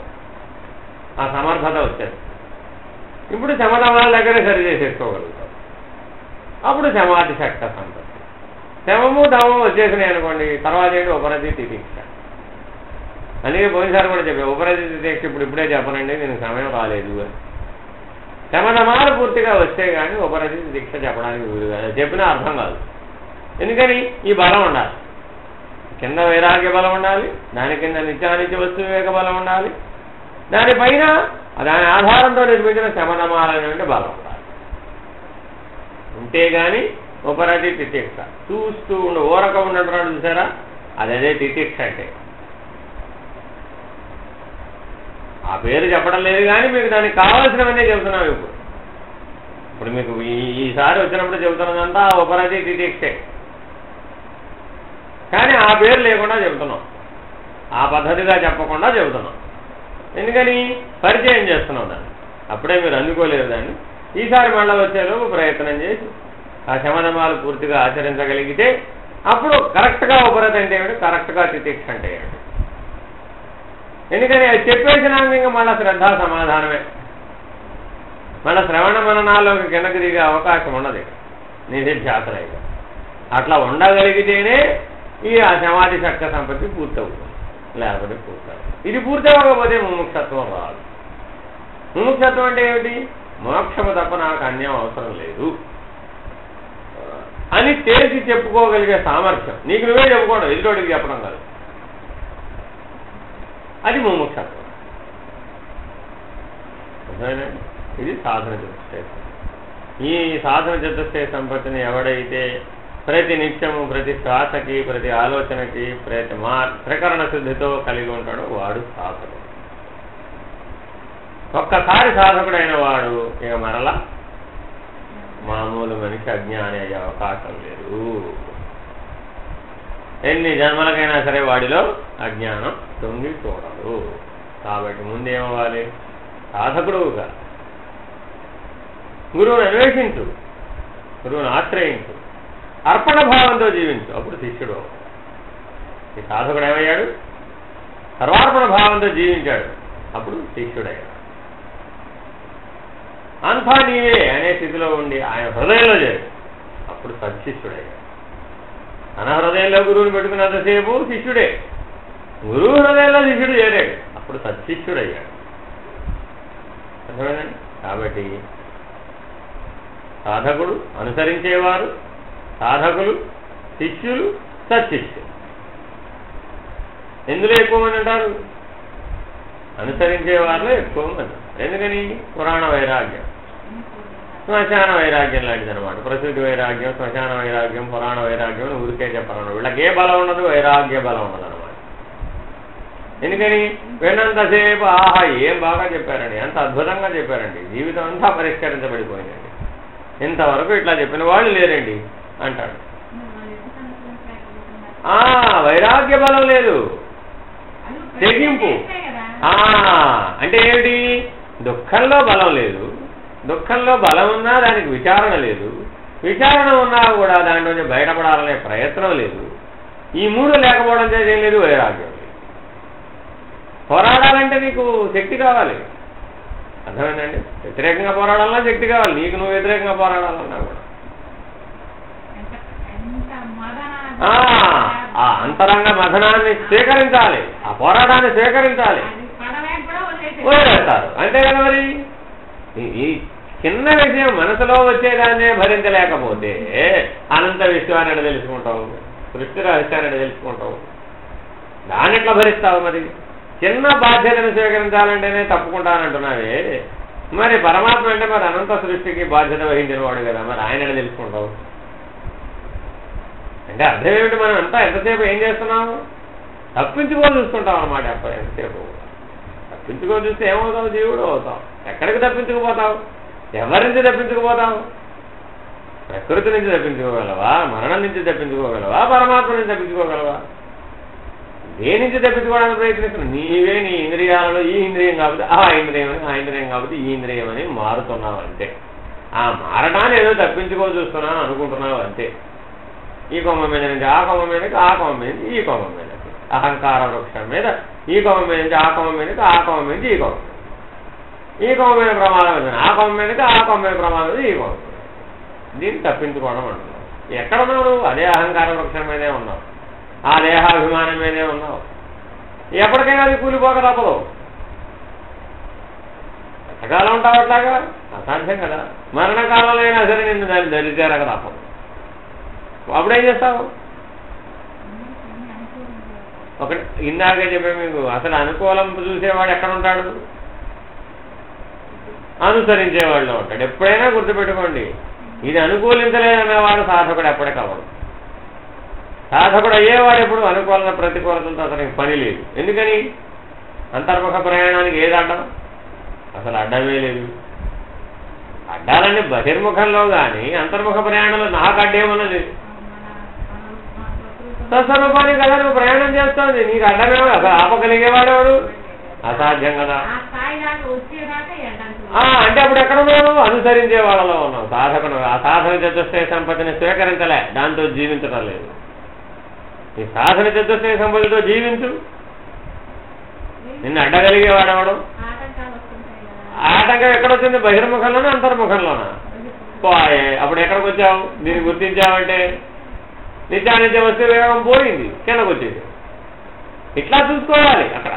ఆ సమర్థత వచ్చేది. ఇప్పుడు శమధమాల దగ్గరే సరి చేసేసుకోగలుగుతాం. అప్పుడు సమాధి శక్త సంపత్తి. శమము దమము వచ్చేసినాయి అనుకోండి, తర్వాత ఏంటి? ఉపరతి తితిక్ష. అందుకే పోయినసారి కూడా చెప్పాను, ఉపరతి తితిక్ష ఇప్పుడే చెప్పనండి, నేను సమయం రాలేదు అని. శమధమాలు పూర్తిగా వస్తే కానీ ఉపరతి తితిక్ష చెప్పడానికి వీలు కాదు. చెప్పినా అర్థం కాదు. ఎందుకని? ఈ బలం ఉండాలి. కింద వైరాగ్య బలం ఉండాలి, దాని కింద నిత్యానిత్య వస్తు వివేక బలం ఉండాలి, దానిపైన దాని ఆధారంతో నిర్మించిన శమధమాలనేటువంటి బలం ఉండాలి. ఉంటేగాని ఉపరతి తితిక్ష. చూస్తూ ఉండు, ఊరక ఉన్నట్టున్నాడు చూసారా, అదే తితిక్ష అంటే. ఆ పేరు చెప్పడం లేదు కానీ మీకు దానికి కావాల్సినవన్నీ చెబుతున్నాం. ఇప్పుడు మీకు ఈసారి వచ్చినప్పుడు చెబుతున్నదంతా ఉపరతి తితిక్షే, కానీ ఆ పేరు లేకుండా చెబుతున్నాం, ఆ పద్ధతిగా చెప్పకుండా చెబుతున్నాం. ఎందుకని పరిచయం చేస్తున్నాం దాన్ని. అప్పుడే మీరు అందుకోలేరు దాన్ని. ఈసారి మళ్ళీ వచ్చేలోపు ప్రయత్నం చేసి ఆ శమధమాలు పూర్తిగా ఆచరించగలిగితే అప్పుడు కరెక్ట్గా ఉపరతి అంటే ఏమిటి, కరెక్ట్గా తితిక్ష అంటే ఏమిటి. ఎందుకని అది చెప్పేసినాక ఇంకా మళ్ళీ శ్రద్ధా సమాధానమే. మళ్ళీ శ్రవణ మననాల్లోకి కిందకి దిగే అవకాశం ఉండదు నిధిధ్యాసలు. ఇక అట్లా ఉండగలిగితేనే ఈ సమాధి షట్క సంపత్తి పూర్తవుతుంది, లేకపోతే పూర్తవు. ఇది పూర్తవకపోతే ముముక్షత్వం రాదు. ముముక్షత్వం అంటే ఏమిటి, మోక్షము తప్ప నాకు అన్యం అవసరం లేదు అని తేల్చి చెప్పుకోగలిగే సామర్థ్యం. నీకు నువ్వే చెప్పుకోవడం, ఎదుటోడికి చెప్పడం కాదు. అది ముముక్షత్వం. ఇది సాధన చతుష్టయ. ఈ సాధన చతుష్టయ సంపత్తిని ఎవడైతే ప్రతి నిత్యము, ప్రతి శ్వాసకి, ప్రతి ఆలోచనకి, ప్రతి త్రికరణ శుద్ధితో కలిగి ఉంటాడో వాడు సాధకుడు. ఒక్కసారి సాధకుడైన వాడు ఇక మరలా మామూలు మనిషి అజ్ఞాని అయ్యే అవకాశం లేదు. ఎన్ని జన్మలకైనా సరే వాడిలో అజ్ఞానం తొంగి చూడదు. కాబట్టి ముందేమవ్వాలి, సాధకుడుగా గురువుని అన్వేషించు, గురువుని ఆశ్రయించు, అర్పణ భావంతో జీవించు, అప్పుడు శిష్యుడు. ఈ సాధకుడు ఏమయ్యాడు, సర్వార్పణ భావంతో జీవించాడు, అప్పుడు శిష్యుడయ్యాడు. అంతా నీవే అనే స్థితిలో ఉండి ఆయన హృదయంలో చేరు, అప్పుడు సత్శిష్యుడయ్యాడు. తన హృదయంలో గురువుని పెట్టుకున్నంతసేపు శిష్యుడే, గురువు హృదయంలో శిష్యుడు చేరాడు, అప్పుడు సత్శిష్యుడయ్యాడు. అర్థమైందండి? కాబట్టి సాధకుడు, అనుసరించేవారు, సాధకులు, శిష్యులు, సత్శిష్యులు. ఎందులో ఎక్కువ మంది అంటారు, అనుసరించే వారిలో ఎక్కువ మంది. ఎందుకని పురాణ వైరాగ్యం, శ్మశాన వైరాగ్యం లాంటిది అనమాట. ప్రసూతి వైరాగ్యం, శ్మశాన వైరాగ్యం, పురాణ వైరాగ్యం ఊరికే చెప్పాలన్నమాట. వీళ్ళకి ఏ బలం ఉండదు, వైరాగ్య బలం ఉండదు అనమాట. ఎందుకని విన్నంతసేపు ఆహా ఏం బాగా చెప్పారండి, ఎంత అద్భుతంగా చెప్పారండి, జీవితం అంతా పరిష్కరించబడిపోయిందండి, ఇంతవరకు ఇట్లా చెప్పిన వాళ్ళు లేరండి అంటాడు. వైరాగ్య బలం లేదు, తెగింపు. అంటే ఏమిటి, దుఃఖంలో బలం లేదు, దుఃఖంలో బలం ఉన్నా దానికి విచారణ లేదు, విచారణ ఉన్నా కూడా దాంట్లో బయటపడాలనే ప్రయత్నం లేదు. ఈ మూడు లేకపోవడం చేసి ఏం లేదు, వైరాగ్యం లేదు. పోరాడాలంటే నీకు శక్తి కావాలి, అర్థమైందండి? వ్యతిరేకంగా పోరాడాలన్నా శక్తి కావాలి, నీకు నువ్వు వ్యతిరేకంగా పోరాడాలన్నా కూడా. ఆ అంతరంగ మథనాన్ని స్వీకరించాలి, ఆ పోరాటాన్ని స్వీకరించాలి, వదిలేస్తారు అంతే కదా. మరి ఈ చిన్న విషయం మనసులో వచ్చేదాన్నే భరించలేకపోతే అనంత విశ్వాన్ని తెలుసుకుంటావు, సృష్టి రహస్యాన్ని తెలుసుకుంటావు, దాన్ని ఎట్లా భరిస్తావు? మరి చిన్న బాధ్యతను స్వీకరించాలంటేనే తప్పుకుంటానంటున్నావే, మరి పరమాత్మ అంటే మరి అనంత సృష్టికి బాధ్యత వహించిన వాడు కదా, మరి ఆయన తెలుసుకుంటావు అంటే అర్థం ఏమిటి? మనం అంతా ఎంతసేపు ఏం చేస్తున్నాము, తప్పించుకొని చూస్తుంటాం అన్నమాట. అప్పుడు ఎంతసేపు తప్పించుకొని చూస్తే ఏమవుతావు, జీవుడు అవుతావు. ఎక్కడికి తప్పించుకుపోతావు, ఎవరి నుంచి తప్పించుకుపోతావు? ప్రకృతి నుంచి తప్పించుకోగలవా, మరణం నుంచి తప్పించుకోగలవా, పరమాత్మ నుంచి తప్పించుకోగలవా? దేని నుంచి తప్పించుకోవడానికి ప్రయత్నిస్తున్నావు? నీవే నీ ఇంద్రియాలలో ఈ ఇంద్రియం కాబట్టి ఆ ఇంద్రియం అని, ఆ ఇంద్రియం కాబట్టి ఈ ఇంద్రియం అని మారుతున్నావు అంతే. ఆ మారడాన్ని ఏదో తప్పించుకో చూస్తున్నావు అనుకుంటున్నావు అంతే. ఈ కొమ్మ మీద నుంచి ఆ కొమ్మ మీదకి, ఆ కొమ్మ మీద నుంచి ఈ కొమ్మ మీదకి, అహంకార వృక్షం మీద ఈ కొమ్మ మీద నుంచి ఆ కొమ్మ మీదకి, ఆ కొమ్మ మీద నుంచి ఈ కొమ్మ, ఈ కొమ్మ మీద ప్రమాదం వచ్చింది, ఆ కొమ్మ మీదకి, ఆ కొమ్మ మీద ప్రమాదం మీద ఈ కొమ్మ. దీన్ని తప్పించుకోవడం అంటున్నావు. ఎక్కడున్నావు? అదే అహంకార వృక్షం మీదే ఉన్నావు, ఆ దేహాభిమానం మీదే ఉన్నావు. ఎప్పటికైనా అది కూలిపోక తప్పదు. ఎంతకాలం ఉంటావు అట్లాగా? అసాధ్యం కదా. మరణకాలంలో అయినా సరే నిన్ను దాన్ని ధరిచేరక తప్పదు. అప్పుడేం చేస్తావు? ఒకటి ఇందాకే చెప్పే మీకు, అసలు అనుకూలం చూసేవాడు ఎక్కడ ఉంటాడు? అనుసరించేవాళ్ళు ఉంటాడు. ఎప్పుడైనా గుర్తుపెట్టుకోండి, ఇది అనుకూలించలేదన్నవాడు సాధకుడు ఎప్పటికవ్వడు. సాధకుడు అయ్యేవాడు ఎప్పుడు అనుకూలత ప్రతికూలతలతో అతనికి పని లేదు. ఎందుకని? అంతర్ముఖ ప్రయాణానికి ఏది అడ్డం? అసలు అడ్డమే లేదు. అడ్డాలన్నీ బహిర్ముఖంలో కానీ అంతర్ముఖ ప్రయాణంలో నాకు అడ్డేమన్నది. స్వస్వరూపానికి కదా నువ్వు ప్రయాణం చేస్తుంది, నీకు అడ్డమేమో అసలు ఆపగలిగేవాడేవాడు? అసాధ్యం కదా. అంటే అప్పుడు ఎక్కడ ఉన్నావు? అనుసరించే వాళ్ళలో ఉన్నావు. సాధకుడు ఆ సాధన చతుష్టయ సంపత్తిని స్వీకరించలే, దాంతో జీవించడం లేదు. ఈ సాధన చతుష్టయ సంపత్తితో జీవించు. నిన్ను అడ్డగలిగేవాడెవడు? ఆటంకం ఎక్కడొచ్చింది? బహిర్ముఖంలోనా అంతర్ముఖంలోనా? పోయే. అప్పుడు ఎక్కడికి వచ్చావు? దీన్ని గుర్తించావంటే నిత్యానిత్య వస్తే వేగం పోయింది, కిందకు వచ్చేది. ఇట్లా చూసుకోవాలి. అక్కడ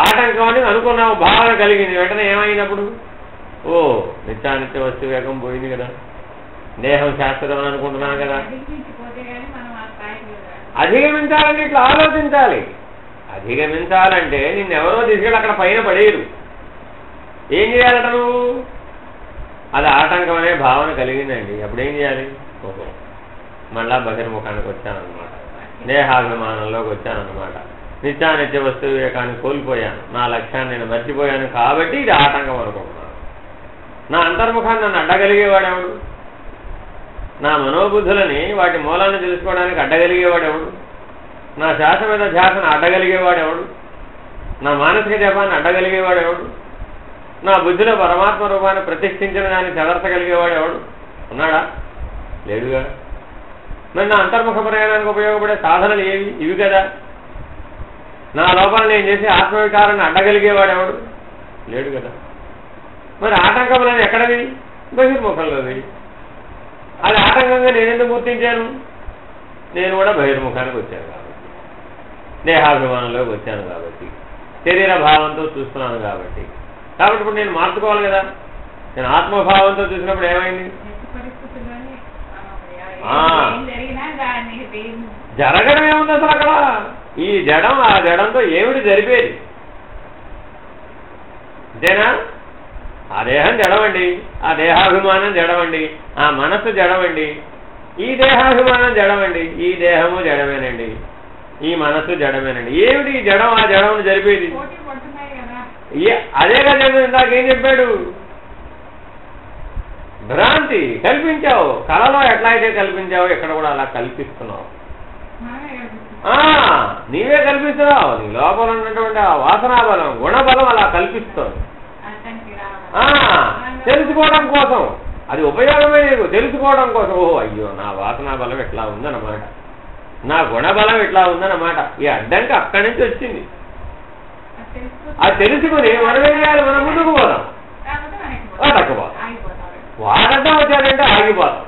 ఆటంకం అని అనుకున్నావు, భావన కలిగింది, వెంటనే ఏమైనప్పుడు ఓ నిత్యానిత్య వస్తు వేగం పోయింది కదా, దేహం శాశ్వతం అని అనుకుంటున్నాను కదా. అధిగమించాలంటే ఇట్లా ఆలోచించాలి. అధిగమించాలంటే నిన్నెవరో తీసుకెళ్ళి అక్కడ పైన పడేరు. ఏం చేయాలట నువ్వు? అది ఆటంకం అనే భావన కలిగిందండి. అప్పుడు ఏం చేయాలి? ఓహో మళ్ళా బహిర్ముఖానికి వచ్చానన్నమాట, దేహాభిమానంలోకి వచ్చానన్నమాట, నిత్యానిత్య వస్తు వివేకాన్ని కోల్పోయాను, నా లక్ష్యాన్ని నేను మర్చిపోయాను, కాబట్టి ఇది ఆటంకం అనుకుంటున్నాను. నా అంతర్ముఖాన్ని నన్ను అడ్డగలిగేవాడెవడు? నా మనోబుద్ధులని వాటి మూలాన్ని తెలుసుకోవడానికి అడ్డగలిగేవాడెవడు? నా శ్వాస మీద ధ్యాసను అడ్డగలిగేవాడెవడు? నా మానసిక జపాన్ని అడ్డగలిగేవాడెవడు? నా బుద్ధిలో పరమాత్మ రూపాన్ని ప్రతిష్ఠించిన దాన్ని చెదర్చగలిగేవాడెవడు? ఉన్నాడా? లేడుగా. మరి నా అంతర్ముఖ ప్రయాణానికి ఉపయోగపడే సాధనలు ఏవి? ఇవి కదా. నా లోపల నేను చేసే ఆత్మవికారాన్ని అడ్డగలిగేవాడెవడు? లేడు కదా. మరి ఆటంకములని ఎక్కడవి? బహిర్ముఖంలోవి. అది ఆటంకంగా నేనెందుకు గుర్తించాను? నేను కూడా బహిర్ముఖానికి వచ్చాను కాబట్టి, దేహాభిమానంలోకి వచ్చాను కాబట్టి, శరీర భావంతో చూస్తున్నాను కాబట్టి. కాబట్టి ఇప్పుడు నేను మార్చుకోవాలి కదా. నేను ఆత్మభావంతో చూసినప్పుడు ఏమైంది? జరగడం ఏముంది అసలు అక్కడ? ఈ జడం ఆ జడంతో ఏమిటి జరిపేది? అంతేనా? ఆ దేహం జడమండి, ఆ దేహాభిమానం జడమండి, ఆ మనస్సు జడమండి, ఈ దేహాభిమానం జడమండి, ఈ దేహము జడమేనండి, ఈ మనస్సు జడమేనండి. ఏమిటి ఈ జడం ఆ జడమును జరిపేది? అదే కదా ఇందాకేం చెప్పాడు? భ్రాంతి కల్పించావు. కళలో ఎట్లా అయితే కల్పించావు, ఇక్కడ కూడా అలా కల్పిస్తున్నావు. నీవే కల్పిస్తున్నావు. నీ లోపల ఉన్నటువంటి ఆ వాసనా బలం, గుణబలం అలా కల్పిస్తుంది. తెలుసుకోవడం కోసం, అది ఉపయోగమే లేదు. తెలుసుకోవడం కోసం, ఓహో అయ్యో నా వాసనా బలం ఇట్లా ఉందన్నమాట, నా గుణబలం ఇట్లా ఉందన్నమాట. ఈ అడ్డంకి అక్కడి నుంచి వచ్చింది. అది తెలుసుకుని మనం ఏం చేయాలి? మనం ముందుకు పోదాం, తక్కువ వాడడం వచ్చాడంటే ఆగిపోతాం.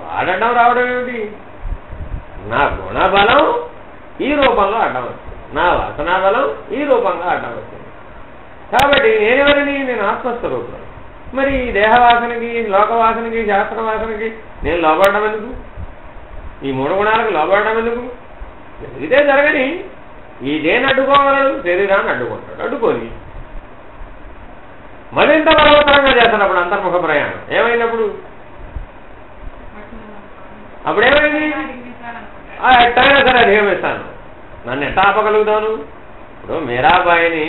వాడడం రావడం ఏమిటి? నా గుణబలం ఈ రూపంలో అడ్డం వచ్చింది, నా వాసనా బలం ఈ రూపంగా అడ్డం వచ్చింది. కాబట్టి నేనెవరిని? నేను ఆత్మస్వరూపుడు. మరి ఈ దేహవాసనకి, లోకవాసనకి, శాస్త్రవాసనకి నేను లోబడడం ఎందుకు? ఈ మూడు గుణాలకు లోబడడం ఎందుకు? ఇదే జరగని. ఈ దేన్ని అడ్డుకోగలడు? శరీరాన్ని అడ్డుకుంటాడు. అడ్డుకొని మరింత బలవత్తరంగా చేస్తున్నప్పుడు అంతర్ముఖ ప్రయాణం ఏమైనప్పుడు? అప్పుడేమైంది? ఎట్టయినా సరే అధిగమిస్తాను. నన్ను ఎట్లా ఆపగలుగుతాను? ఇప్పుడు మీరాబాయిని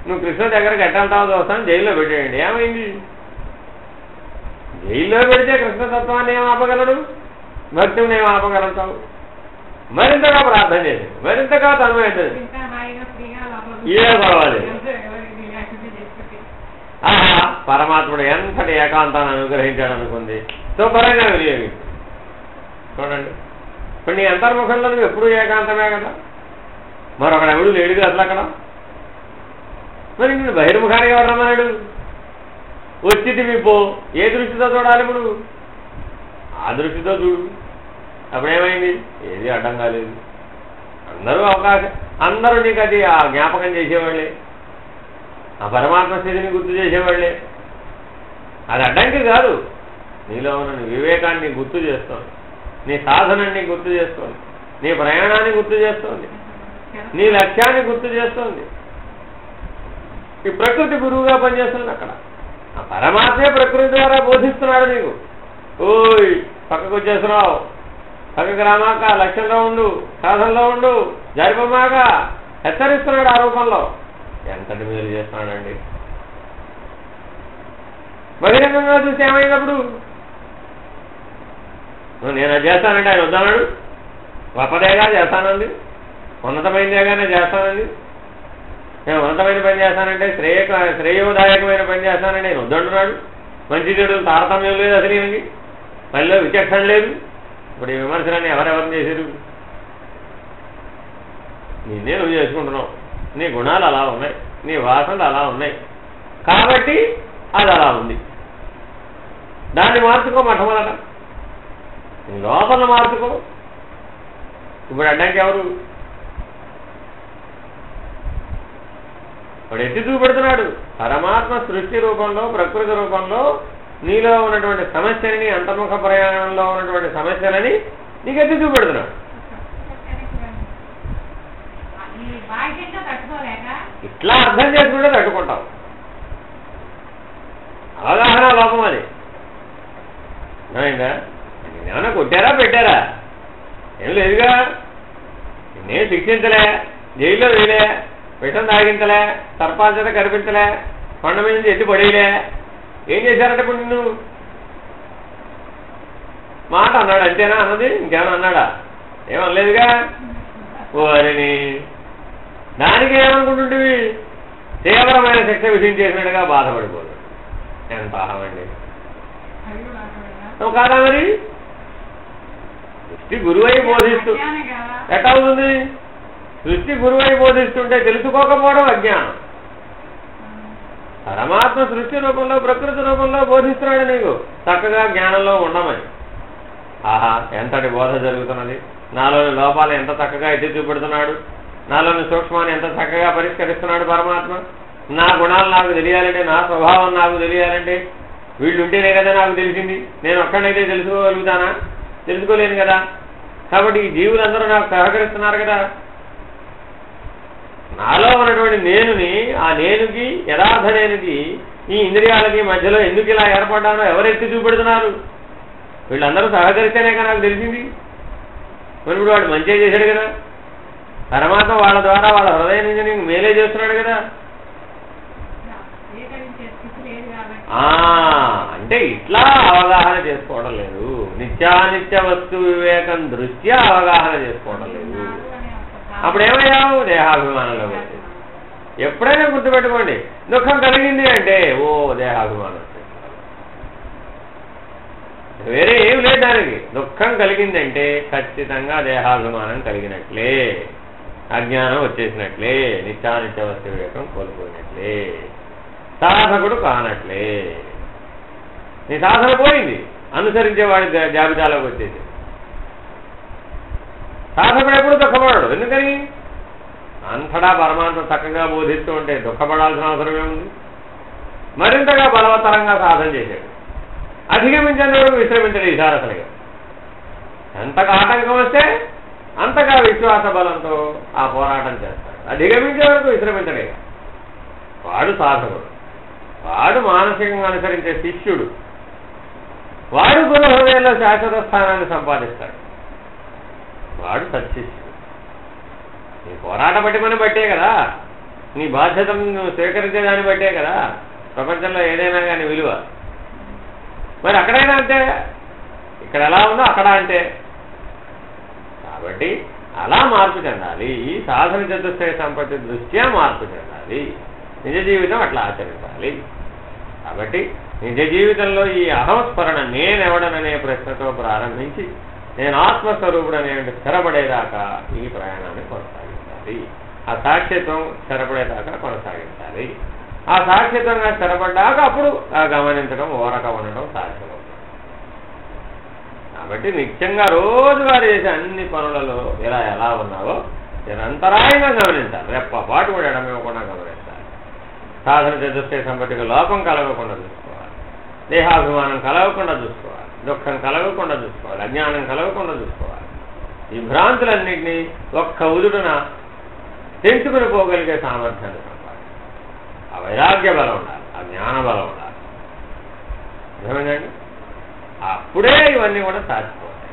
నువ్వు కృష్ణ దగ్గరకు ఎట్టంటావు చూస్తాను, జైల్లో పెట్టేయండి. ఏమైంది? జైల్లో పెడితే కృష్ణతత్వాన్ని ఏం ఆపగలడు? భక్తుని ఏం ఆపగలుగుతావు? మరింతగా ప్రార్థన చేసి, మరింతగా తన్మయతది. ఏ పర్వాలేదు. పరమాత్ముడు ఎంతటి ఏకాంతాన్ని అనుగ్రహించాడు అనుకుంది, శుభ్రంగా వినియోగించు. చూడండి, ఇప్పుడు నీ అంతర్ముఖంలో నువ్వు ఎప్పుడు ఏకాంతమే కదా. మరొకడు ఎవడు లేడుగా అసలు అక్కడ. మరి నేను బహిర్ముఖానికి ఎవరు రమ్మన్నాడు? వచ్చితివి పో. ఏ దృష్టితో చూడాలి ఇప్పుడు? ఆ దృష్టితో చూడు. అప్పుడేమైంది? ఏది అడ్డం కాలేదు. అందరూ అవకాశం, అందరూ నీకు అది ఆ జ్ఞాపకం చేసేవాళ్ళే, ఆ పరమాత్మ స్థితిని గుర్తు చేసేవాళ్ళే. అది అడ్డంకి కాదు, నీలో ఉన్న వివేకాన్ని గుర్తు చేస్తోంది, నీ సాధనాన్ని గుర్తు చేస్తోంది, నీ ప్రయాణాన్ని గుర్తు చేస్తోంది, నీ లక్ష్యాన్ని గుర్తు చేస్తోంది. ఈ ప్రకృతి గురువుగా పనిచేస్తుంది అక్కడ. ఆ పరమాత్మే ప్రకృతి ద్వారా బోధిస్తున్నాడు నీకు. ఓయ్ పక్కకు వచ్చేస్తున్నావు, పక్కకు రామాక, లక్ష్యంలో ఉండు, సాధనలో ఉండు, జరిపమాక హెచ్చరిస్తున్నాడు ఆ రూపంలో. ఎంతటి మేలు చేస్తున్నాడండి. బహిరంగంగా చూసి ఏమైనప్పుడు నేను అది చేస్తానంటే ఆయన వద్దన్నాడు. గొప్పదేగా చేస్తానండి, ఉన్నతమైనదేగానే చేస్తానండి. నేను ఉన్నతమైన పని చేస్తానంటే శ్రేయోదాయకమైన పని చేస్తానండి నేను వద్దంటున్నాడు. మంచి చెడు తారతమ్యం లేదు అసలు ఈయనకి, పనిలో విచక్షణ లేదు. ఇప్పుడు ఈ విమర్శలన్నీ ఎవరెవరిని చేశారు? నిన్నే నువ్వు చేసుకుంటున్నావు, నీ గుణాలు అలా ఉన్నాయి, నీ వాసనలు అలా ఉన్నాయి, కాబట్టి అది అలా ఉంది. దాన్ని మార్చుకో మొట్టమొదట, నీ లోపల మార్చుకో. ఇప్పుడు అడ్డానికి ఎవరు? వాడు ఎత్తి చూపెడుతున్నాడు. పరమాత్మ సృష్టి రూపంలో, ప్రకృతి రూపంలో నీలో ఉన్నటువంటి సమస్యని, అంతర్ముఖ ప్రయాణంలో ఉన్నటువంటి సమస్యలని నీకు ఎత్తి చూపెడుతున్నాడు. ఇట్లా అర్థం చేసుకుంటే తట్టుకుంటావు. అవగాహన లోపం అది. ఇంకా ఏమన్నా కొట్టారా పెట్టారా? ఏం లేదుగా. నేను శిక్షించలే, జైల్లో వేయలే, విషం తాగించలే, సర్పాల చేత కనిపించలే, కొండ మీద నుంచి ఎత్తి పడేయలే. ఏం చేశారంటే ఇప్పుడు నిన్ను మాట అన్నాడు అంతేనా అన్నది? ఇంకేమైనా అన్నాడా? ఏమనలేదుగా. ఓరిని దానికి ఏమనుకుంటుంటివి? తీవ్రమైన శిక్ష విధించేసినట్టుగా బాధపడిపోదు. ఎంత అహమండి. నువ్వు కాదా మరి? సృష్టి గురువై బోధిస్తూ ఎట్లా అవుతుంది? సృష్టి గురువై బోధిస్తుంటే తెలుసుకోకపోవడం అజ్ఞానం. పరమాత్మ సృష్టి రూపంలో, ప్రకృతి రూపంలో బోధిస్తున్నాడు నీకు చక్కగా జ్ఞానంలో ఉండమని. ఆహా, ఎంతటి బోధ జరుగుతున్నది. నాలోని లోపాలు ఎంత చక్కగా ఎత్తి చూపెడుతున్నాడు, నాలోని సూక్ష్మాన్ని ఎంత చక్కగా పరిష్కరిస్తున్నాడు పరమాత్మ. నా గుణాలు నాకు తెలియాలంటే, నా స్వభావం నాకు తెలియాలంటే వీళ్ళు ఉంటేనే కదా నాకు తెలిసింది. నేను ఒక్కడైతే తెలుసుకోగలుగుతానా? తెలుసుకోలేను కదా. కాబట్టి ఈ జీవులందరూ నాకు సహకరిస్తున్నారు కదా. నాలో ఉన్నటువంటి నేనుని, ఆ నేనుకి, యథార్థ నేనుకి, ఈ ఇంద్రియాలకి మధ్యలో ఎందుకు ఇలా ఏర్పడ్డానో ఎవరెత్తి చూపెడుతున్నారు? వీళ్ళందరూ సహకరిస్తేనే కదా నాకు తెలిసింది. మరి ఇప్పుడు వాడు మంచిగా చేశాడు కదా. పరమాత్మ వాళ్ళ ద్వారా వాళ్ళ హృదయం నుంచి నీకు మేలే చేస్తున్నాడు కదా. అంటే ఇట్లా అవగాహన చేసుకోవడం లేదు. నిత్యానిత్య వస్తు వివేకం దృష్ట్యా అవగాహన చేసుకోవడం లేదు. అప్పుడేమయ్యావు? దేహాభిమానంలో వచ్చి. ఎప్పుడైనా గుర్తుపెట్టుకోండి, దుఃఖం కలిగింది అంటే ఓ దేహాభిమానం. వేరే ఏం లేదు దానికి. దుఃఖం కలిగిందంటే ఖచ్చితంగా దేహాభిమానం కలిగినట్లే, అజ్ఞానం వచ్చేసినట్లే, నిత్యానిత్య వస్తు వివేకం కోల్పోయినట్లే, సాధకుడు కానట్లే. నీ సాధన పోయింది, అనుసరించేవాడి జాబితాలోకి వచ్చేసి. సాధకుడు ఎప్పుడు దుఃఖపడాడు. ఎందుకని? అంతటా పరమాత్మ చక్కగా బోధిస్తూ ఉంటే దుఃఖపడాల్సిన అవసరం ఏముంది? మరింతగా బలవత్తరంగా సాధన చేశాడు. అధిగమించేంత వరకు విశ్రమించడు ఈసారసలుగా. ఎంతగా ఆటంకం వస్తే అంతగా విశ్వాస బలంతో ఆ పోరాటం చేస్తాడు. అధిగమించే వరకు విశ్రమించడే. వాడు సాధకుడు, వాడు మానసికంగా అనుసరించే శిష్యుడు, వాడు గురు హృదయంలో శాశ్వత స్థానాన్ని సంపాదిస్తాడు. వాడు సత్శిష్యుడు. నీ పోరాట పట్టిమని బట్టే కదా, నీ బాధ్యతను నువ్వు స్వీకరించేదాన్ని బట్టే కదా ప్రపంచంలో ఏదైనా కానీ విలువ. మరి అక్కడైనా అంతే, ఇక్కడ ఎలా ఉందో అక్కడ అంతే. కాబట్టి అలా మార్పు చెందాలి. ఈ సాధన చతుష్టయ సంపత్తి దృష్ట్యా మార్పు చెందాలి. నిజ జీవితం అట్లా ఆచరించాలి. కాబట్టి నిజ జీవితంలో ఈ అహంస్మరణ నేనెవడననే ప్రశ్నతో ప్రారంభించి నేను ఆత్మస్వరూపుడనే స్థిరపడేదాకా ఈ ప్రయాణాన్ని కొనసాగించాలి. ఆ సాక్ష్యత్వం స్థిరపడేదాకా కొనసాగించాలి. ఆ సాక్ష్యత్వంగా స్థిరపడ్డాక అప్పుడు ఆ గమనించడం, ఓరక ఉండడం సాధ్యమవుతుంది. కాబట్టి నిత్యంగా రోజువారీ చేసే అన్ని పనులలో ఎలా ఉన్నావో నిరంతరాయంగా గమనించాలి. రెప్పపాటు కూడా ఎడమివ్వకుండా గమనించాలి. సాధన చతుష్టయ సంపత్తికి లోపం కలగకుండా చూసుకోవాలి, దేహాభిమానం కలగకుండా చూసుకోవాలి, దుఃఖం కలగకుండా చూసుకోవాలి, అజ్ఞానం కలగకుండా చూసుకోవాలి. ఈ భ్రాంతులన్నింటినీ ఒక్క ఉదుడున తెంచుకుని పోగలిగే సామర్థ్యాన్ని సంపాదించాలి. ఆ వైరాగ్య బలం ఉండాలి, ఆ జ్ఞాన బలం ఉండాలి. అర్థమైందండి? అప్పుడే ఇవన్నీ కూడా సాధిపోతాయి.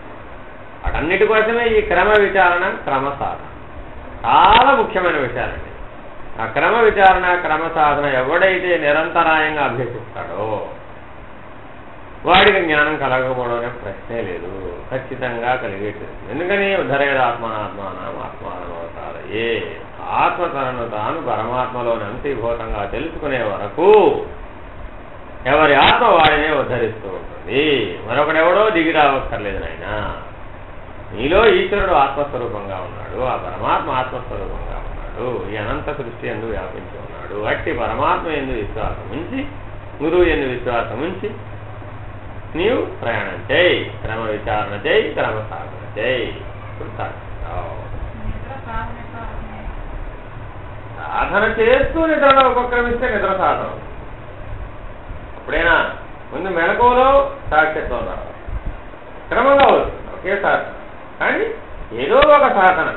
వాటన్నిటి కోసమే ఈ క్రమ విచారణ, క్రమ సాధన చాలా ముఖ్యమైన విషయాలండి. ఆ క్రమ విచారణ, క్రమ సాధన ఎవడైతే నిరంతరాయంగా అభ్యసిస్తాడో వాడికి జ్ఞానం కలగకపోవడం అనే ప్రశ్నే లేదు, ఖచ్చితంగా కలిగేటది. ఎందుకని ఉద్ధరేదాత్మానాత్మానం ఆత్మానమవతారయే, ఆత్మ తనను తాను పరమాత్మలోని అంతీభూతంగా తెలుసుకునే వరకు ఎవరి ఆత్మ వాడినే ఉద్ధరిస్తూ ఉంటుంది. మరొకడెవడో దిగి రావక్కర్లేదు నాయన. నీలో ఈశ్వరుడు ఆత్మస్వరూపంగా ఉన్నాడు, ఆ పరమాత్మ ఆత్మస్వరూపంగా ఉన్నాడు, ఈ అనంత సృష్టి ఎందు వ్యాపించి ఉన్నాడు. అట్టి పరమాత్మ ఎందు విశ్వాసం ఉంచి, గురువు ఎందు విశ్వాసం ఉంచి నీవు ప్రయాణం చేయి, క్రమ విచారణ చేయి, క్రమ సాధన చేయి. ఇప్పుడు సాధన చేస్తూ నిద్రలో ఉపక్రమిస్తే నిద్ర సాధన. అప్పుడైనా ముందు మెలకువలో సాక్షిత్వం రావాలి, క్రమంగా వస్తుంది ఒకేసారి. కానీ ఏదో ఒక సాధన,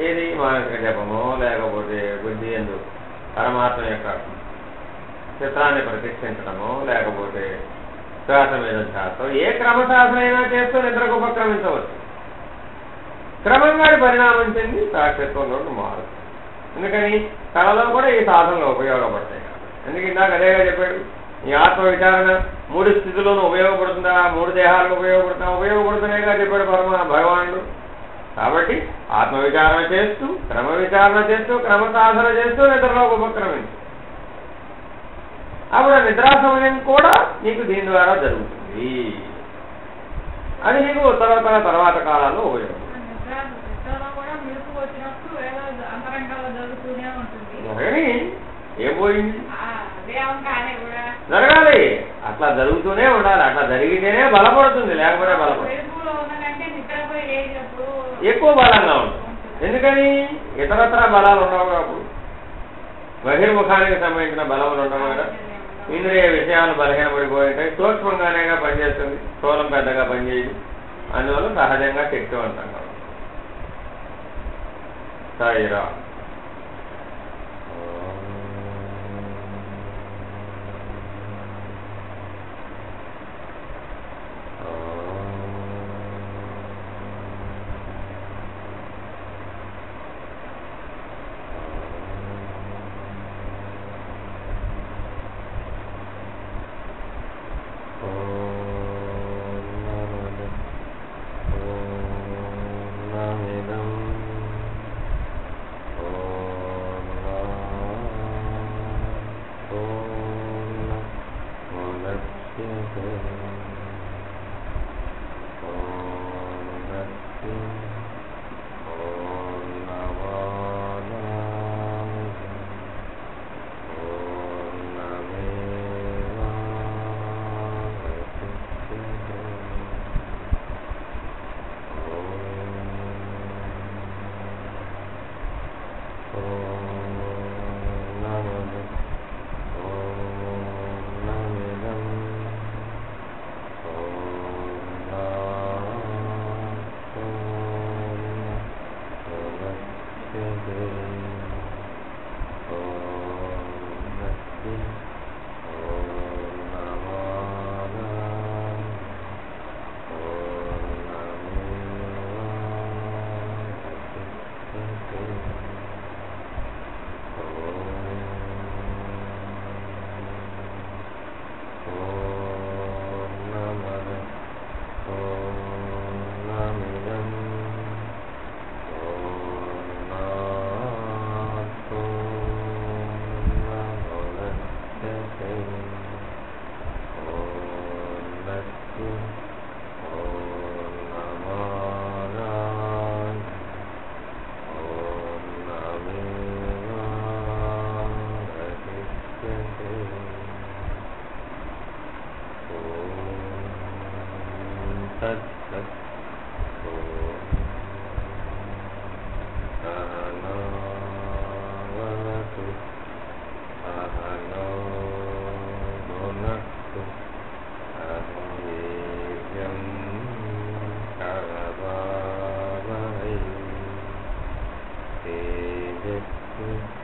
ఏది మానసిక జపమో లేకపోతే బుద్ధి ఎందు పరమాత్మ యొక్క చిత్రాన్ని ప్రతిష్ఠించడమో లేకపోతే శ్వాస మీద శ్వాస, ఏ క్రమ సాధన అయినా చేస్తూ నిద్రకు ఉపక్రమించవచ్చు. క్రమంగా పరిణామం చెంది సాక్షిత్వంలోకి మారుతుంది. ఎందుకని కళలో కూడా ఈ సాధనలు ఉపయోగపడతాయి. ఎందుకు ఇందాక అదేగా చెప్పాడు, ఈ ఆత్మ విచారణ 3 స్థితుల్లోనూ ఉపయోగపడుతుందా, 3 దేహాలకు ఉపయోగపడుతున్నాయిగా చెప్పాడు భగవానుడు. కాబట్టి ఆత్మ విచారణ చేస్తూ, క్రమ విచారణ చేస్తూ, క్రమ సాధన చేస్తూ నిద్రలోకి ఉపక్రమించు. అప్పుడు ఆ నిద్రా సమయం కూడా నీకు దీని ద్వారా జరుగుతుంది. అది నీకు తర్వాత కాలాల్లో ఉపయోగపడుతుంది. ఏం పోయింది, జరగాలి. అట్లా జరుగుతూనే ఉండాలి. అట్లా జరిగితేనే బలపడుతుంది, లేకపోతే బలపడుతుంది. ఎక్కువ బలంగా ఉంటుంది. ఎందుకని ఇతరత్ర బలాలు ఉండవు. అప్పుడు బహిర్ముఖానికి సంబంధించిన బలములు ఉండవు కదా. ఇంద్రియ విషయాలు బలహీనపడిపోయింటాయి, సూక్ష్మంగానేగా పనిచేస్తుంది, స్థూలం పెద్దగా పనిచేయదు. అందువల్ల సహజంగా శక్తివంతంగా ఉంటుంది. సాయిరా
Thank you.